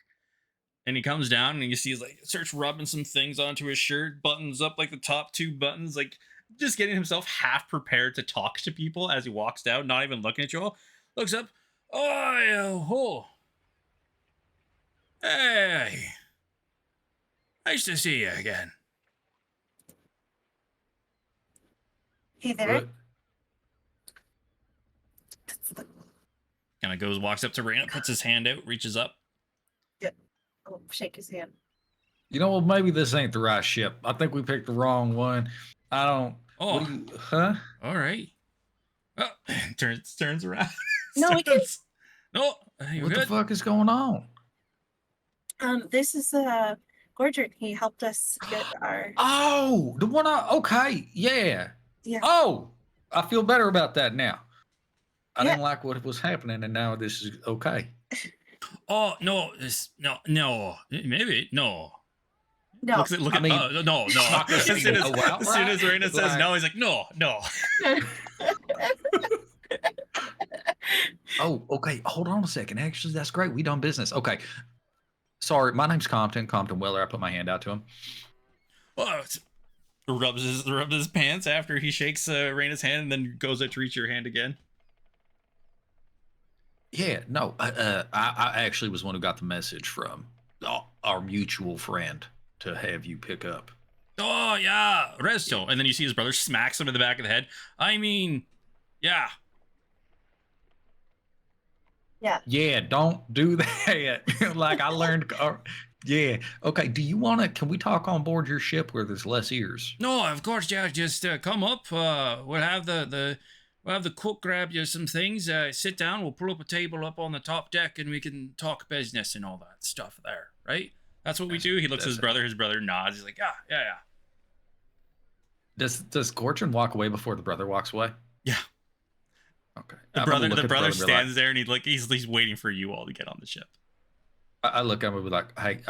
And he comes down and you see he's like starts rubbing some things onto his shirt, buttons up like the top two buttons, like just getting himself half prepared to talk to people as he walks down, not even looking at you all. Looks up. Oh, hey, nice to see you again. Hey there. Kind of walks up to Raina, puts his hand out, reaches up. I'll shake his hand. You know, well, maybe this ain't the right ship. I think we picked the wrong one. I don't. Oh, what do you, huh? All right. Oh, turns around. No, we can. No, you're What good. the fuck is going on? This is Gordrin. He helped us get our. Oh, the one. Okay, yeah. Yeah. Oh, I feel better about that now. I Yeah. didn't like what was happening, and now this is okay. Oh no, no, maybe no. No. Look at mean, no. not As gonna soon say as, no outright, as soon as Raina says like- no, he's like no. Oh, okay. Hold on a second. Actually, that's great. We done business. Okay. Sorry, my name's Compton Weller. I put my hand out to him. Oh, rubs his pants after he shakes Raina's hand and then goes out to reach your hand again. Yeah, no, I actually was one who got the message from our mutual friend to have you pick up. Oh yeah, Resto. And then you see his brother smacks him in the back of the head. I mean, yeah. Yeah, don't do that. Like I learned. Yeah. Okay. Do you want to? Can we talk on board your ship where there's less ears? No, of course, yeah. Just come up. We'll have the cook grab you some things. Sit down. We'll pull up a table up on the top deck, and we can talk business and all that stuff there. Right? That's what we do. He looks at his brother. His brother nods. He's like, yeah. Does Gordrin walk away before the brother walks away? Yeah. Okay. The I'm gonna brother look at and be stands there, and he's waiting for you all to get on the ship. I look at him and be like, "Hey,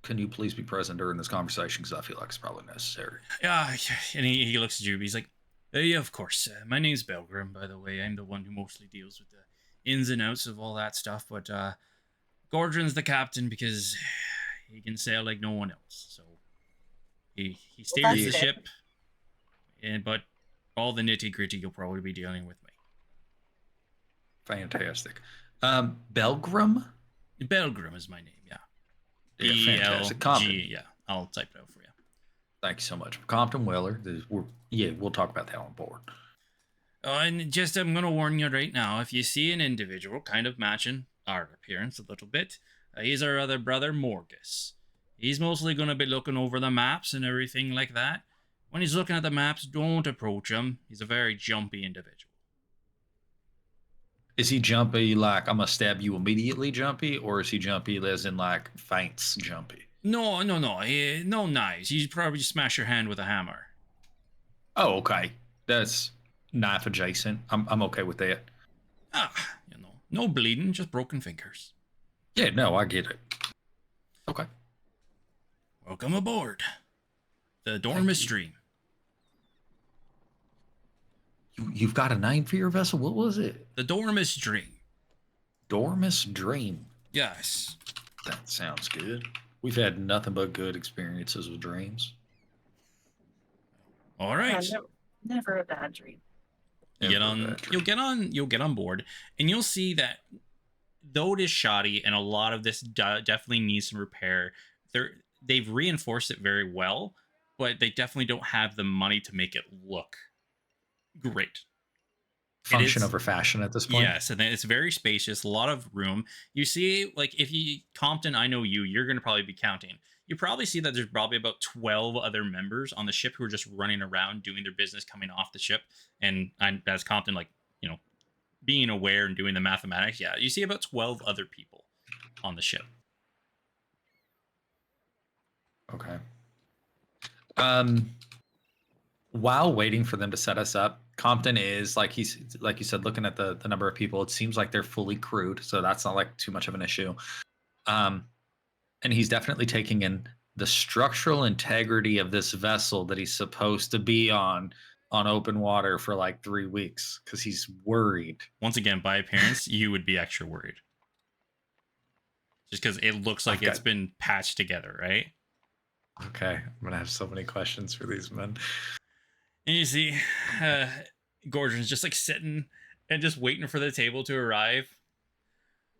can you please be present during this conversation? Because I feel like it's probably necessary." Yeah, and he looks at you. He's like, yeah, of course. My name's Belgrim, by the way. I'm the one who mostly deals with the ins and outs of all that stuff. But Gordrin's the captain because he can sail like no one else. So he steers the ship, but all the nitty gritty you'll probably be dealing with me. Fantastic. Belgrim? Belgrim is my name, yeah. Yeah, fantastic. BLG, yeah. I'll type it out for you. Thank you so much. Compton Weller. We'll talk about that on board. And just, I'm going to warn you right now, if you see an individual kind of matching our appearance a little bit, he's our other brother, Morgus. He's mostly going to be looking over the maps and everything like that. When he's looking at the maps, don't approach him. He's a very jumpy individual. Is he jumpy like I'm gonna stab you immediately jumpy, or is he jumpy as in like faints jumpy? No, no knives. You probably just smash your hand with a hammer. Oh, okay. That's knife adjacent. I'm okay with that. No bleeding, just broken fingers. Yeah, no, I get it. Okay. Welcome aboard the Dormus Stream. You've got a name for your vessel? What was it? The Dormus Dream. Dormus Dream. Yes. That sounds good. We've had nothing but good experiences with dreams. All right. Yeah, never a bad dream. You'll get on board, and you'll see that though it is shoddy and a lot of this definitely needs some repair, they've reinforced it very well, but they definitely don't have the money to make it look great. Function over fashion at this point. Yes, and then it's very spacious, a lot of room. You see, like if you Compton, I know you're going to probably be counting. You probably see that there's probably about 12 other members on the ship who are just running around doing their business coming off the ship. And as Compton, like, you know, being aware and doing the mathematics, yeah, you see about 12 other people on the ship. Okay. While waiting for them to set us up, Compton is like you said, looking at the number of people, it seems like they're fully crewed, so that's not like too much of an issue. And he's definitely taking in the structural integrity of this vessel that he's supposed to be on open water for like 3 weeks because he's worried. Once again, by appearance, you would be extra worried. Just because it looks like it's been patched together, right? Okay, I'm gonna have so many questions for these men. And you see, Gordon's just like sitting and just waiting for the table to arrive.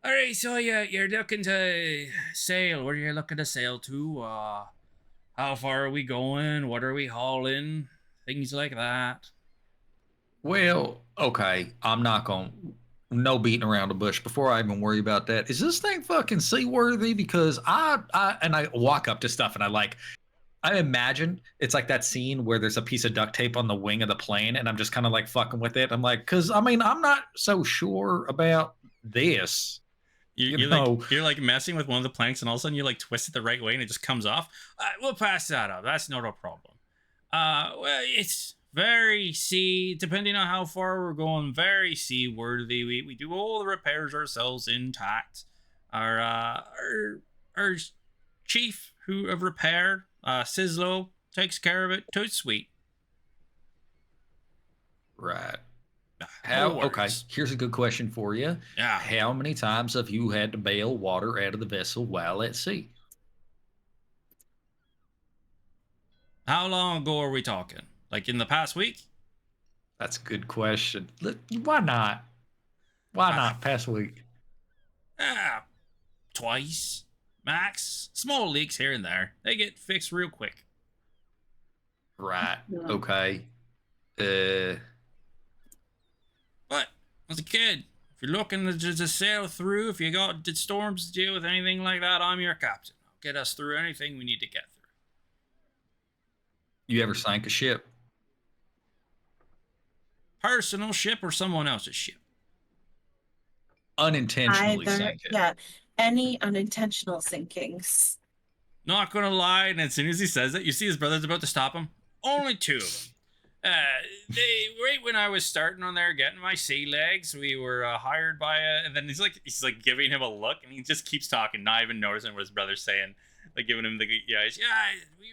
All right, so you're looking to sail. Where are you looking to sail to? How far are we going? What are we hauling? Things like that. Well, okay, I'm not gonna no beating around the bush before I even worry about that. Is this thing fucking seaworthy? Because I walk up to stuff and I imagine it's like that scene where there's a piece of duct tape on the wing of the plane and I'm just kind of like fucking with it. I'm like, because I mean, I'm not so sure about this. You're like messing with one of the planks and all of a sudden you like twist it the right way and it just comes off. We'll pass that up. That's not a problem. Well, it's very depending on how far we're going, very seaworthy. We do all the repairs ourselves intact. Our chief of repair, Sislo, takes care of it. Totes sweet. Right. Okay, here's a good question for you. Yeah. How many times have you had to bail water out of the vessel while at sea? How long ago are we talking? Like in the past week? That's a good question. Look, why not? Why not past week? Twice. Max. Small leaks here and there. They get fixed real quick. Right. Okay. But as a kid, if you're looking to sail through, if you got storms to deal with, anything like that, I'm your captain. I'll get us through anything we need to get through. You ever sank a ship? Personal ship or someone else's ship? Unintentionally sank it. Yeah, any unintentional sinkings. Not gonna lie, and as soon as he says it, you see his brother's about to stop him. Only 2 of them. Right when I was starting on there, getting my sea legs, we were hired by and then he's like giving him a look, and he just keeps talking, not even noticing what his brother's saying, like giving him the we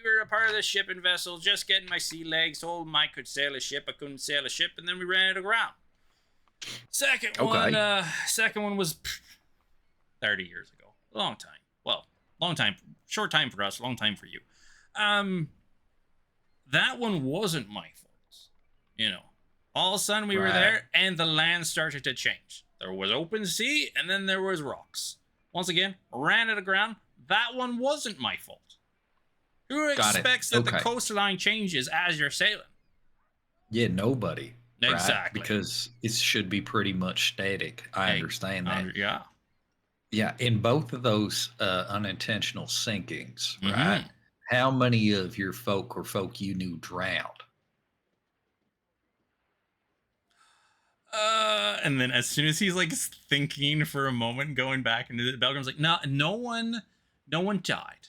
were a part of the shipping vessel, just getting my sea legs, told him I could sail a ship, I couldn't sail a ship, and then we ran it aground. Second one was 30 years ago, long time. Well, long time, short time for us, long time for you. That one wasn't my fault. You know, all of a sudden we were there and the land started to change. There was open sea and then there was rocks. Once again, ran it aground. That one wasn't my fault. Who expects that the coastline changes as you're sailing? Yeah, nobody. Exactly. Because it should be pretty much static. I understand that. Yeah. Yeah, in both of those unintentional sinkings, right? How many of your folk or folk you knew drowned? And then as soon as he's like thinking for a moment, going back into the Belgram's like, no one died,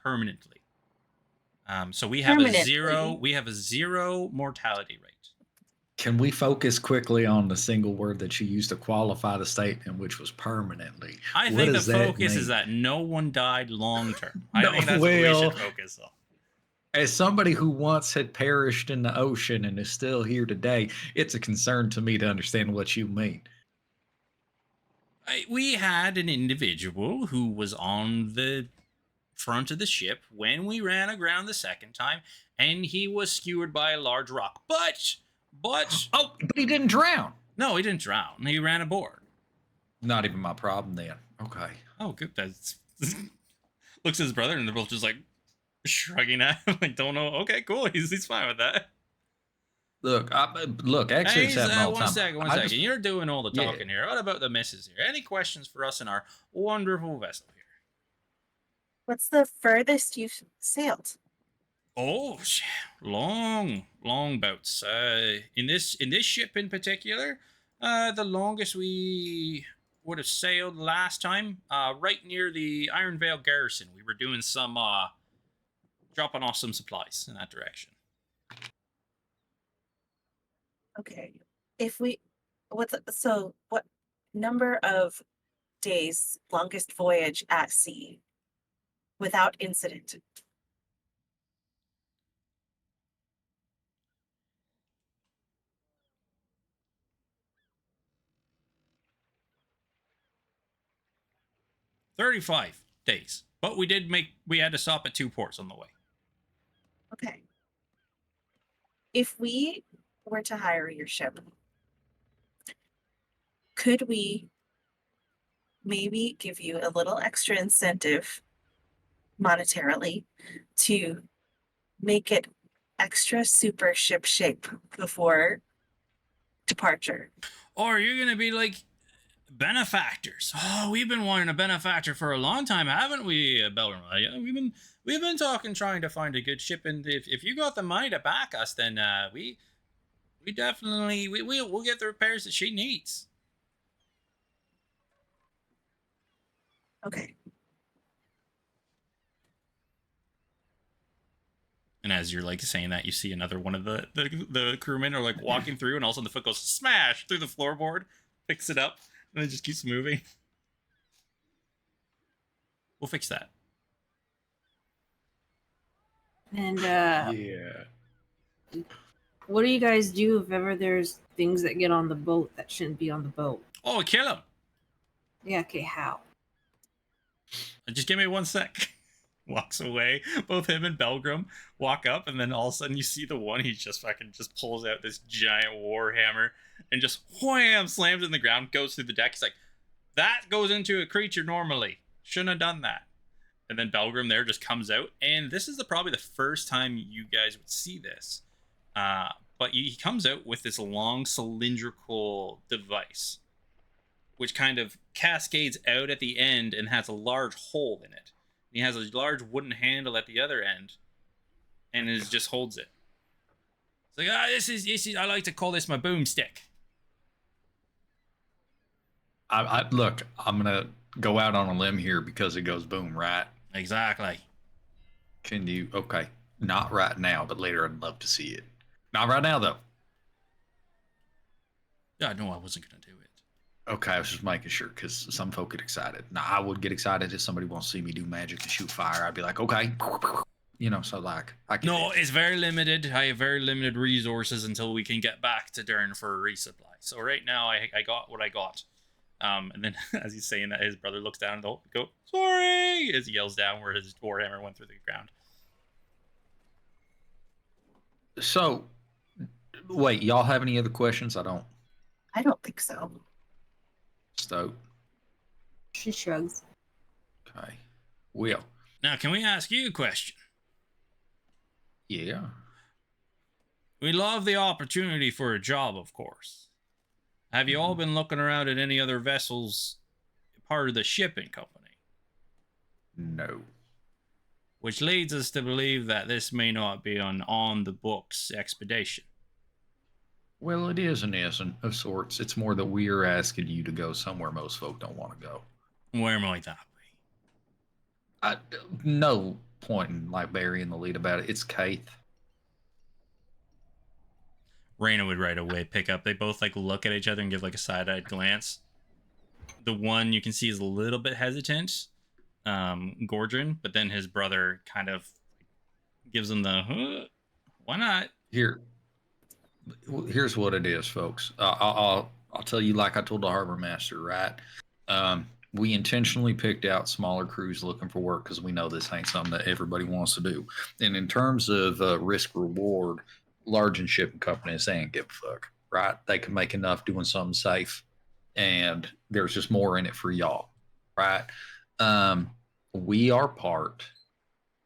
permanently. So we have Permanently. a zero mortality rate. Can we focus quickly on the single word that you used to qualify the statement, which was permanently? I What think the does that focus is mean? that no one died long term. No, I think that's what we well, should focus on. As somebody who once had perished in the ocean and is still here today, it's a concern to me to understand what you mean. We had an individual who was on the front of the ship when we ran aground the second time, and he was skewered by a large rock. But Oh, but he didn't drown. no, he didn't drown. He ran aboard. Not even my problem then. Okay. Oh, good. That's looks at his brother, and they're both just like shrugging at him, like don't know. Okay, cool. He's fine with that. Look, actually, it's happening all the time. One second. You're doing all the talking here. What about the missus here? Any questions for us in our wonderful vessel here? What's the furthest you've sailed? Oh, long boats. In this ship in particular, the longest we would have sailed last time, right near the Iron Vale garrison. We were doing some dropping off some supplies in that direction. Okay. What number of days longest voyage at sea without incident? $35 days. But we had to stop at 2 ports on the way. Okay. If we were to hire your ship, could we maybe give you a little extra incentive monetarily to make it extra super ship shape before departure? Or you're going to be like benefactors. Oh, we've been wanting a benefactor for a long time, haven't we, Belram? We've been trying to find a good ship, and if you got the money to back us, then we definitely we'll get the repairs that she needs. Okay. And as you're like saying that, you see another one of the crewmen are like walking through, and all of a sudden the foot goes smash through the floorboard, picks it up, and it just keeps moving. We'll fix that. And Yeah. what do you guys do if ever there's things that get on the boat that shouldn't be on the boat? Oh, kill him. Yeah, okay, how? Just give me 1 sec. Walks away. Both him and Belgram walk up, and then all of a sudden you see the one, he just pulls out this giant warhammer and just wham, slams in the ground, goes through the deck. He's like, that goes into a creature normally. Shouldn't have done that. And then Belgram there just comes out, and this is probably the first time you guys would see this. But he comes out with this long cylindrical device, which kind of cascades out at the end and has a large hole in it. He has a large wooden handle at the other end, and just holds it. It's like, this is. I like to call this my boomstick. Look, I'm gonna go out on a limb here because it goes boom, right? Exactly. Can you? Okay, not right now, but later I'd love to see it. Not right now, though. Yeah, no, I wasn't gonna do it. Okay, I was just making sure because some folk get excited. Now, I would get excited if somebody wants to see me do magic and shoot fire. I'd be like, okay, so like, I can. No, it's very limited. I have very limited resources until we can get back to Dern for a resupply. So right now, I got what I got. And then as he's saying that, his brother looks down and go, sorry, as he yells down where his warhammer went through the ground. So, wait, y'all have any other questions? I don't. I don't think so. Stoke. She shrugs. Okay. Will. Now, can we ask you a question? Yeah. We love the opportunity for a job, of course. Have you all been looking around at any other vessels part of the shipping company? No. Which leads us to believe that this may not be an on-the-books expedition. Well, it is an essence of sorts. It's more that we are asking you to go somewhere most folk don't want to go. Where might that be? No point in like burying the lead about it. It's Kaith. Raina would right away pick up. They both like look at each other and give like a side-eyed glance. The one you can see is a little bit hesitant, Gordon, but then his brother kind of gives him the, why not? Here's what it is, folks. I'll tell you like I told the harbor master, right? We intentionally picked out smaller crews looking for work because we know this ain't something that everybody wants to do. And in terms of risk reward, large and shipping companies, they ain't give a fuck, right? They can make enough doing something safe, and there's just more in it for y'all, right? We are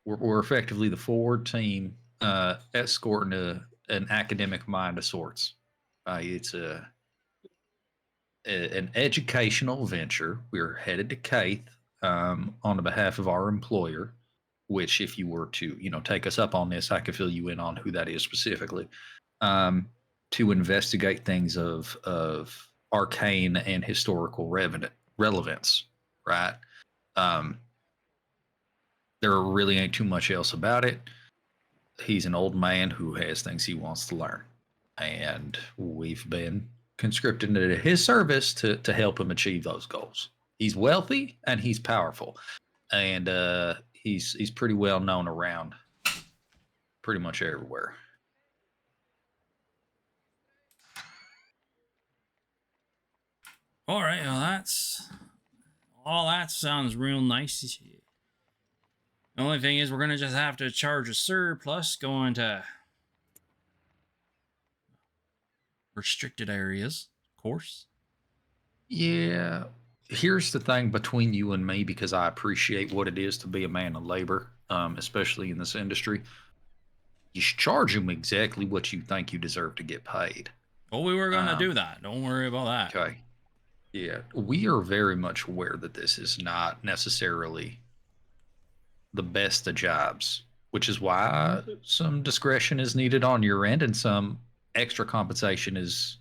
we're effectively the forward team escorting an academic mind of sorts. It's an educational venture. We're headed to Kaith on the behalf of our employer, which if you were to, take us up on this, I could fill you in on who that is specifically, to investigate things of arcane and historical relevance, right? There really ain't too much else about it. He's an old man who has things he wants to learn, and we've been conscripted into his service to help him achieve those goals. He's wealthy and he's powerful, and he's pretty well known around pretty much everywhere. All right, well, that sounds real nice. The only thing is we're gonna just have to charge a surplus going to restricted areas, of course. Yeah. Here's the thing between you and me, because I appreciate what it is to be a man of labor, especially in this industry. You should charge him exactly what you think you deserve to get paid. Well, we were gonna do that. Don't worry about that. Okay. Yeah. We are very much aware that this is not necessarily the best of jobs, which is why some discretion is needed on your end and some extra compensation is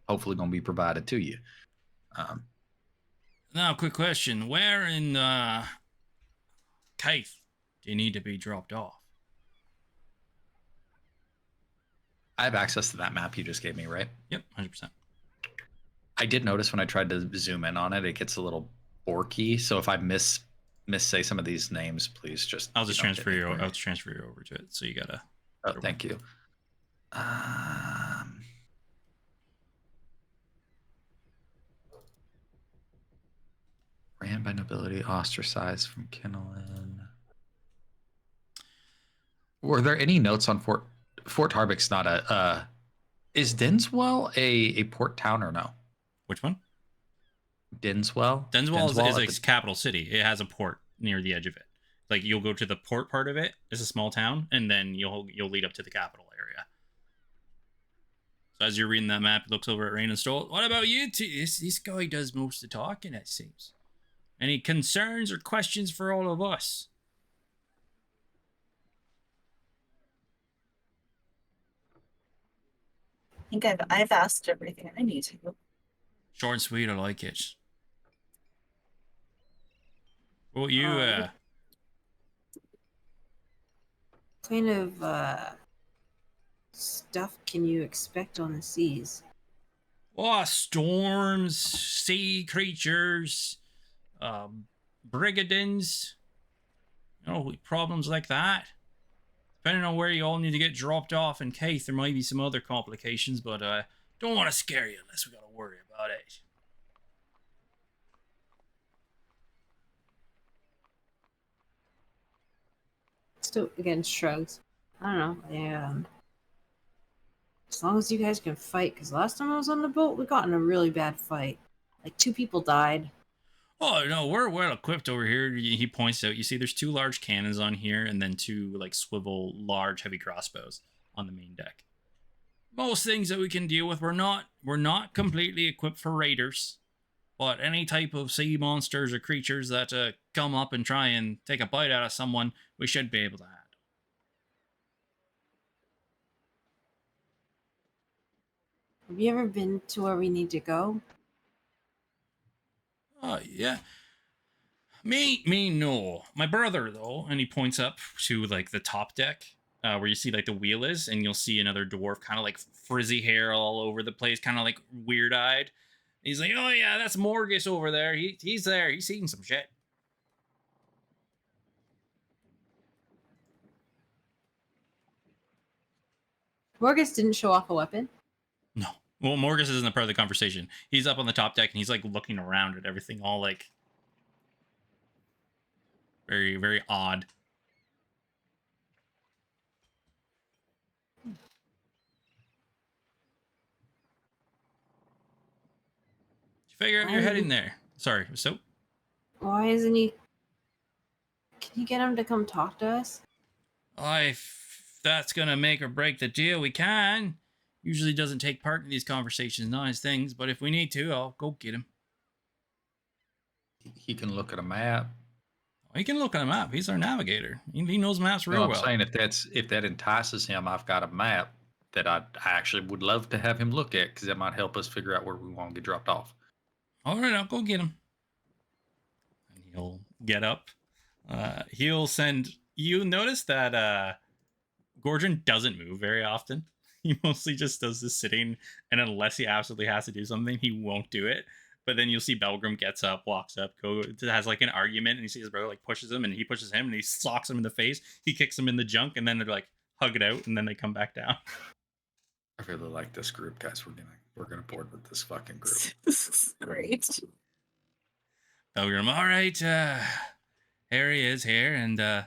hopefully going to be provided to you. Now, quick question: where in Kaith do you need to be dropped off? I have access to that map you just gave me, right? Yep, 100%. I did notice when I tried to zoom in on it, it gets a little borky. So if I miss say some of these names, please just I'll just transfer you. I'll transfer you over to it. So you gotta. Oh, thank you. Ran by nobility, ostracized from Kinnelin. Were there any notes on Fort Harbeck's not a is Dinswell a port town or no? Which one? Dinswell is a capital city. It has a port near the edge of it. Like you'll go to the port part of it. It's a small town, and then you'll lead up to the capital area. So as you're reading that map, it looks over at Rain and Stolt. What about you two? This guy does most of the talking, it seems. Any concerns or questions for all of us? I think I've asked everything I need to. Short and sweet, I like it. Well, you kind of stuff can you expect on the seas? storms, sea creatures, brigadins, problems like that. Depending on where you all need to get dropped off in Kaith, there might be some other complications, but don't want to scare you unless we got to worry about it. Still, again, shrugs. I don't know. Yeah. As long as you guys can fight, because last time I was on the boat, we got in a really bad fight. Like 2 people died. Oh no, we're well equipped over here. He points out. You see, there's 2 large cannons on here, and then 2 like swivel large heavy crossbows on the main deck. Most things that we can deal with. We're not completely equipped for raiders, but any type of sea monsters or creatures that come up and try and take a bite out of someone, we should be able to handle. Have you ever been to where we need to go? Oh, yeah. Me, no. My brother, though, and he points up to, like, the top deck, where you see, like, the wheel is, and you'll see another dwarf, kind of, like, frizzy hair all over the place, kind of, like, weird-eyed. He's like, oh, yeah, that's Morgus over there. He's there. He's eating some shit. Morgus didn't show off a weapon. No. Well, Morgus isn't a part of the conversation. He's up on the top deck, and he's, like, looking around at everything, all, like, very, very odd. Figure out you're heading there. Sorry, so? Why isn't he? Can you get him to come talk to us? If that's gonna make or break the deal, we can. Usually doesn't take part in these conversations, not his things, but if we need to, I'll go get him. He can look at a map. He can look at a map. He's our navigator. He knows maps real No, I'm well. saying if that entices him, I've got a map that I actually would love to have him look at because that might help us figure out where we want to get dropped off. All right, I'll go get him. And he'll get up. He'll send. You notice that Gordon doesn't move very often. He mostly just does this sitting, and unless he absolutely has to do something, he won't do it. But then you'll see Belgrim gets up, walks up, has like an argument, and you see his brother like pushes him, and he pushes him, and he socks him in the face. He kicks him in the junk, and then they're like hug it out, and then they come back down. I really like this group, guys. We're gonna board with this fucking group. This is great. Belgrim, all right, Harry is here, and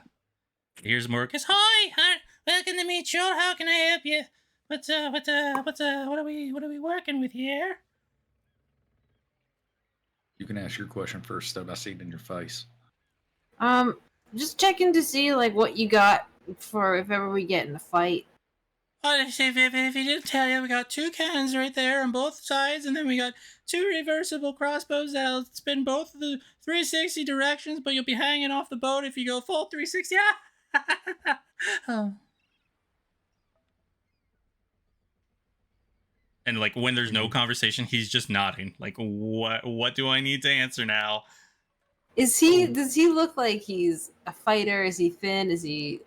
here's Marcus. Hi, welcome to meet you. How can I help you? What are we working with here? You can ask your question first, though. I see it in your face. Just checking to see like what you got for if ever we get in a fight. Well, if you didn't tell you, we got 2 cannons right there on both sides, and then we got 2 reversible crossbows that'll spin both of the 360 directions, but you'll be hanging off the boat if you go full 360. Oh. And like when there's no conversation, he's just nodding. Like, what do I need to answer now? Does he look like he's a fighter? Is he thin? Is he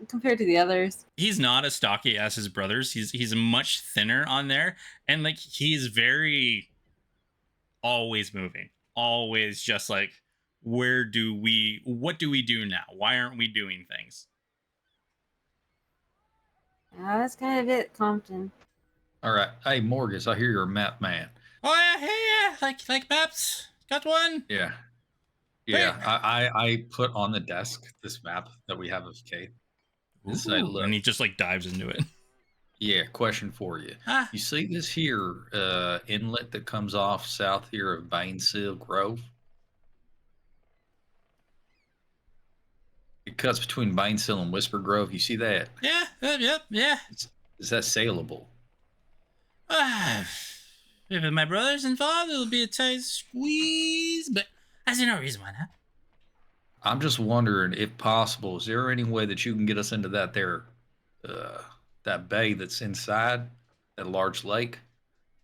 compared to the others? He's not as stocky as his brothers. He's much thinner on there, and like he's very always moving, always just like, what do we do now? Why aren't we doing things? That's kind of it, Compton. All right. Hey, Morgus, I hear you're a map man. Oh yeah, hey, yeah, like maps. Got one. Yeah. Yeah. I put on the desk this map that we have of Kate. And say, look, and he just like dives into it. Yeah, question for you. Ah. You see this here inlet that comes off south here of Bainseal Grove? It cuts between Bainseal and Whisper Grove. You see that? Yeah, yeah. Is that saleable? If my brother's involved, it'll be a tight squeeze, but I see no reason why not. I'm just wondering, if possible, is there any way that you can get us into that bay that's inside that large lake,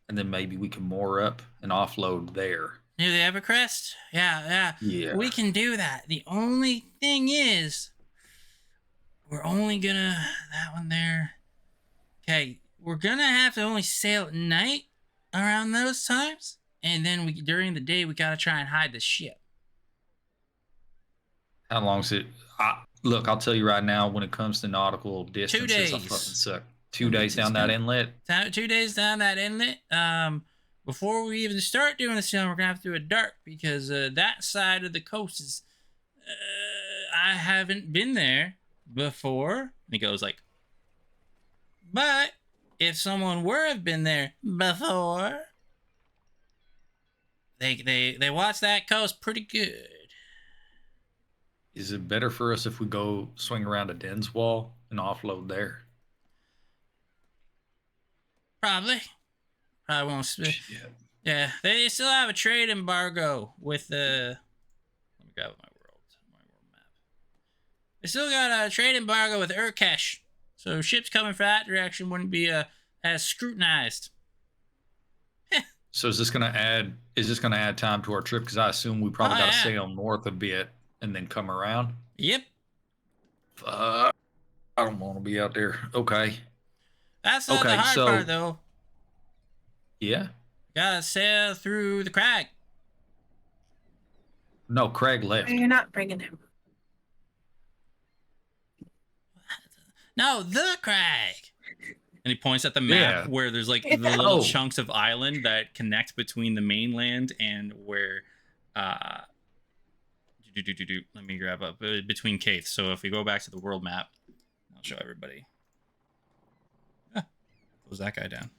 and then maybe we can moor up and offload there? Near the Evercrest? Yeah. We can do that. The only thing is, we're only gonna that one there. Okay, we're gonna have to only sail at night around those times, and then during the day we gotta try and hide the ship. How long is it? Look, I'll tell you right now, when it comes to nautical distances, 2 days. I fucking suck. 2 days down that inlet? 2 days down that inlet. Before we even start doing the sailing, we're gonna have to do it dark because that side of the coast is. I haven't been there before. And he goes like, but if someone were have been there before, they watch that coast pretty good. Is it better for us if we go swing around a Den's wall and offload there? Probably won't. Yeah, they still have a trade embargo with the. Let me grab my world map. They still got a trade embargo with Urkesh, so ships coming from that direction wouldn't be as scrutinized. So is this gonna add time to our trip? Because I assume we probably Oh, gotta yeah. sail north a bit and then come around. Yep. I don't want to be out there. Okay. That's not the Okay. hard So part, though. yeah. Gotta sail through the crag. No, Craig left. You're not bringing him. No, the crag. And he points at the map Yeah. where there's like Yeah. the little Oh. chunks of island that connect between the mainland and where let me grab up between Caith. So if we go back to the world map, I'll show everybody. Close that guy down.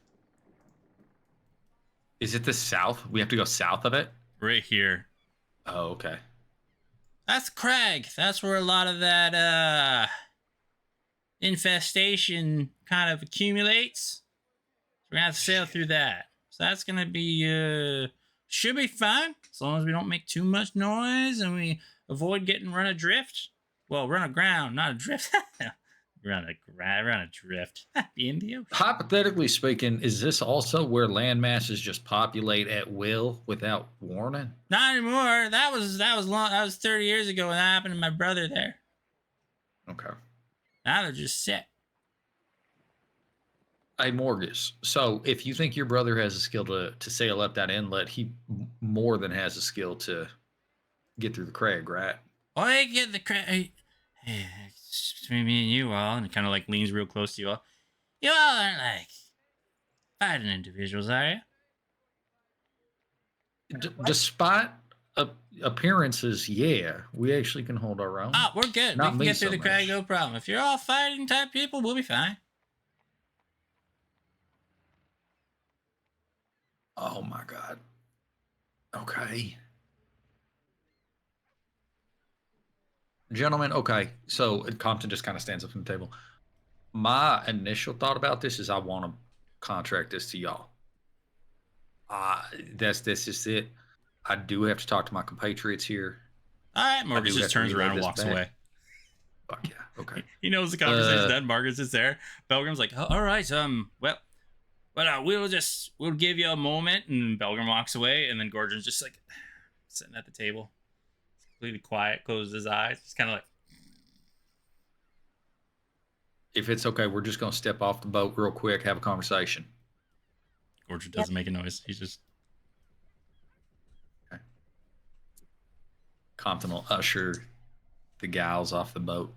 Is it the south? We have to go south of it? Right here. Oh, okay. That's crag. That's where a lot of that infestation kind of accumulates. So we're gonna have to sail through that. So that's gonna be should be fine as long as we don't make too much noise and we avoid getting run adrift. Well, run aground, not adrift. run adrift. Be in the ocean. Hypothetically speaking, is this also where land masses just populate at will without warning? Not anymore. That was 30 years ago when that happened to my brother there. Okay. Now they're just set. Hey, Morgus. So if you think your brother has a skill to sail up that inlet, he more than has a skill to get through the crag, right? I get the crag. Hey, it's between me and you all, and it kind of like leans real close to you all. You all aren't like fighting individuals, are you? Despite appearances, yeah, we actually can hold our own. Oh, we're good. Not We can me get through so the crag, much. no problem. If you're all fighting type people, we'll be fine. Oh my God. Okay. Gentlemen, okay. So Compton just kind of stands up from the table. My initial thought about this is I want to contract this to y'all. This is it. I do have to talk to my compatriots here. All right, I Marcus do just have to turns relay around and this walks back. away. Fuck yeah. Okay. He knows the conversation's Uh, done. Marcus is there. Belgram's like, all right, we'll give you a moment, and Belgram walks away, and then Gordon's just like sitting at the table, completely quiet, closes his eyes, just kind of like. If it's okay, we're just gonna step off the boat real quick, have a conversation. Gordon doesn't make a noise. He's just. Compton will usher the gals off the boat.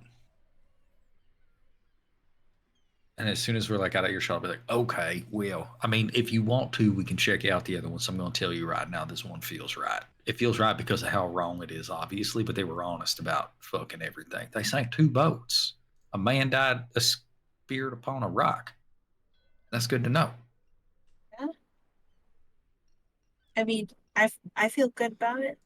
And as soon as we're like out of earshot, I'll be like, okay, well, I mean, if you want to, we can check out the other one. So I'm going to tell you right now, this one feels right. It feels right because of how wrong it is, obviously, but they were honest about fucking everything. They sank 2 boats. A man died speared upon a rock. That's good to know. Yeah. I mean, I feel good about it.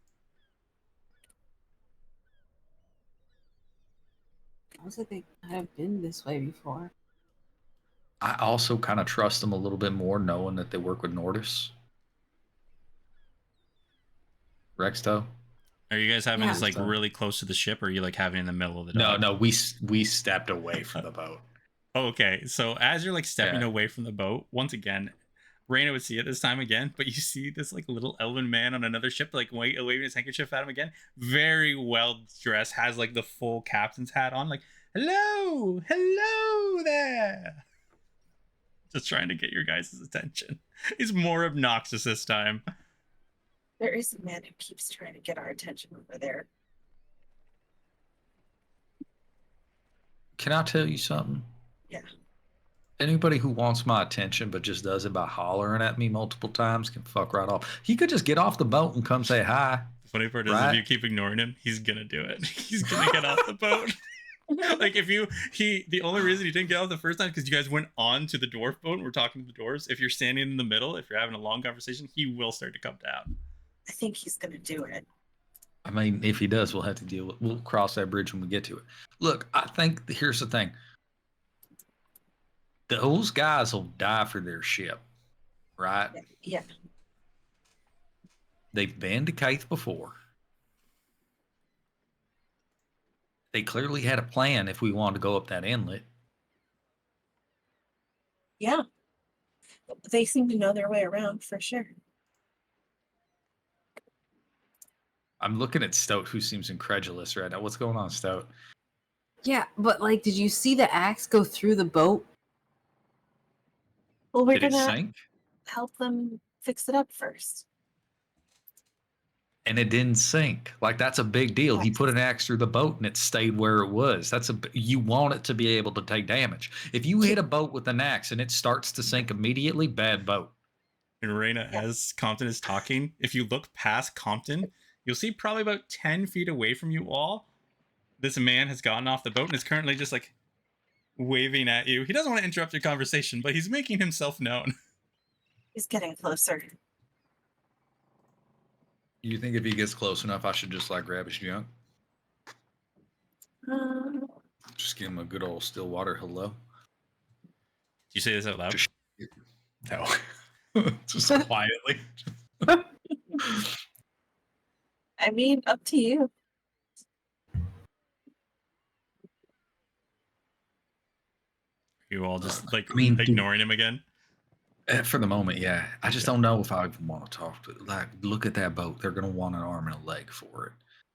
Sounds like they have been this way before. I also kind of trust them a little bit more knowing that they work with Nordis. Rexto? Are you guys having Yeah. this like really close to the ship, or are you like having it in the middle of the dock? No, we stepped away from the boat. Oh, okay. So as you're like stepping Yeah. away from the boat, once again, Raina would see it this time again, but you see this like little elven man on another ship, like waving his handkerchief at him again. Very well dressed, has like the full captain's hat on, like, hello there. Just trying to get your guys' attention. He's more obnoxious this time. There is a man who keeps trying to get our attention over there. Can I tell you something? Yeah. Anybody who wants my attention but just does it by hollering at me multiple times can fuck right off. He could just get off the boat and come say hi. The funny part is, Right. if you keep ignoring him, he's gonna do it. He's gonna get off the boat. Like if the only reason he didn't get off the first time because you guys went on to the dwarf boat and we're talking to the dwarves. If you're standing in the middle, if you're having a long conversation, he will start to come down. I think he's gonna do it. I mean, if he does, we'll have to deal with. We'll cross that bridge when we get to it. Look, I think here's the thing. Those guys will die for their ship, right? Yeah. They've been to Caith before. They clearly had a plan if we wanted to go up that inlet. Yeah. They seem to know their way around for sure. I'm looking at Stout, who seems incredulous right now. What's going on, Stout? Yeah, but like, did you see the axe go through the boat? Well, we're Did it gonna sink? help them fix it up first. And it didn't sink. Like, that's a big deal. He put an axe through the boat and it stayed where it was. You want it to be able to take damage. If you hit a boat with an axe and it starts to sink immediately, bad boat. And Reina, Yeah. as Compton is talking, if you look past Compton, you'll see probably about 10 feet away from you all, this man has gotten off the boat and is currently just like waving at you. He doesn't want to interrupt your conversation, but he's making himself known. He's getting closer. You think if he gets close enough, I should just like grab his junk? Um, Just give him a good old still water hello? Did you say this out loud? Just, no. Just quietly. I mean, up to you. You all just like I mean, dude. ignoring him again? For the moment, yeah. I just don't know if I even want to talk to. Like, look at that boat. They're going to want an arm and a leg for it.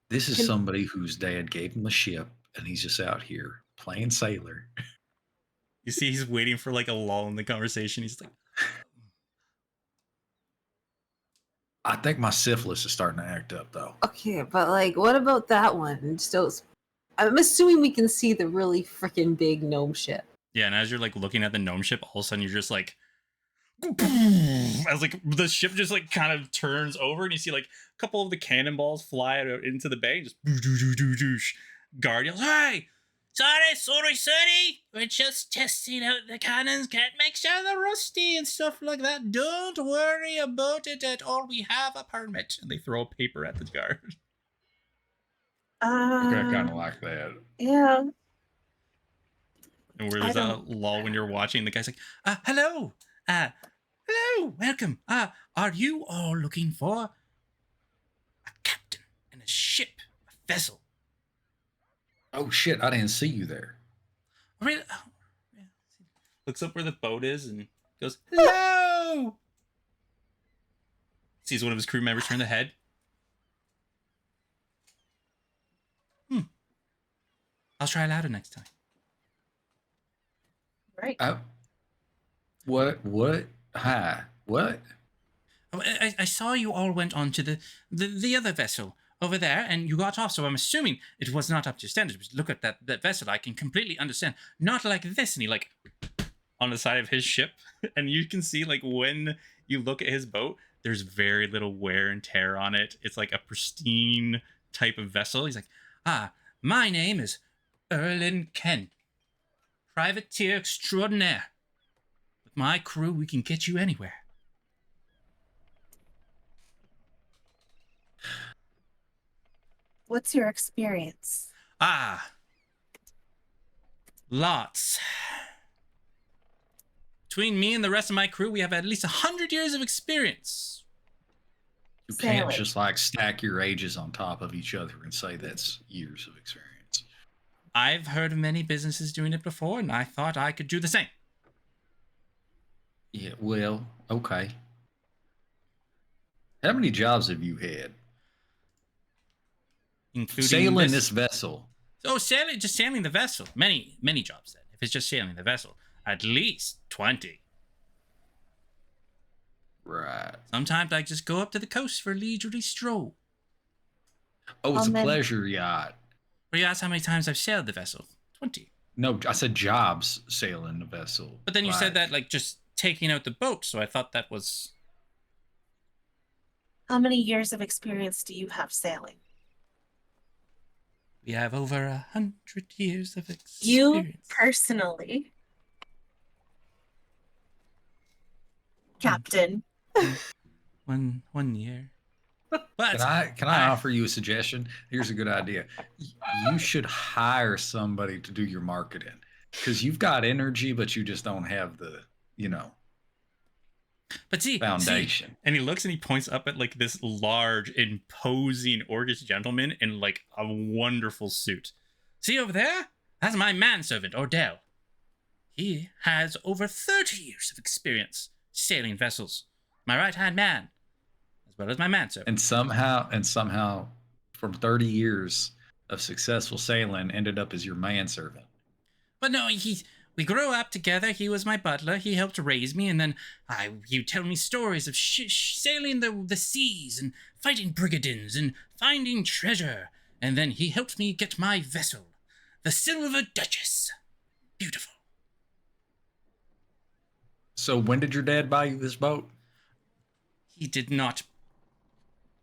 This is somebody whose dad gave him a ship, and he's just out here playing sailor. You see, he's waiting for like a lull in the conversation. He's like, I think my syphilis is starting to act up, though. Okay, but like, what about that one? Still, I'm assuming we can see the really freaking big gnome ship. yeah. And as you're like looking at the gnome ship, all of a sudden you're just like, as like the ship just like kind of turns over, and you see like a couple of the cannonballs fly out into the bay. Just guard yells, "Hey, sorry, we're just testing out the cannons. Can't make sure they're rusty and stuff like that. Don't worry about it at all. We have a permit." And they throw a paper at the guard. I kind of like that. Yeah. And where there's a lull when you're watching, the guy's like, hello, welcome. Are you all looking for a captain and a ship, a vessel? Oh, shit. I didn't see you there. Really? Oh, yeah. Looks up where the boat is and goes, hello! Sees one of his crew members turn the head. I'll try louder next time. Right. What? Hi. What? Oh, I saw you all went on to the other vessel over there, and you got off, so I'm assuming it was not up to your standards. But look at that vessel. I can completely understand. Not like this. And he like on the side of his ship, and you can see like when you look at his boat, there's very little wear and tear on it. It's like a pristine type of vessel. He's like, my name is Erlin Kent, privateer extraordinaire. With my crew, we can get you anywhere. What's your experience? Lots. Between me and the rest of my crew, we have at least 100 years of experience. You can't Sailing. just like stack your ages on top of each other and say that's years of experience. I've heard of many businesses doing it before, and I thought I could do the same. Yeah, well, okay. How many jobs have you had? Including Sailing this vessel. Oh, sailing the vessel. Many jobs then. If it's just sailing the vessel, at least 20. Right. Sometimes I just go up to the coast for a leisurely stroll. Oh, it's a Then- pleasure yacht. But you asked how many times I've sailed the vessel. 20. No, I said jobs sailing the vessel. But then you Right. said that like just taking out the boat, so I thought that was... How many years of experience do you have sailing? We have over 100 years of experience. You personally, Captain. One year. But Can I offer you a suggestion? Here's a good idea. You should hire somebody to do your marketing because you've got energy, but you just don't have the, But see, foundation. and he looks and he points up at like this large, imposing Orcish gentleman in like a wonderful suit. See over there? That's my manservant, Ordell. He has over 30 years of experience sailing vessels. My right-hand man, as well as my manservant. And somehow from 30 years of successful sailing ended up as your manservant. But no, we grew up together. He was my butler. He helped raise me, and then you tell me stories of sailing the seas and fighting brigadins and finding treasure. And then he helped me get my vessel, the Silver Duchess. Beautiful. So when did your dad buy you this boat? He did not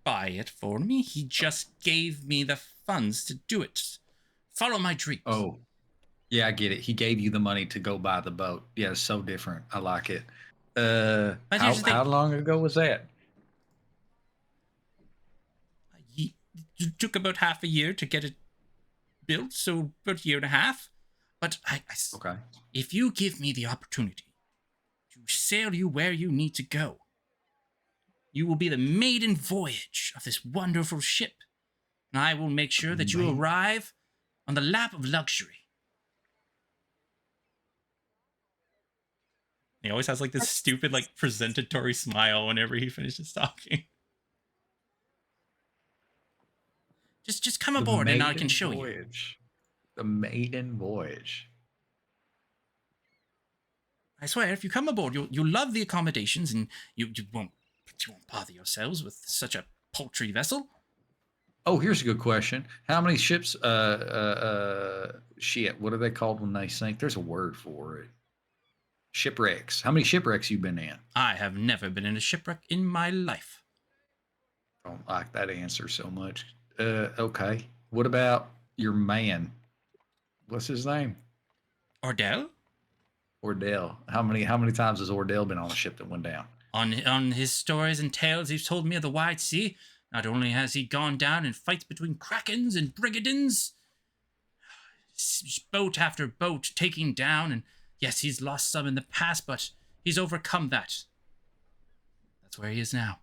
buy it for me. He just gave me the funds to do it. Follow my dreams. Oh, yeah, I get it. He gave you the money to go buy the boat. Yeah, it's so different. I like it. How long ago was that? It took about half a year to get it built, so about a year and a half. But Okay. If you give me the opportunity to sail you where you need to go, you will be the maiden voyage of this wonderful ship. And I will make sure that you arrive on the lap of luxury. He always has like this stupid, like, presentatory smile whenever he finishes talking. Just come aboard and I can show you. The maiden voyage. I swear, if you come aboard, you'll love the accommodations, and you won't bother yourselves with such a paltry vessel. Oh, here's a good question. How many ships? Shit. What are they called when they sink? There's a word for it. Shipwrecks. How many shipwrecks you been in? I have never been in a shipwreck in my life. Don't like that answer so much. Okay. What about your man? What's his name? Ordell? Ordell. How many times has Ordell been on a ship that went down? On his stories and tales he's told me of the wide sea, not only has he gone down in fights between krakens and brigadins, boat after boat taking down, and yes, he's lost some in the past, but he's overcome that. That's where he is now.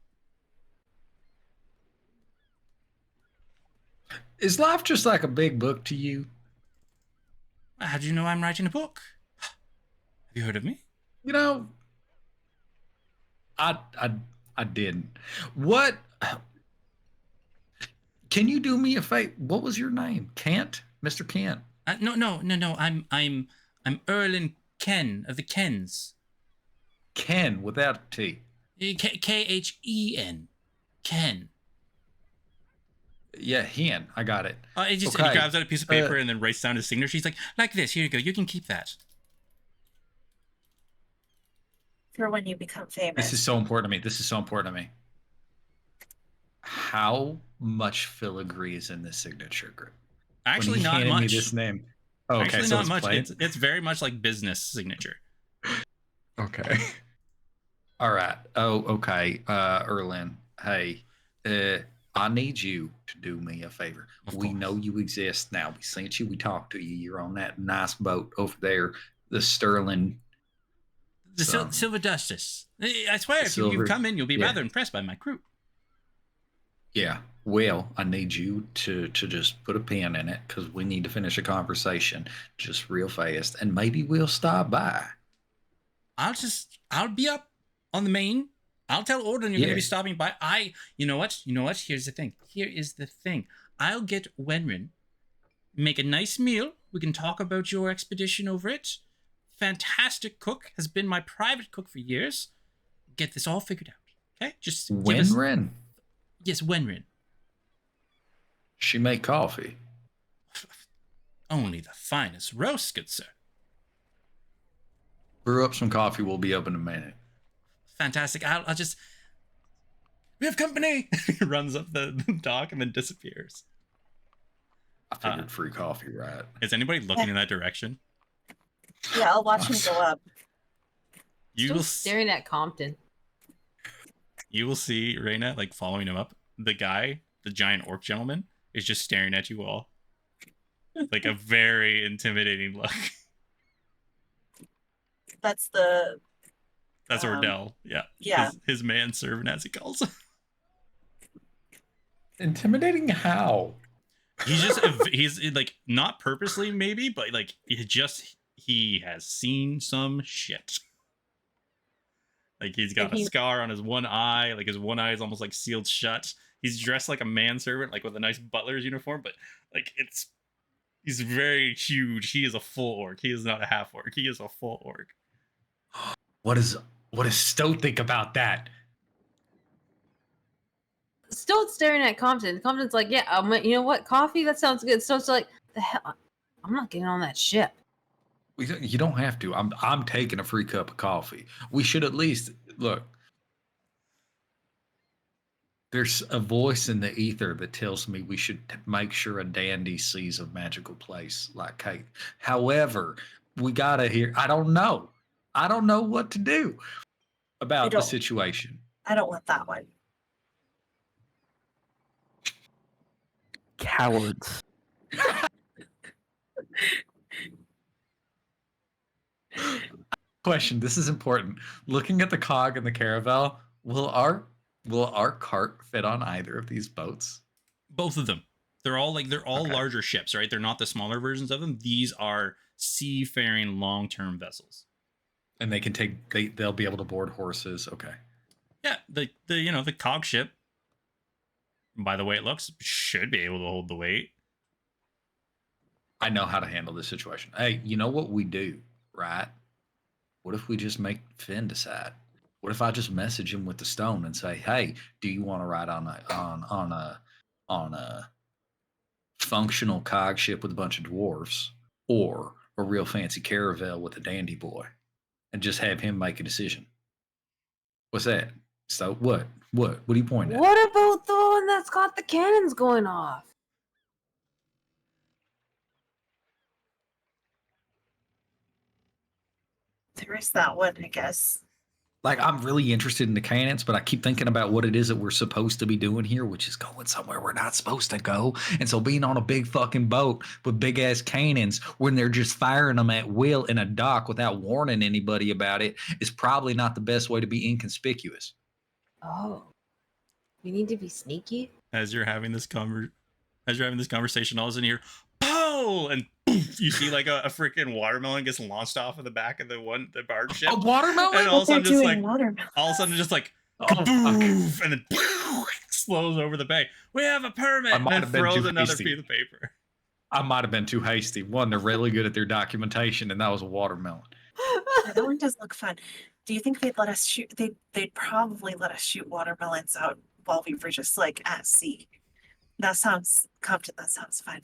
Is life just like a big book to you? How do you know I'm writing a book? Have you heard of me? You know, I didn't. What? Can you do me a favor? What was your name? Kent, Mr. Kent. No. I'm Erlin Ken of the Kens. Ken without a T. Khen. Ken. Yeah, hen. I got it. He grabs out a piece of paper and then writes down his signature. He's like this. Here you go. You can keep that. For when you become famous. This is so important to me. How much filigree is in this signature group? Actually, not much. Me this name. Oh, okay, actually, so not much. Plain? It's very much like business signature. Okay. All right. Oh, okay. Erlin, hey, I need you to do me a favor. We know you exist now. We sent you. We talked to you. You're on that nice boat over there, the Sterling. The Silver Duchess. I swear, if you come in, you'll be rather impressed by my crew. Yeah. Well, I need you to just put a pin in it because we need to finish a conversation just real fast, and maybe we'll stop by. I'll be up on the main. I'll tell Orden you're going to be stopping by. You know what? Here's the thing. I'll get Wenrin, make a nice meal. We can talk about your expedition over it. Fantastic cook, has been my private cook for years. Get this all figured out. Okay? Just Wenrin. Yes, Wenrin. She make coffee. Only the finest roast, good sir. Brew up some coffee. We'll be up in a minute. Fantastic. I'll just... We have company! He runs up the dock and then disappears. I figured free coffee, right? Is anybody looking in that direction? Yeah, I'll watch him go up. Still staring at Compton. You will see Reyna, like, following him up. The guy, the giant orc gentleman, is just staring at you all. Like a very intimidating look. That's Ordell. Yeah. Yeah. His manservant, as he calls him. Intimidating how? He's like, not purposely maybe, but like he has seen some shit. Like he's got a scar on his one eye, like his one eye is almost like sealed shut. He's dressed like a manservant, like with a nice butler's uniform, but like he's very huge. He is a full orc. He is not a half orc. He is a full orc. What does Stowe think about that? Still staring at Compton. Compton's like, yeah, you know what? Coffee? That sounds good. Stowe's like, the hell? I'm not getting on that ship. You don't have to. I'm taking a free cup of coffee. We should at least look. There's a voice in the ether that tells me we should make sure a dandy sees a magical place like Kate. However, we gotta hear. I don't know. I don't know what to do about the situation. I don't want that one. Cowards. Question. This is important. Looking at the cog and the caravel, will our cart fit on either of these boats? Both of them. They're all Okay. larger ships, right? They're not the smaller versions of them. These are seafaring long-term vessels. And they can they'll be able to board horses. Okay. Yeah, the cog ship, by the way it looks, should be able to hold the weight. I know how to handle this situation. Hey, you know what we do, right? What if we just make Finn decide? What if I just message him with the stone and say, "Hey, do you want to ride on a functional cog ship with a bunch of dwarfs, or a real fancy caravel with a dandy boy?" And just have him make a decision. What's that? So what? What are you pointing at? What about the one that's got the cannons going off? There is that one, I guess. Like, I'm really interested in the cannons, but I keep thinking about what it is that we're supposed to be doing here, which is going somewhere we're not supposed to go. And so being on a big fucking boat with big ass cannons when they're just firing them at will in a dock without warning anybody about it is probably not the best way to be inconspicuous. Oh, we need to be sneaky. As you're having this conversation, all of a sudden you hear, "Oh!" and poof, you see like a freaking watermelon gets launched off of the back of the barge ship. A watermelon? And all of a sudden, just like watermelon. all of a sudden, just like Oh, fuck. kaboof, and then explodes over the bay. We have a permit, I and might then have been throws too another hasty. piece of paper. I might have been too hasty. One, they're really good at their documentation, and that was a watermelon. That one does look fun. Do you think they'd let us shoot? They'd probably let us shoot watermelons out while we were just like at sea. That sounds Compton. That sounds fun.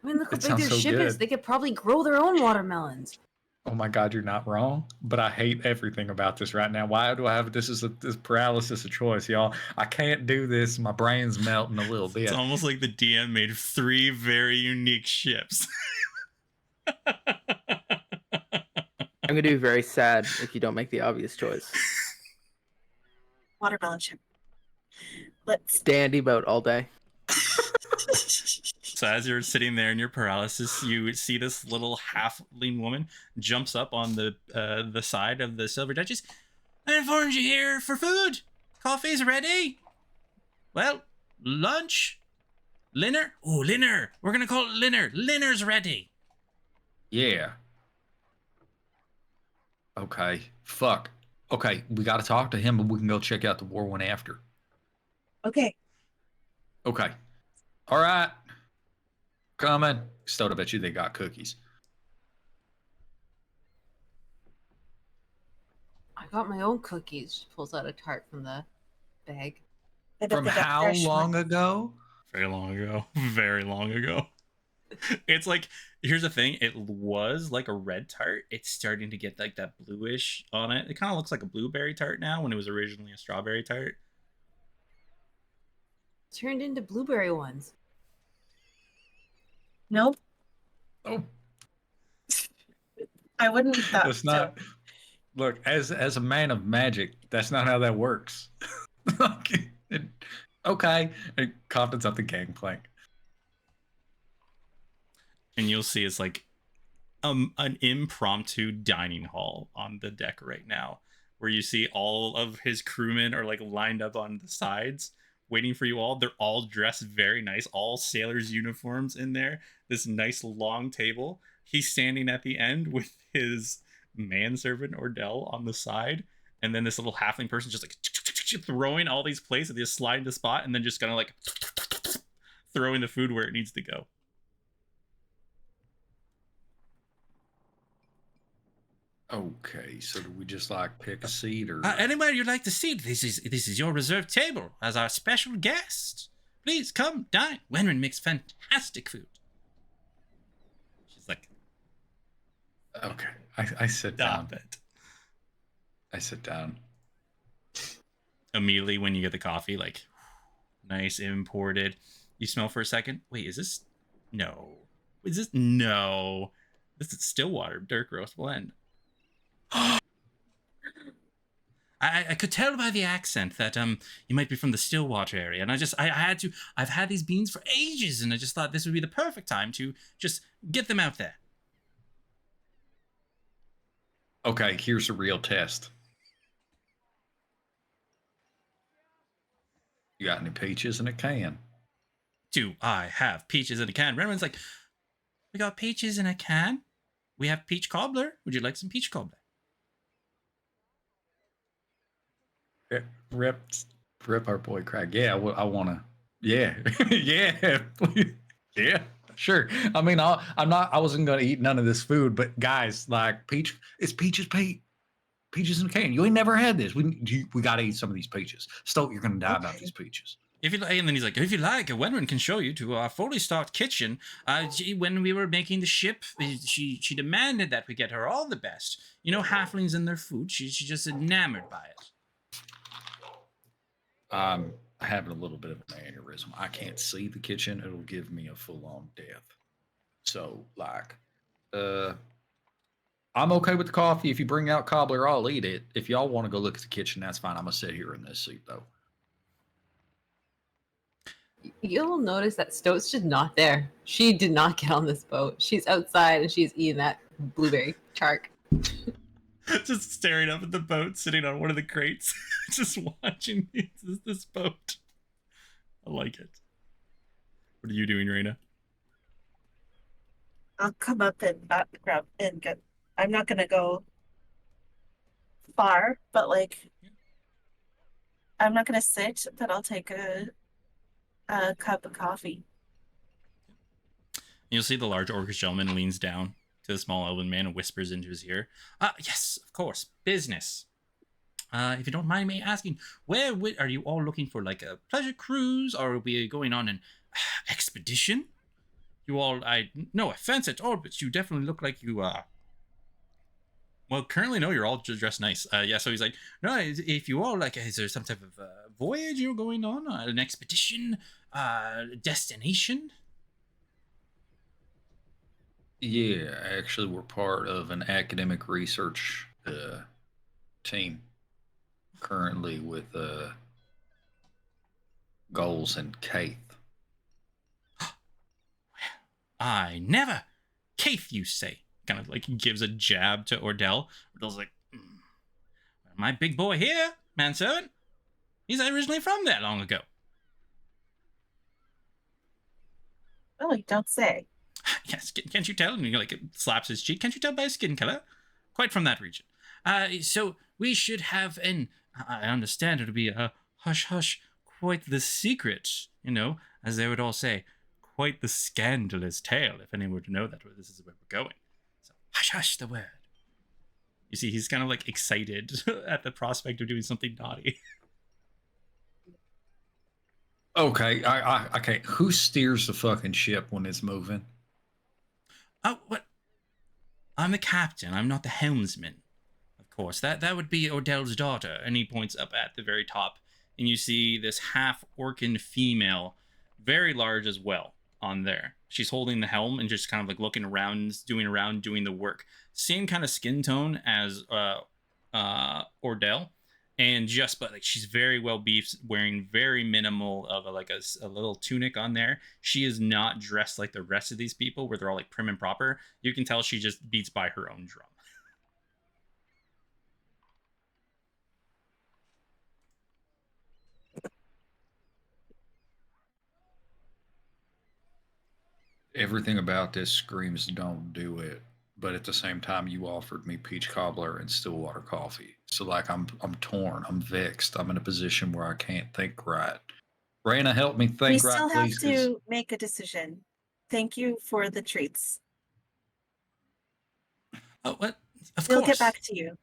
I mean, look how That big sounds their so ship is. good. They could probably grow their own watermelons. Oh my God, you're not wrong. But I hate everything about this right now. Why do I have this paralysis of choice, y'all? I can't do this. My brain's melting a little bit. It's almost like the DM made 3 very unique ships. I'm gonna be very sad if you don't make the obvious choice. Watermelon ship. Let's. Dandy boat all day. So as you're sitting there in your paralysis, you see this little halfling woman jumps up on the side of the Silver Duchess. "I informed you here for food. Coffee's ready. Well, lunch, dinner. Oh, dinner. We're gonna call it dinner. Dinner's ready." Yeah. Okay. Fuck. Okay, we got to talk to him, but we can go check out the war one after. Okay. Okay. All right. Coming. Stowed, I bet you they got cookies. I got my own cookies. She pulls out a tart from the bag. I bet From they got how fresh long ones. ago? Very long ago. Very long ago. It's like, here's the thing. It was like a red tart. It's starting to get like that bluish on it. It kind of looks like a blueberry tart now when it was originally a strawberry tart. Turned into blueberry ones. Nope. Oh, I wouldn't eat that. that's not. Look, as a man of magic, that's not how that works. Okay. Compton's up the gangplank. And you'll see it's like an impromptu dining hall on the deck right now, where you see all of his crewmen are like lined up on the sides waiting for you all. They're all dressed very nice, all sailors uniforms in there. This nice long table. He's standing at the end with his manservant Ordell on the side, and then this little halfling person just like throwing all these plates and they just slide into spot and then just kind of like throwing the food where it needs to go. Okay, so do we just like pick a seat or Anywhere you'd like to sit, this is your reserved table as our special guest. Please come dine. Wenren makes fantastic food. She's like, okay. I sit down. stop it. I sit down. Immediately when you get the coffee, like nice imported, you smell for a second. Wait, is this? No. Is this? No. This is Stillwater Dirt Roast Blend. I could tell by the accent that you might be from the Stillwater area, and I've had these beans for ages, and I just thought this would be the perfect time to just get them out there. Okay, here's a real test. You got any peaches in a can? Do I have peaches in a can? Renman's like, we got peaches in a can. We have peach cobbler. Would you like some peach cobbler? Rip our boy Craig. Yeah, I want to. Yeah, yeah, yeah. Sure. I mean, I wasn't gonna eat none of this food, but guys, like it's peaches, peaches in a can. You ain't never had this. We gotta eat some of these peaches. Stoat, you're gonna die about these peaches. If you like, and then he's like, if you like, Wenwen can show you to our fully stocked kitchen. When we were making the ship, she demanded that we get her all the best. You know, halflings and their food. She's just enamored by it. I'm having a little bit of an aneurysm. I can't see the kitchen. It'll give me a full-on death. So, like, I'm okay with the coffee. If you bring out cobbler, I'll eat it. If y'all want to go look at the kitchen, that's fine. I'm gonna sit here in this seat, though. You'll notice that Stoat's just not there. She did not get on this boat. She's outside and she's eating that blueberry shark. Just staring up at the boat, sitting on one of the crates, just watching this boat. I like it. What are you doing, Raina? I'll come up and grab and get. I'm not gonna go far, but like, I'm not gonna sit, but I'll take a cup of coffee. You'll see the large orcish gentleman leans down to the small elven man and whispers into his ear. Yes, of course, business. If you don't mind me asking, where are you all looking for, like a pleasure cruise, or are we going on an expedition? You all, no offense at all, but you definitely look like you, well, currently, no, you're all dressed nice. Yeah, so he's like, no, if you all, like, is there some type of voyage you're going on, an expedition, destination? Yeah, actually, we're part of an academic research team currently with goals in Caith. I never. Caith, you say? Kind of like gives a jab to Ordell. Ordell's like, my big boy here, manservant. He's originally from there long ago. Really, don't say. Yes, can't you tell? And he like slaps his cheek. Can't you tell by his skin color? Quite from that region. So we should have an. I understand it'll be a hush hush, quite the secret. You know, as they would all say, quite the scandalous tale. If anyone were to know that this is where we're going. So hush hush the word. You see, he's kind of like excited at the prospect of doing something naughty. Okay, I can't. Who steers the fucking ship when it's moving? Oh, what? I'm the captain. I'm not the helmsman. Of course, that would be Ordell's daughter. And he points up at the very top, and you see this half-orcan female, very large as well, on there. She's holding the helm and just kind of like looking around, doing the work. Same kind of skin tone as Ordell, and but like she's very well beefed, wearing very minimal of a little tunic on there. She is not dressed like the rest of these people, where they're all like prim and proper. You can tell she just beats by her own drum. Everything about this screams don't do it, but at the same time, you offered me peach cobbler and Stillwater coffee. So like, I'm torn. I'm vexed. I'm in a position where I can't think right. Raina, help me We think right, still have please. 'Cause to make a decision. Thank you for the treats. Oh, what? Of We'll course. get back to you.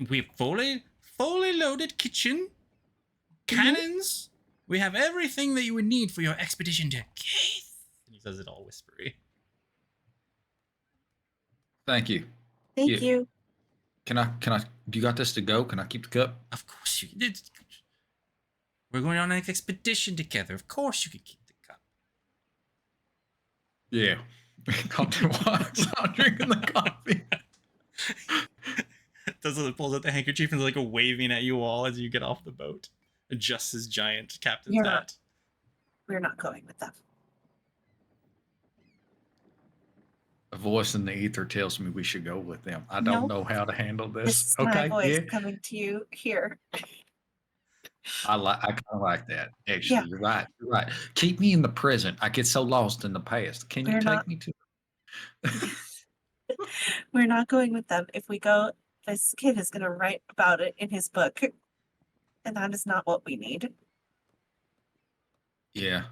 We have fully loaded kitchen, cannons. We have everything that you would need for your expedition to Keith. And he says it all whispery. Thank you. Thank you. Can I? Do you got this to go? Can I keep the cup? Of course you did. We're going on an expedition together. Of course you could keep the cup. Yeah. Compton walks out drinking the coffee. Pulls out the handkerchief and is like waving at you all as you get off the boat. Adjusts his giant captain's hat. We're not going with them. A voice in the ether tells me we should go with them. I don't know how to handle This this. is my Okay, voice yeah. coming to you here. I kind of like that. Actually, Yeah. you're right. You're right. Keep me in the present. I get so lost in the past. Can you We're take not- me to? We're not going with them. If we go, this kid is going to write about it in his book. And that is not what we need. Yeah,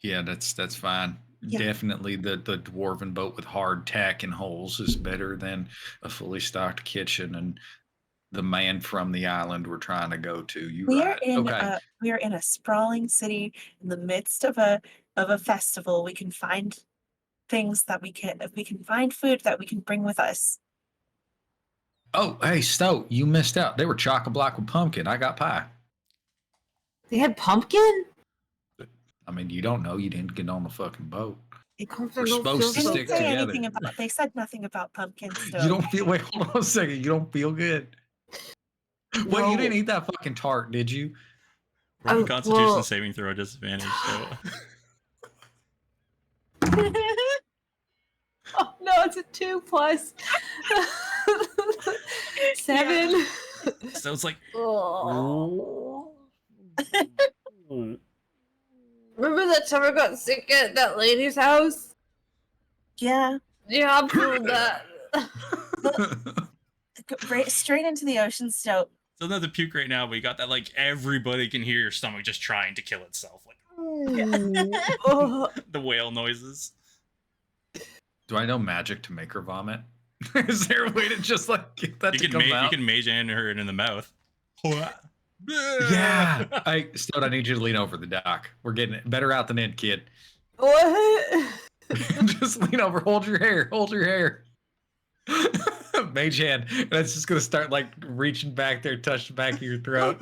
that's fine. Yeah. Definitely, the dwarven boat with hard tack and holes is better than a fully stocked kitchen and the man from the island we're trying to go to. We Right? are in a sprawling city in the midst of a festival. We can find things that we can find food that we can bring with us. Oh, hey, Stowe, you missed out. They were chock-a-block with pumpkin. I got pie. They had pumpkin? I mean, you don't know. You didn't get on the fucking boat. We're supposed to They stick didn't say together. anything about. They said nothing about pumpkins. You don't feel. Wait, hold on a second. You don't feel good. Wait, you didn't eat that fucking tart, did you? Roll Oh, Constitution well- saving throw disadvantage. So. Oh no, it's a 2+. 7. So it's like. Oh. Remember that time I got sick at that lady's house? Yeah, Yeah, I'm feeling that. straight into the ocean. So So not to puke right now, but you got that everybody can hear your stomach just trying to kill itself, Oh. the whale noises. Do I know magic to make her vomit? Is there a way to just get that You to can come out? you can mage hand her in the mouth. Yeah. Stone, I need you to lean over the dock. We're getting it. Better out than in, kid. What? Just lean over. Hold your hair. Hold your hair. Mage hand. And it's just going to start reaching back there, touch the back of your throat.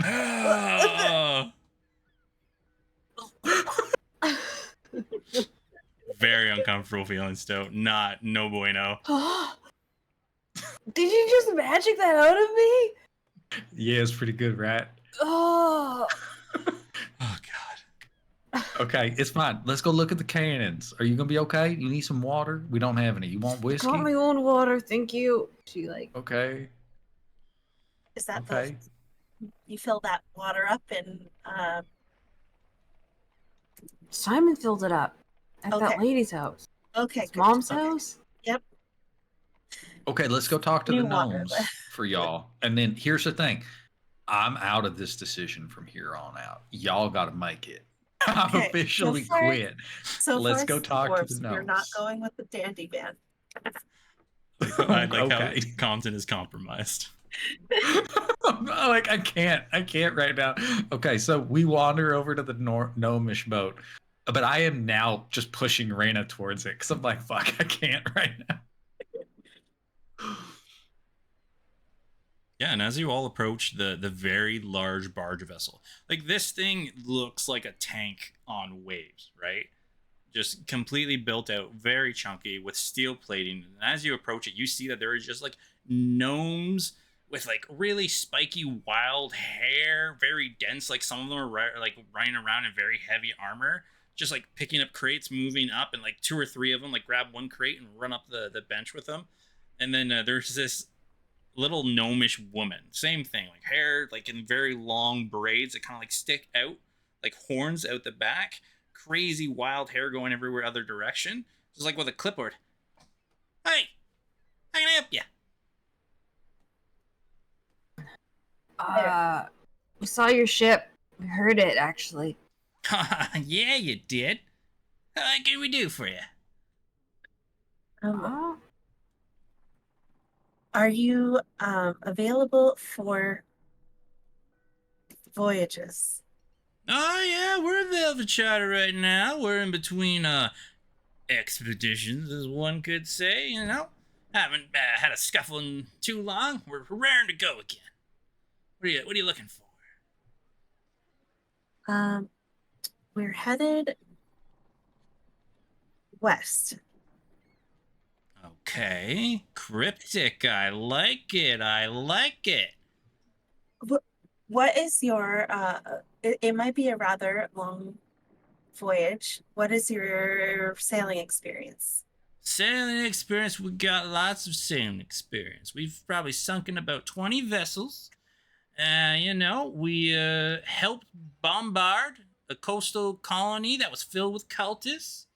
Very uncomfortable feeling, Stowe. No bueno. Did you just magic that out of me? Yeah, it's pretty good, right? Oh. Oh god. Okay, it's fine. Let's go look at the cannons. Are you going to be okay? You need some water? We don't have any. You want whiskey? Got my own water, thank you. She Okay. is that Okay. you fill that water up and Simon filled it up at that Okay. lady's house. okay, His good. mom's Okay. house. Okay, let's go talk to New the water. gnomes for y'all. And then here's the thing. I'm out of this decision from here on out. Y'all got to make it. I've Okay, so officially for- quit. So Let's first, go talk to the dwarves, We're not gnomes. going with the dandy van. I like Okay. how Compton is compromised. I can't right now. Okay, so we wander over to the gnomish boat, but I am now just pushing Raina towards it because I'm like, fuck, I can't right now. Yeah, and as you all approach the very large barge vessel, this thing looks like a tank on waves, right? Just completely built out, very chunky with steel plating. And as you approach it, you see that there is just gnomes with really spiky wild hair, very dense. Some of them are running around in very heavy armor, just picking up crates, moving up, and 2 or 3 of them grab one crate and run up the bench with them. And then there's this little gnomish woman, same thing, hair in very long braids that kind of stick out horns out the back, crazy wild hair going everywhere other direction, just with a clipboard. Hey, how can I help you? We saw your ship. We heard it, actually. Yeah, you did. What can we do for you? Uh, Are you available for voyages? Oh yeah, we're available for charter right now. We're in between expeditions, as one could say. You know, haven't had a scuffle in too long. We're raring to go again. What are you looking for? We're headed west. Okay, cryptic. I like it. I like it. What is your it might be a rather long voyage. What is your sailing experience? Sailing experience. We got lots of sailing experience. We've probably sunk in about 20 vessels. You know, we helped bombard a coastal colony that was filled with cultists.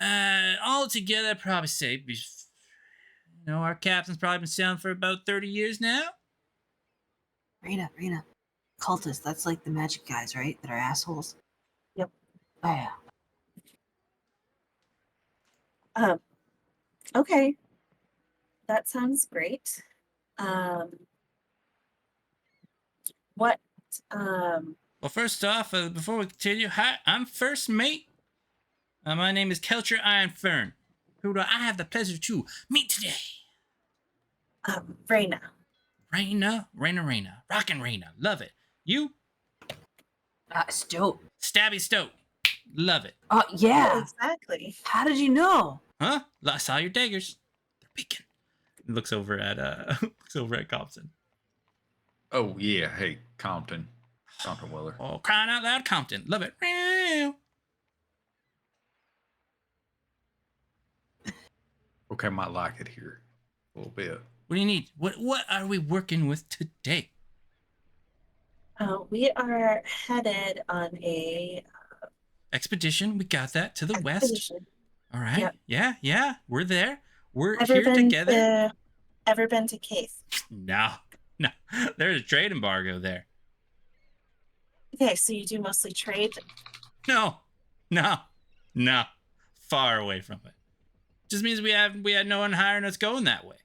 All together, I'd probably say, you know, our captain's probably been sailing for about 30 years now. Rena. Cultists, that's like the magic guys, right? That are assholes? Yep. Oh, yeah. Okay. That sounds great. What Well, first off, before we continue, hi, I'm First Mate. My name is Kelcher Ironfern. Who do I have the pleasure to meet today? Reyna. Raina. Rockin' Raina. Love it. You? Stoat. Stabby Stoat. Love it. Oh, yeah. Exactly. How did you know? Huh? I saw your daggers. They're peeking. Looks over at Compton. Oh yeah, hey Compton Weller. Oh, crying out loud, Compton. Love it. Okay, might like it here a little bit. What do you need? What are we working with today? We are headed on a Expedition. We got that to the west. expedition. All right. Yep. Yeah. We're there. We're Ever here been together. Ever been to Caith? No. There's a trade embargo there. Okay, so you do mostly trade. No. Far away from it. Just means we had no one hiring us going that way.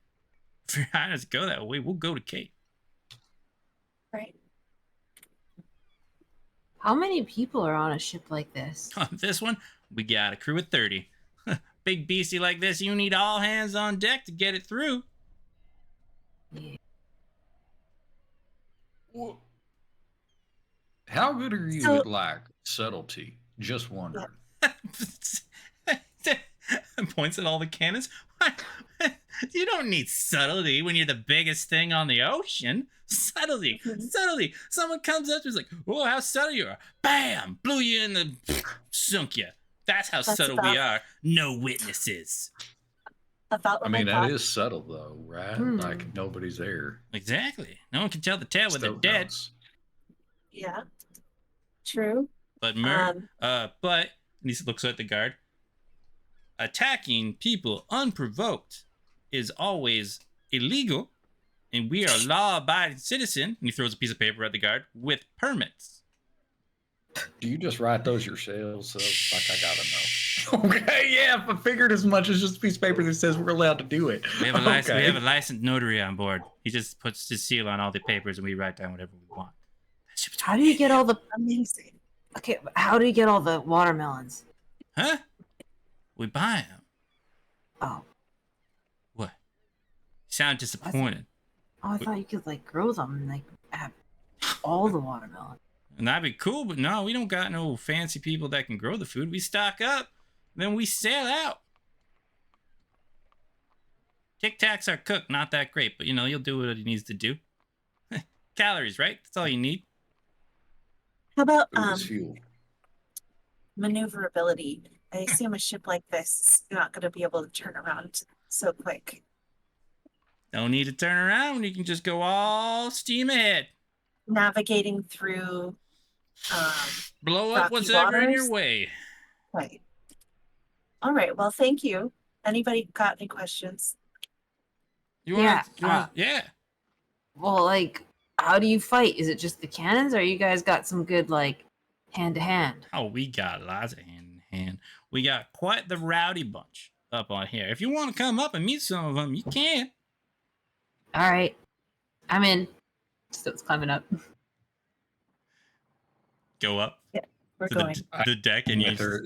If you're hiring us to go that way, we'll go to Kate. Right. How many people are on a ship like this? On this one, we got a crew of 30. Big beastie like this, you need all hands on deck to get it through. Yeah. How good are you at like subtlety? Just wondering. Points at all the cannons. You don't need subtlety when you're the biggest thing on the ocean. Subtlety. Someone comes up to you, like, "Oh, how subtle you are!" Bam, blew you in the, sunk you. That's how subtle we are. No witnesses. About I mean, that is subtle though, right? Like nobody's there. Exactly. No one can tell the tale when they're dead. Knows. Yeah. True. But but he looks at the guard. Attacking people unprovoked is always illegal, and we are law-abiding citizen. And he throws a piece of paper at the guard with permits. Do you just write those yourselves? So, like, I gotta know. Okay, yeah, I figured as much as just a piece of paper that says we're allowed to do it. We have a licensed notary on board. He just puts his seal on all the papers, and we write down whatever we want. How do you get all the amazing? Okay, how do you get all the watermelons? Huh? We buy them. Oh. What? You sound disappointed. I thought you could like grow them and like have all the watermelon. And that'd be cool, but no, we don't got no fancy people that can grow the food. We stock up, then we sell out. Tic Tacs are cooked, not that great, but you know, you'll do what it needs to do. Calories, right? That's all you need. How about Fuel. maneuverability? I assume a ship like this is not going to be able to turn around so quick. Don't need to turn around. You can just go all steam ahead. Navigating through blow up rocky whatever in your waters. way. Right. All right. Well, thank you. Anybody got any questions? You Yeah, want? Yeah. Well, like, how do you fight? Is it just the cannons, or you guys got some good, like, hand-to-hand? Oh, we got lots of hand in hand. We got quite the rowdy bunch up on here. If you want to come up and meet some of them, you can. All right. I'm in. So it's climbing up. Go up Yeah, we're to going. the deck, and you Can't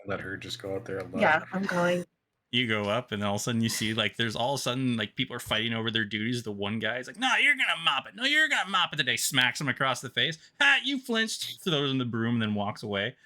let her just go out there alone. Yeah, I'm going. you go up, and all of a sudden you see like there's all of a sudden like people are fighting over their duties. The one guy's like, "No, you're gonna mop it. No, you're gonna mop it today." Smacks him across the face. Ha! You flinched. Throws in the broom, and then walks away.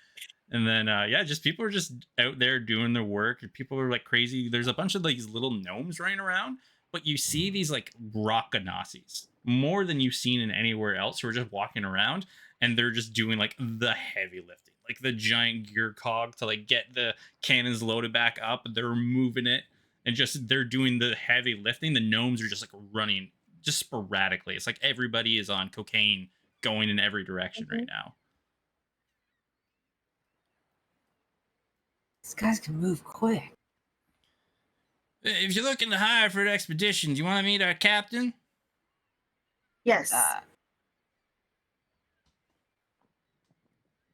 And then yeah, just people are just out there doing their work. People are like crazy. There's a bunch of like these little gnomes running around, but you see these like rock ganassis more than you've seen in anywhere else who are just walking around, and they're just doing like the heavy lifting, like the giant gear cog to like get the cannons loaded back up. They're moving it, and just they're doing the heavy lifting. The gnomes are just like running just sporadically. It's like everybody is on cocaine going in every direction right now. These guys can move quick. If you're looking to hire for an expedition, do you want to meet our captain? Yes.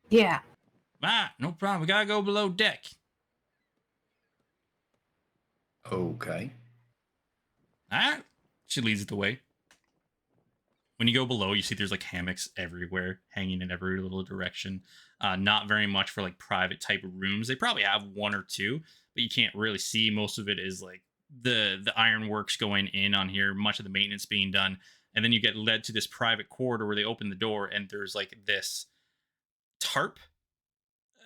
Yeah. Ah, no problem. We gotta go below deck. Okay. All right. She leads the way. When you go below, you see there's like hammocks everywhere, hanging in every little direction. Not very much for like private type of rooms. They probably have one or two, but you can't really see. Most of it is like the ironworks going in on here, much of the maintenance being done. And then you get led to this private corridor where they open the door, and there's like this tarp.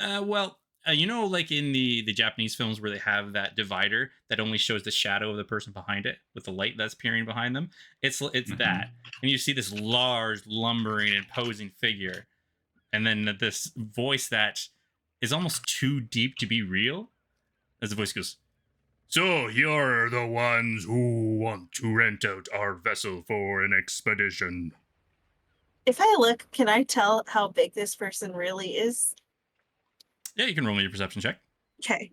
You know, like in the Japanese films where they have that divider that only shows the shadow of the person behind it with the light that's peering behind them. It's that, and you see this large, lumbering, imposing figure, and then this voice that is almost too deep to be real. As the voice goes, "So you're the ones who want to rent out our vessel for an expedition?" If I look, can I tell how big this person really is? Yeah, you can roll me your perception check. Okay.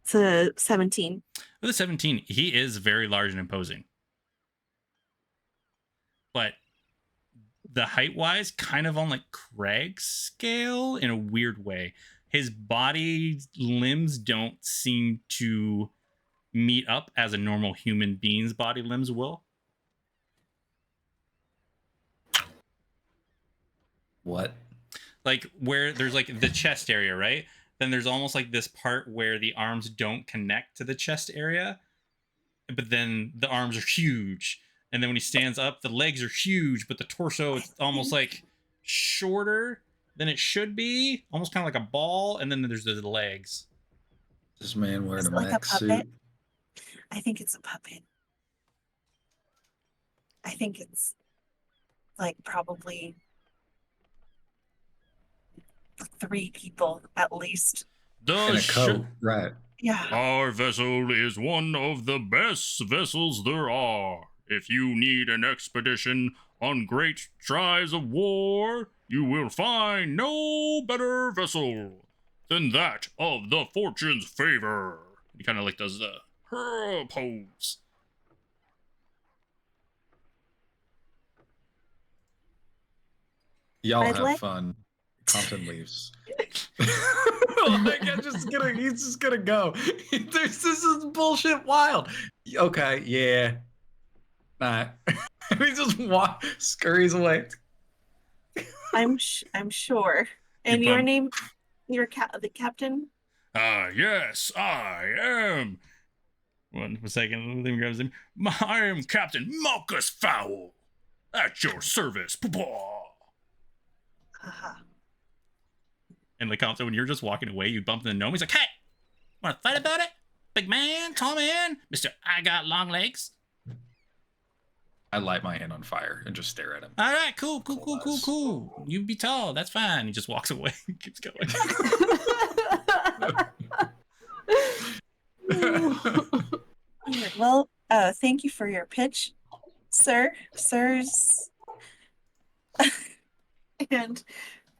It's a 17. With a 17, he is very large and imposing. But the height-wise, kind of on like Craig's scale in a weird way. His body limbs don't seem to meet up as a normal human being's body limbs will. What? Like where there's like the chest area, right? Then there's almost like this part where the arms don't connect to the chest area, but then the arms are huge. And then when he stands up, the legs are huge, but the torso is almost like shorter than it should be, almost kind of like a ball. And then there's the legs. This man wearing Is a it like a mech puppet? suit. I think it's a puppet. I think it's like probably 3 people at least. In a coat, right? Yeah. Our vessel is one of the best vessels there are. If you need an expedition on great strides of war, you will find no better vessel than that of the Fortune's favor. He kind of like does the pose. Y'all I'd have like- fun. Compton leaves. Like, he's just gonna go. This is bullshit wild. Okay, yeah. Nah. He just scurries away. I'm sure. And You your bump- name, the captain? Yes, I am. One second, let me grab his name. I am Captain Malchus Fowl. At your service. Haha. And like when you're just walking away, you bump into the gnome. He's like, "Hey, want to fight about it? Big man, tall man, Mister, I got long legs." I light my hand on fire and just stare at him. All right, cool. You be tall, that's fine. He just walks away and keeps going. Alright, well, thank you for your pitch, sirs. And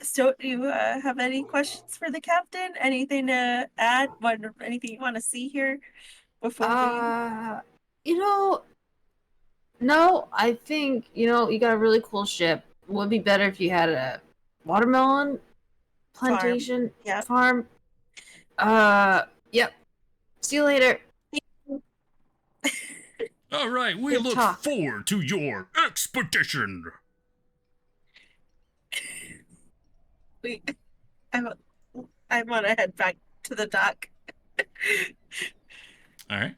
So, do you have any questions for the captain? Anything to add? Anything you want to see here before we? You know, no, I think, you got a really cool ship. Would be better if you had a watermelon plantation Yep. farm. Yep. See you later. All right, we Good look talk. forward to your expedition. We, I want to head back to the dock. All right,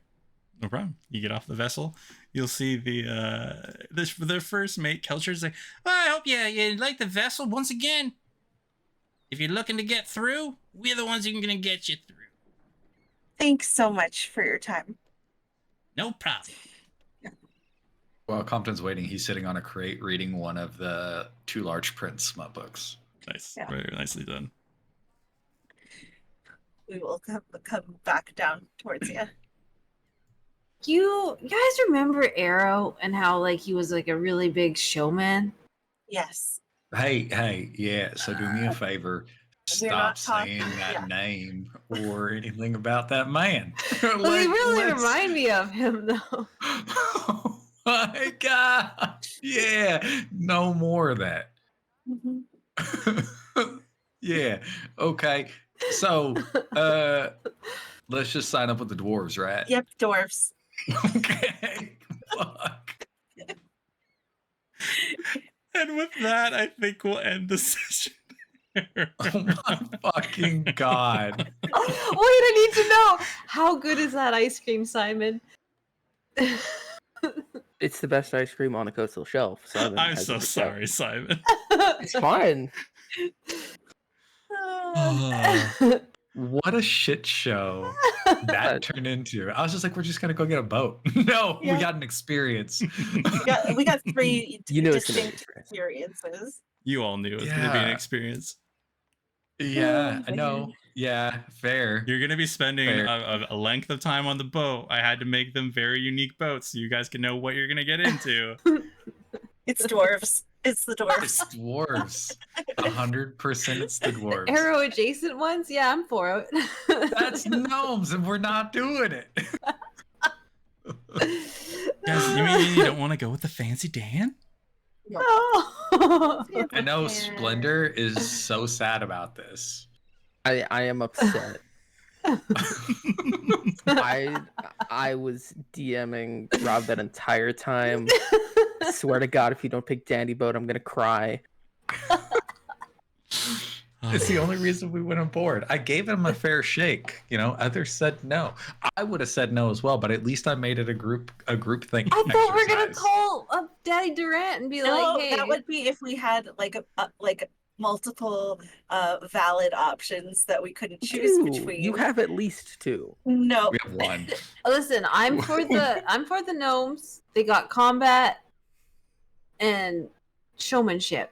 no problem. You get off the vessel. You'll see the first mate, Kelcher's like, well, I hope you like the vessel once again. If you're looking to get through, we're the ones who are gonna get you through. Thanks so much for your time. No problem. While Compton's waiting, he's sitting on a crate reading one of the 2 large print smut books. Nice, Yeah. very nicely done. We will come back down towards you. You guys remember Arrow and how like he was like a really big showman? Yes. Hey, yeah. So do me a favor. We're not Stop talking- saying that yeah. name or anything about that man. Well, they really let's- remind me of him though. Oh my god. Yeah. No more of that. Mhm. Yeah. Okay. So let's just sign up with the dwarves, right? Yep, dwarves. Okay. Fuck. And with that, I think we'll end the session. Oh my fucking god. Wait, I need to know, how good is that ice cream, Simon? It's the best ice cream on a coastal shelf. Simon I'm has so it sorry, Simon. It's fine. What a shit show that turned into. I was just like, we're just gonna go get a boat. No, Yeah. we got an experience. we got 3 You know it's gonna be distinct experience. experiences. You all knew it was going to be an Yeah. experience. Yeah, Oh, I know. man. Yeah, fair. You're going to be spending Fair. a length of time on the boat. I had to make them very unique boats so you guys can know what you're going to get into. It's dwarves. It's the dwarves. It's dwarves. 100% it's the dwarves. Arrow adjacent ones? Yeah, I'm for it. That's gnomes, and we're not doing it. Guys, you mean you don't want to go with the fancy Dan? Oh. I know Splendor is so sad about this. I am upset. I was DMing Rob that entire time. I swear to God, if you don't pick Dandy Boat, I'm gonna cry. It's the only reason we went on board. I gave him a fair shake. Others said no. I would have said no as well, but at least I made it a group thing. I thought we were gonna call up Daddy Durant and be No, like, "Hey, that would be if we had like multiple valid options that we couldn't choose Two. between. You have at least 2. No. We have one. listen, I'm for the gnomes. They got combat and showmanship."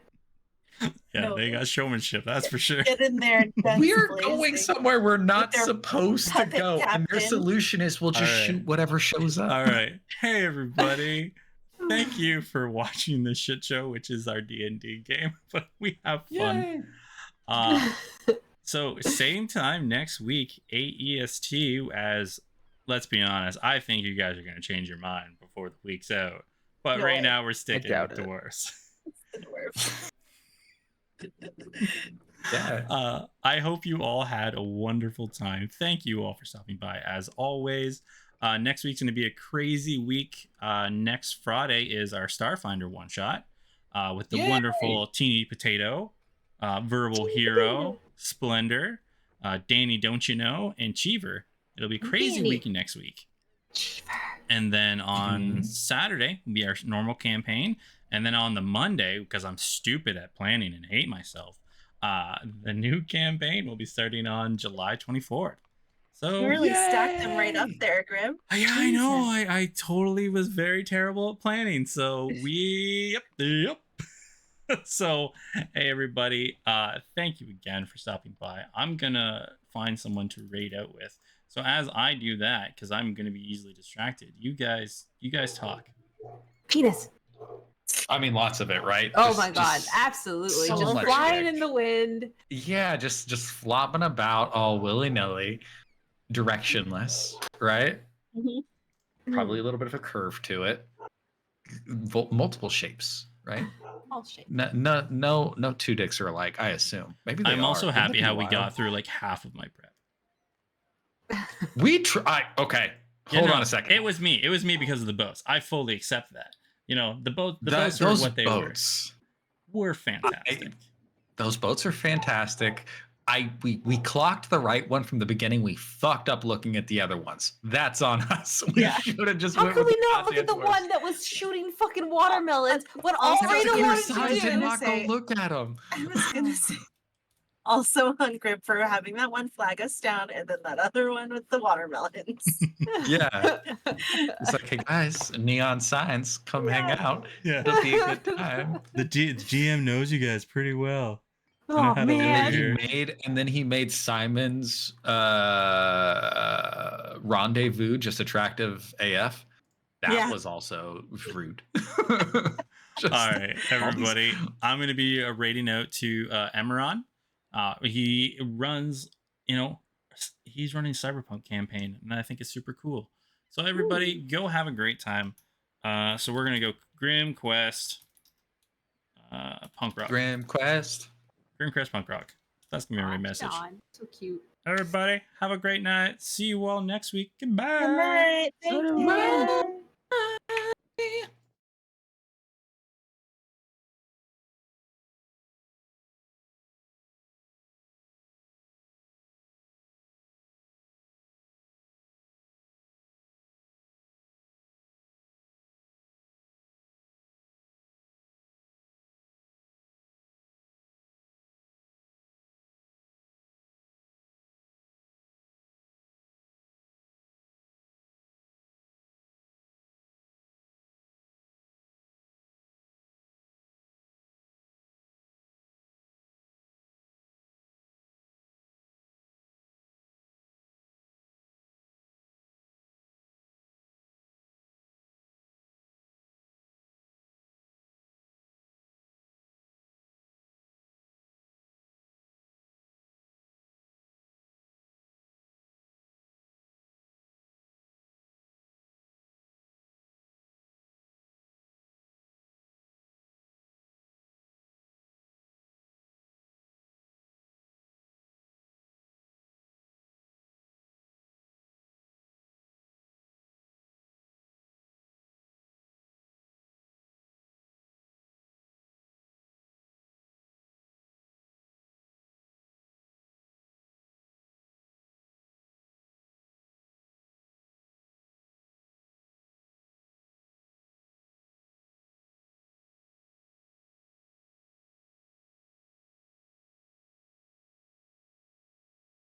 Yeah, No. they got showmanship, that's for sure. Get in there. And guns We're blazing. going somewhere we're not their supposed to puppet go, and their captain. solution is we'll just All right. shoot whatever shows up. All right. Hey, everybody. Thank you for watching this shit show, which is our D&D game, but we have fun. Yay. So same time next week, 8 EST, as let's be honest, I think you guys are going to change your mind before the week's out. But No right way. now we're sticking doubt with it. dwarves. The dwarves. Yeah. I hope you all had a wonderful time. Thank you all for stopping by as always. Next week's going to be a crazy week. Next Friday is our Starfinder one shot with the Yay! wonderful Teeny Potato, Verbal Hero, Splendor, Danny Don't You Know, and Cheever. It'll be a crazy Danny. week next week. And then on Saturday will be our normal campaign. And then on the Monday, because I'm stupid at planning and hate myself, the new campaign will be starting on July 24th. So You really stacked them right up there, Grim. yeah, I know. I totally was very terrible at planning. So yep. So hey everybody, thank you again for stopping by. I'm gonna find someone to raid out with. So as I do that, because I'm gonna be easily distracted, you guys talk. Penis. I mean, lots of it, right? Oh Just- my god, just- absolutely. so Just much flying dick. in the wind. Yeah, just flopping about all willy-nilly, directionless, right? Mhm. Probably a little bit of a curve to it. Multiple shapes, right? All shapes. No two dicks are alike, I assume. Maybe they I'm are. also Wouldn't that happy be how we wild? got through like half of my prep. We try. Okay, Yeah, hold no, on a second. It was me. It was me because of the boats. I fully accept that. You know, the boats Those were what they boats. were fantastic. Those boats are fantastic. We clocked the right one from the beginning. We fucked up looking at the other ones. That's on us. We Yeah. should have just. How went could with we the not look at the goddamn one that was shooting fucking watermelons when all Also, Rita you wanted were to did do? not say- go look at them. I was gonna say also on Grip for having that one flag us down and then that other one with the watermelons. Yeah. It's like, hey guys, neon signs, come hang out. Yeah. It'll be a good time. The GM knows you guys pretty well. Oh how to live man. here. And then he made Simon's rendezvous just attractive AF. That Yeah. was also rude. All right, everybody. I'm going to be rating out to Emeron. He runs, he's running Cyberpunk campaign, and I think it's super cool. So everybody, go have a great time. So we're going to go Grim Quest, Punk Rock. Grim Quest. Grim Quest Punk Rock. That's going to be my message. John, so cute. Everybody, have a great night. See you all next week. Goodbye. Good night. Thank you.